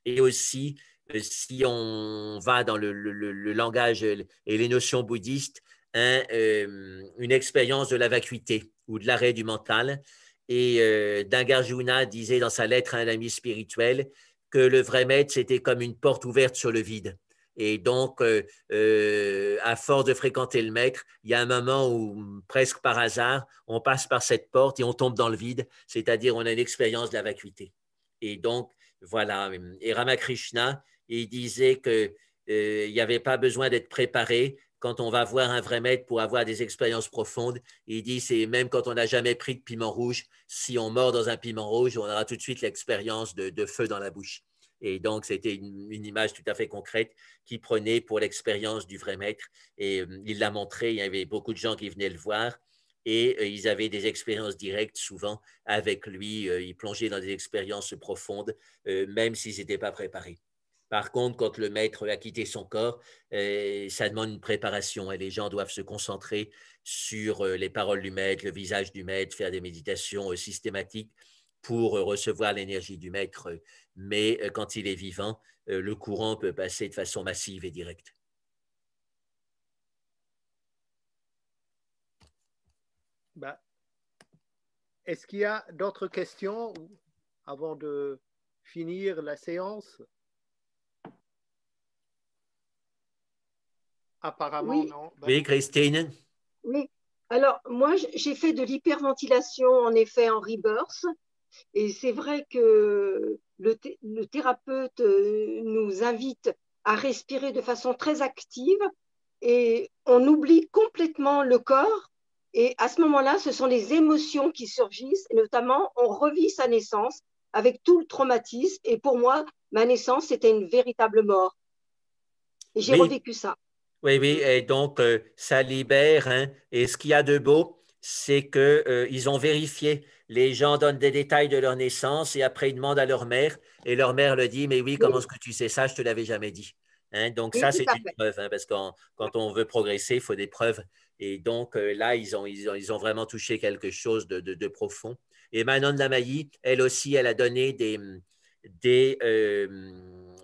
Speaker 2: Et aussi, si on va dans le langage et les notions bouddhistes, une expérience de la vacuité ou de l'arrêt du mental. Et Dangarjuna disait dans sa lettre à un ami spirituel que le vrai maître, c'était comme une porte ouverte sur le vide. Et donc, à force de fréquenter le maître, il y a un moment où, presque par hasard, on passe par cette porte et on tombe dans le vide, c'est-à-dire on a une expérience de la vacuité. Et donc, voilà. Et Ramakrishna, il disait qu'il n'y avait pas besoin d'être préparé quand on va voir un vrai maître pour avoir des expériences profondes. Il dit, c'est même quand on n'a jamais pris de piment rouge, si on mord dans un piment rouge, on aura tout de suite l'expérience de feu dans la bouche. Et donc, c'était une image tout à fait concrète qu'il prenait pour l'expérience du vrai maître. Et il l'a montré, il y avait beaucoup de gens qui venaient le voir et ils avaient des expériences directes souvent avec lui. Ils plongeaient dans des expériences profondes, même s'ils n'étaient pas préparés. Par contre, quand le maître a quitté son corps, ça demande une préparation et les gens doivent se concentrer sur les paroles du maître, le visage du maître, faire des méditations systématiques pour recevoir l'énergie du maître. Mais quand il est vivant, le courant peut passer de façon massive et directe.
Speaker 1: Ben, est-ce qu'il y a d'autres questions avant de finir la séance? Apparemment,
Speaker 4: oui.
Speaker 1: non. Ben,
Speaker 2: Oui, Christine?
Speaker 4: Oui. Alors, moi, j'ai fait de l'hyperventilation, en effet, en rebirth. Et c'est vrai que le thérapeute nous invite à respirer de façon très active et on oublie complètement le corps. Et à ce moment-là, ce sont les émotions qui surgissent, et notamment, on revit sa naissance avec tout le traumatisme. Et pour moi, ma naissance, c'était une véritable mort. Et j'ai
Speaker 2: Oui.
Speaker 4: revécu ça.
Speaker 2: Oui, oui, et donc ça libère, hein. Et ce qu'il y a de beau, c'est que ils ont vérifié. Les gens donnent des détails de leur naissance et après ils demandent à leur mère et leur mère le dit, mais oui, comment
Speaker 4: Oui,
Speaker 2: est-ce que tu sais ça? Je te l'avais jamais dit. Hein, donc
Speaker 4: oui,
Speaker 2: ça,
Speaker 4: tout
Speaker 2: c'est
Speaker 4: à
Speaker 2: une
Speaker 4: fait.
Speaker 2: preuve, hein, parce que quand on veut progresser, il faut des preuves. Et donc là, ils ont vraiment touché quelque chose de profond. Et Manon Lamailly, elle aussi, elle a donné des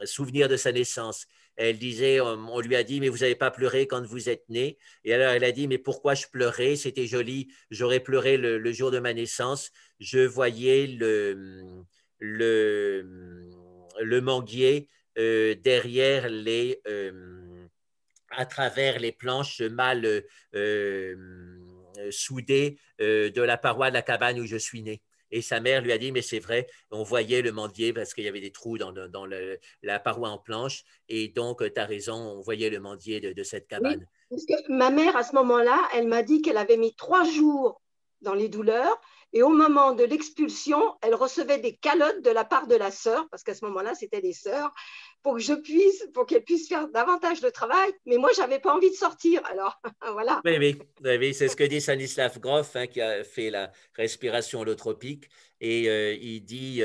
Speaker 2: souvenirs de sa naissance. Elle disait, on lui a dit, mais vous n'avez pas pleuré quand vous êtes né. Et alors elle a dit, mais pourquoi je pleurais? C'était joli, j'aurais pleuré le jour de ma naissance. Je voyais le, le manguier derrière à travers les planches mal soudées de la paroi de la cabane où je suis né. Et sa mère lui a dit, mais c'est vrai, on voyait le mendier parce qu'il y avait des trous dans la paroi en planche. Et donc, tu as raison, on voyait le mendier de cette
Speaker 4: Oui,
Speaker 2: cabane.
Speaker 4: parce que ma mère, à ce moment-là, elle m'a dit qu'elle avait mis 3 jours dans les douleurs et au moment de l'expulsion, elle recevait des calottes de la part de la sœur, parce qu'à ce moment-là, c'était des sœurs, pour qu'elle puisse faire davantage de travail. Mais moi, je n'avais pas envie de sortir. Alors, voilà.
Speaker 2: Oui, oui, oui, oui, c'est ce que dit Stanislav Grof, hein, qui a fait la respiration holotropique. Et il dit,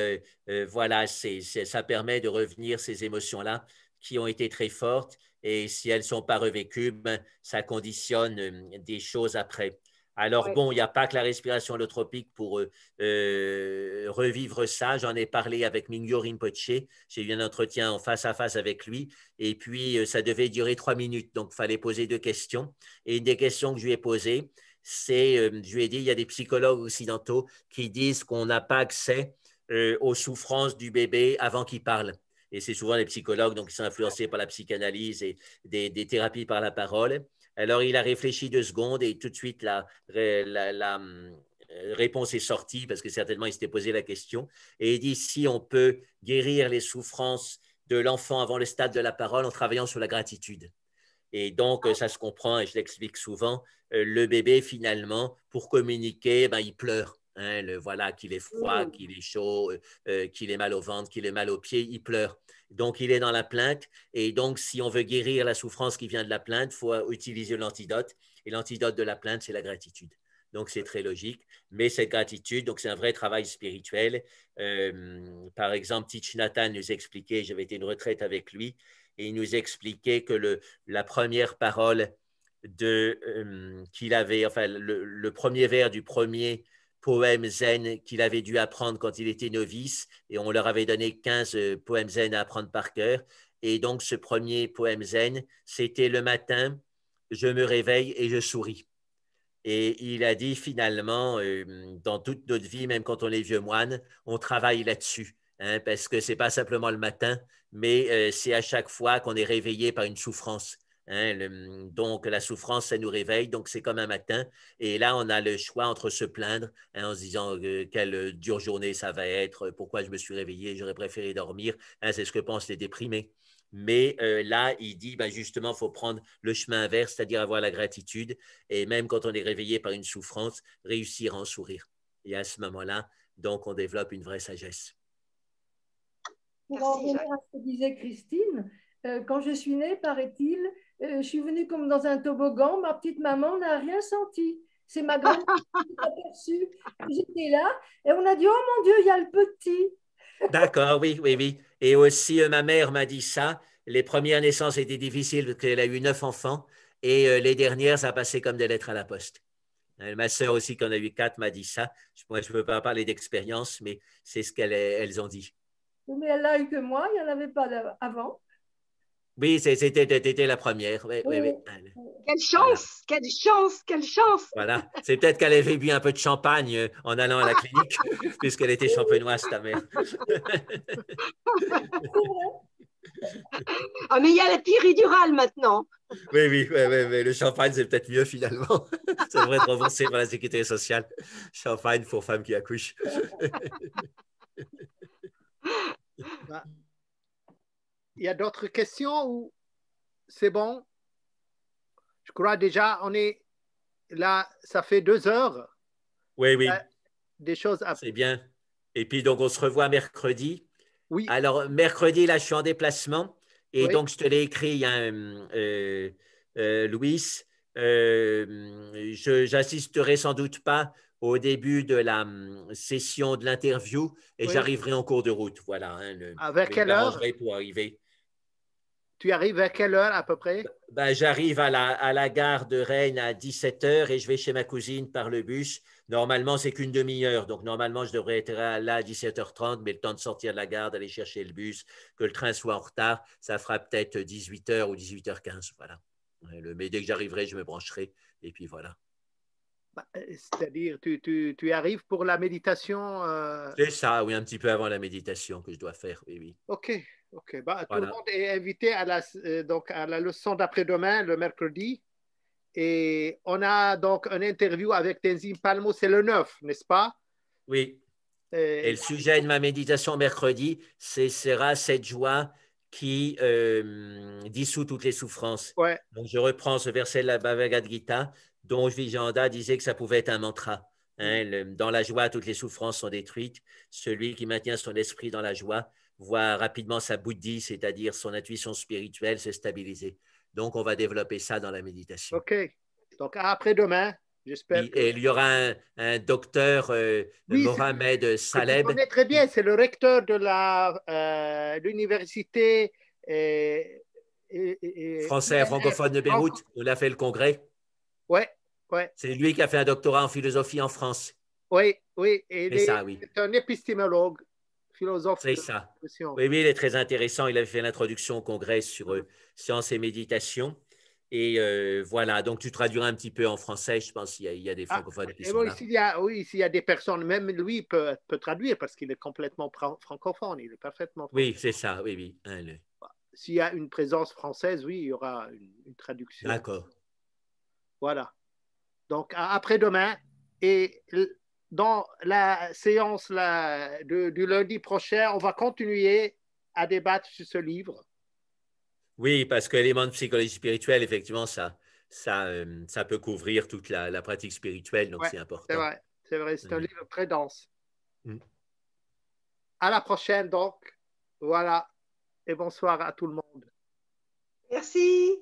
Speaker 2: voilà, ça permet de revenir ces émotions-là qui ont été très fortes. Et si elles ne sont pas revécues, ben, ça conditionne des choses après. Alors
Speaker 4: Ouais,
Speaker 2: bon, il n'y a pas que la respiration holotropique pour revivre ça. J'en ai parlé avec Mingyur Rinpoche. J'ai eu un entretien en face à face avec lui. Et puis, ça devait durer 3 minutes. Donc, il fallait poser 2 questions. Et une des questions que je lui ai posées, c'est, je lui ai dit, il y a des psychologues occidentaux qui disent qu'on n'a pas accès aux souffrances du bébé avant qu'il parle. Et c'est souvent les psychologues donc, qui sont influencés par la psychanalyse et des thérapies par la parole. Alors, il a réfléchi 2 secondes et tout de suite, la réponse est sortie parce que certainement, il s'était posé la question. Et il dit, si on peut guérir les souffrances de l'enfant avant le stade de la parole en travaillant sur la gratitude. Et donc, ça se comprend, et je l'explique souvent, le bébé, finalement, pour communiquer, ben, il pleure. Hein, voilà, qu'il est froid,
Speaker 4: mmh,
Speaker 2: qu'il est chaud, qu'il ait mal au ventre, qu'il ait mal aux pieds, il pleure. Donc, il est dans la plainte. Et donc, si on veut guérir la souffrance qui vient de la plainte, il faut utiliser l'antidote. Et l'antidote de la plainte, c'est la gratitude. Donc, c'est très logique. Mais cette gratitude, donc c'est un vrai travail spirituel. Par exemple, Thich Nhat Hanh nous expliquait, j'avais été une retraite avec lui, et il nous expliquait que la première parole qu'il avait, enfin, le premier vers du premier poème zen qu'il avait dû apprendre quand il était novice, et on leur avait donné 15 poèmes zen à apprendre par cœur. Et donc, ce premier poème zen, c'était le matin, je me réveille et je souris. Et il a dit finalement, dans toute notre vie, même quand on est vieux moine, on travaille là-dessus, hein, parce que ce n'est pas simplement le matin, mais c'est à chaque fois qu'on est réveillé par une souffrance. Hein, donc, la souffrance, ça nous réveille, donc c'est comme un matin. Et là, on a le choix entre se plaindre hein, en se disant quelle dure journée ça va être, pourquoi je me suis réveillé, j'aurais préféré dormir. Hein, c'est ce que pensent les déprimés. Mais là, il dit ben, justement, il faut prendre le chemin inverse, c'est-à-dire avoir la gratitude et même quand on est réveillé par une souffrance, réussir à en sourire. Et à ce moment-là, donc, on développe une vraie sagesse.
Speaker 3: Pour en
Speaker 4: merci,
Speaker 3: revenir
Speaker 4: Jacques.
Speaker 3: à ce que disait Christine, quand je suis née, paraît-il, je suis venue comme dans un toboggan, ma petite maman n'a rien senti. C'est ma grand-mère qui s'est aperçue que j'étais là et on a dit, oh mon Dieu, il y a le petit.
Speaker 2: D'accord, oui, oui, oui. Et aussi, ma mère m'a dit ça. Les premières naissances étaient difficiles parce qu'elle a eu 9 enfants et les dernières, ça a passé comme des lettres à la poste. Ma sœur aussi, qui en a eu 4, m'a dit ça. Moi, je ne peux pas parler d'expérience, mais c'est ce qu'elles ont dit.
Speaker 3: Mais elle l'a eu que moi, il n'y en avait pas avant.
Speaker 2: Oui, c'était la première. Oui,
Speaker 3: Oui,
Speaker 2: oui, oui.
Speaker 3: oui.
Speaker 4: Quelle
Speaker 2: Voilà.
Speaker 4: chance, quelle chance, quelle chance.
Speaker 2: Voilà. C'est peut-être qu'elle avait bu un peu de champagne en allant à la clinique, puisqu'elle était champenoise, ta mère.
Speaker 4: Ah, mais il y a la péridurale maintenant.
Speaker 2: Oui, oui, oui, oui, oui. Le champagne, c'est peut-être mieux finalement. Ça devrait être remboursé par la sécurité sociale. Champagne pour femmes qui accouchent.
Speaker 1: Ben, il y a d'autres questions ou c'est bon? Je crois déjà, on est là, ça fait 2 heures.
Speaker 2: Oui,
Speaker 1: Il y
Speaker 2: oui,
Speaker 1: a des choses à...
Speaker 2: c'est bien. Et puis, donc, on se revoit mercredi.
Speaker 1: Oui,
Speaker 2: Alors, mercredi, là, je suis en déplacement. Et
Speaker 1: oui,
Speaker 2: donc, je te l'ai écrit. Hein, Louis. J'assisterai sans doute pas au début de la session de l'interview et
Speaker 1: Oui.
Speaker 2: j'arriverai en cours de route. Voilà. Hein,
Speaker 1: Vers
Speaker 2: mais je
Speaker 1: quelle heure?
Speaker 2: m'arrangerai pour arriver.
Speaker 1: Tu arrives vers quelle heure à peu près?
Speaker 2: Ben, j'arrive à la gare de Rennes à 17 heures et je vais chez ma cousine par le bus. Normalement, c'est qu'une demi-heure. Donc, normalement, je devrais être là à 17h30, mais le temps de sortir de la gare, d'aller chercher le bus, que le train soit en retard, ça fera peut-être 18h ou 18h15. Voilà. Mais dès que j'arriverai, je me brancherai. Et puis voilà.
Speaker 1: C'est-à-dire, tu arrives pour la méditation?
Speaker 2: C'est ça, oui, un petit peu avant la méditation que je dois faire. Oui, oui.
Speaker 1: OK. OK. Bah, tout le
Speaker 2: Voilà.
Speaker 1: monde est invité donc à la leçon d'après-demain, le mercredi. Et on a donc une interview avec Tenzin Palmo, c'est le 9, n'est-ce pas?
Speaker 2: Oui. Et le sujet de ma méditation mercredi, sera cette joie qui dissout toutes les souffrances.
Speaker 1: Ouais.
Speaker 2: Donc, je reprends ce verset de la Bhagavad Gita, dont Vijayanda disait que ça pouvait être un mantra. Hein, dans la joie, toutes les souffrances sont détruites. Celui qui maintient son esprit dans la joie voit rapidement sa bouddhi, c'est-à-dire son intuition spirituelle, se stabiliser. Donc, on va développer ça dans la méditation.
Speaker 1: OK. Donc, après-demain, j'espère
Speaker 2: Oui,
Speaker 1: que…
Speaker 2: et il y aura un docteur,
Speaker 1: Oui,
Speaker 2: Mohamed
Speaker 1: que tu
Speaker 2: Saleb.
Speaker 1: connais très bien, c'est le recteur de l'université
Speaker 2: Français francophone de Beyrouth, où il a fait le congrès.
Speaker 1: Ouais, ouais,
Speaker 2: C'est lui qui a fait un doctorat en philosophie en France.
Speaker 1: oui, oui. Et
Speaker 2: C'est ça, oui.
Speaker 1: c'est un épistémologue, philosophe
Speaker 2: C'est ça.
Speaker 1: de science.
Speaker 2: Oui, oui, il est très intéressant. Il avait fait l'introduction au congrès sur sciences et méditation. Et voilà, donc tu traduiras un petit peu en français. Je pense qu'il y a des francophones qui
Speaker 1: et
Speaker 2: sont
Speaker 1: oui,
Speaker 2: là.
Speaker 1: s'il y a des personnes, même lui peut traduire parce qu'il est complètement francophone, il est parfaitement francophone.
Speaker 2: Oui, c'est ça, oui, oui. Hein,
Speaker 1: S'il y a une présence française, oui, il y aura une traduction.
Speaker 2: D'accord.
Speaker 1: Voilà. Donc, après-demain, et dans la séance du lundi prochain, on va continuer à débattre sur ce livre.
Speaker 2: Oui, parce que l'élément de psychologie spirituelle, effectivement, ça peut couvrir toute la pratique spirituelle, donc
Speaker 1: Ouais,
Speaker 2: c'est important.
Speaker 1: c'est vrai, c'est un livre très dense.
Speaker 2: Mm.
Speaker 1: À la prochaine, donc. Voilà. Et bonsoir à tout le monde.
Speaker 4: Merci.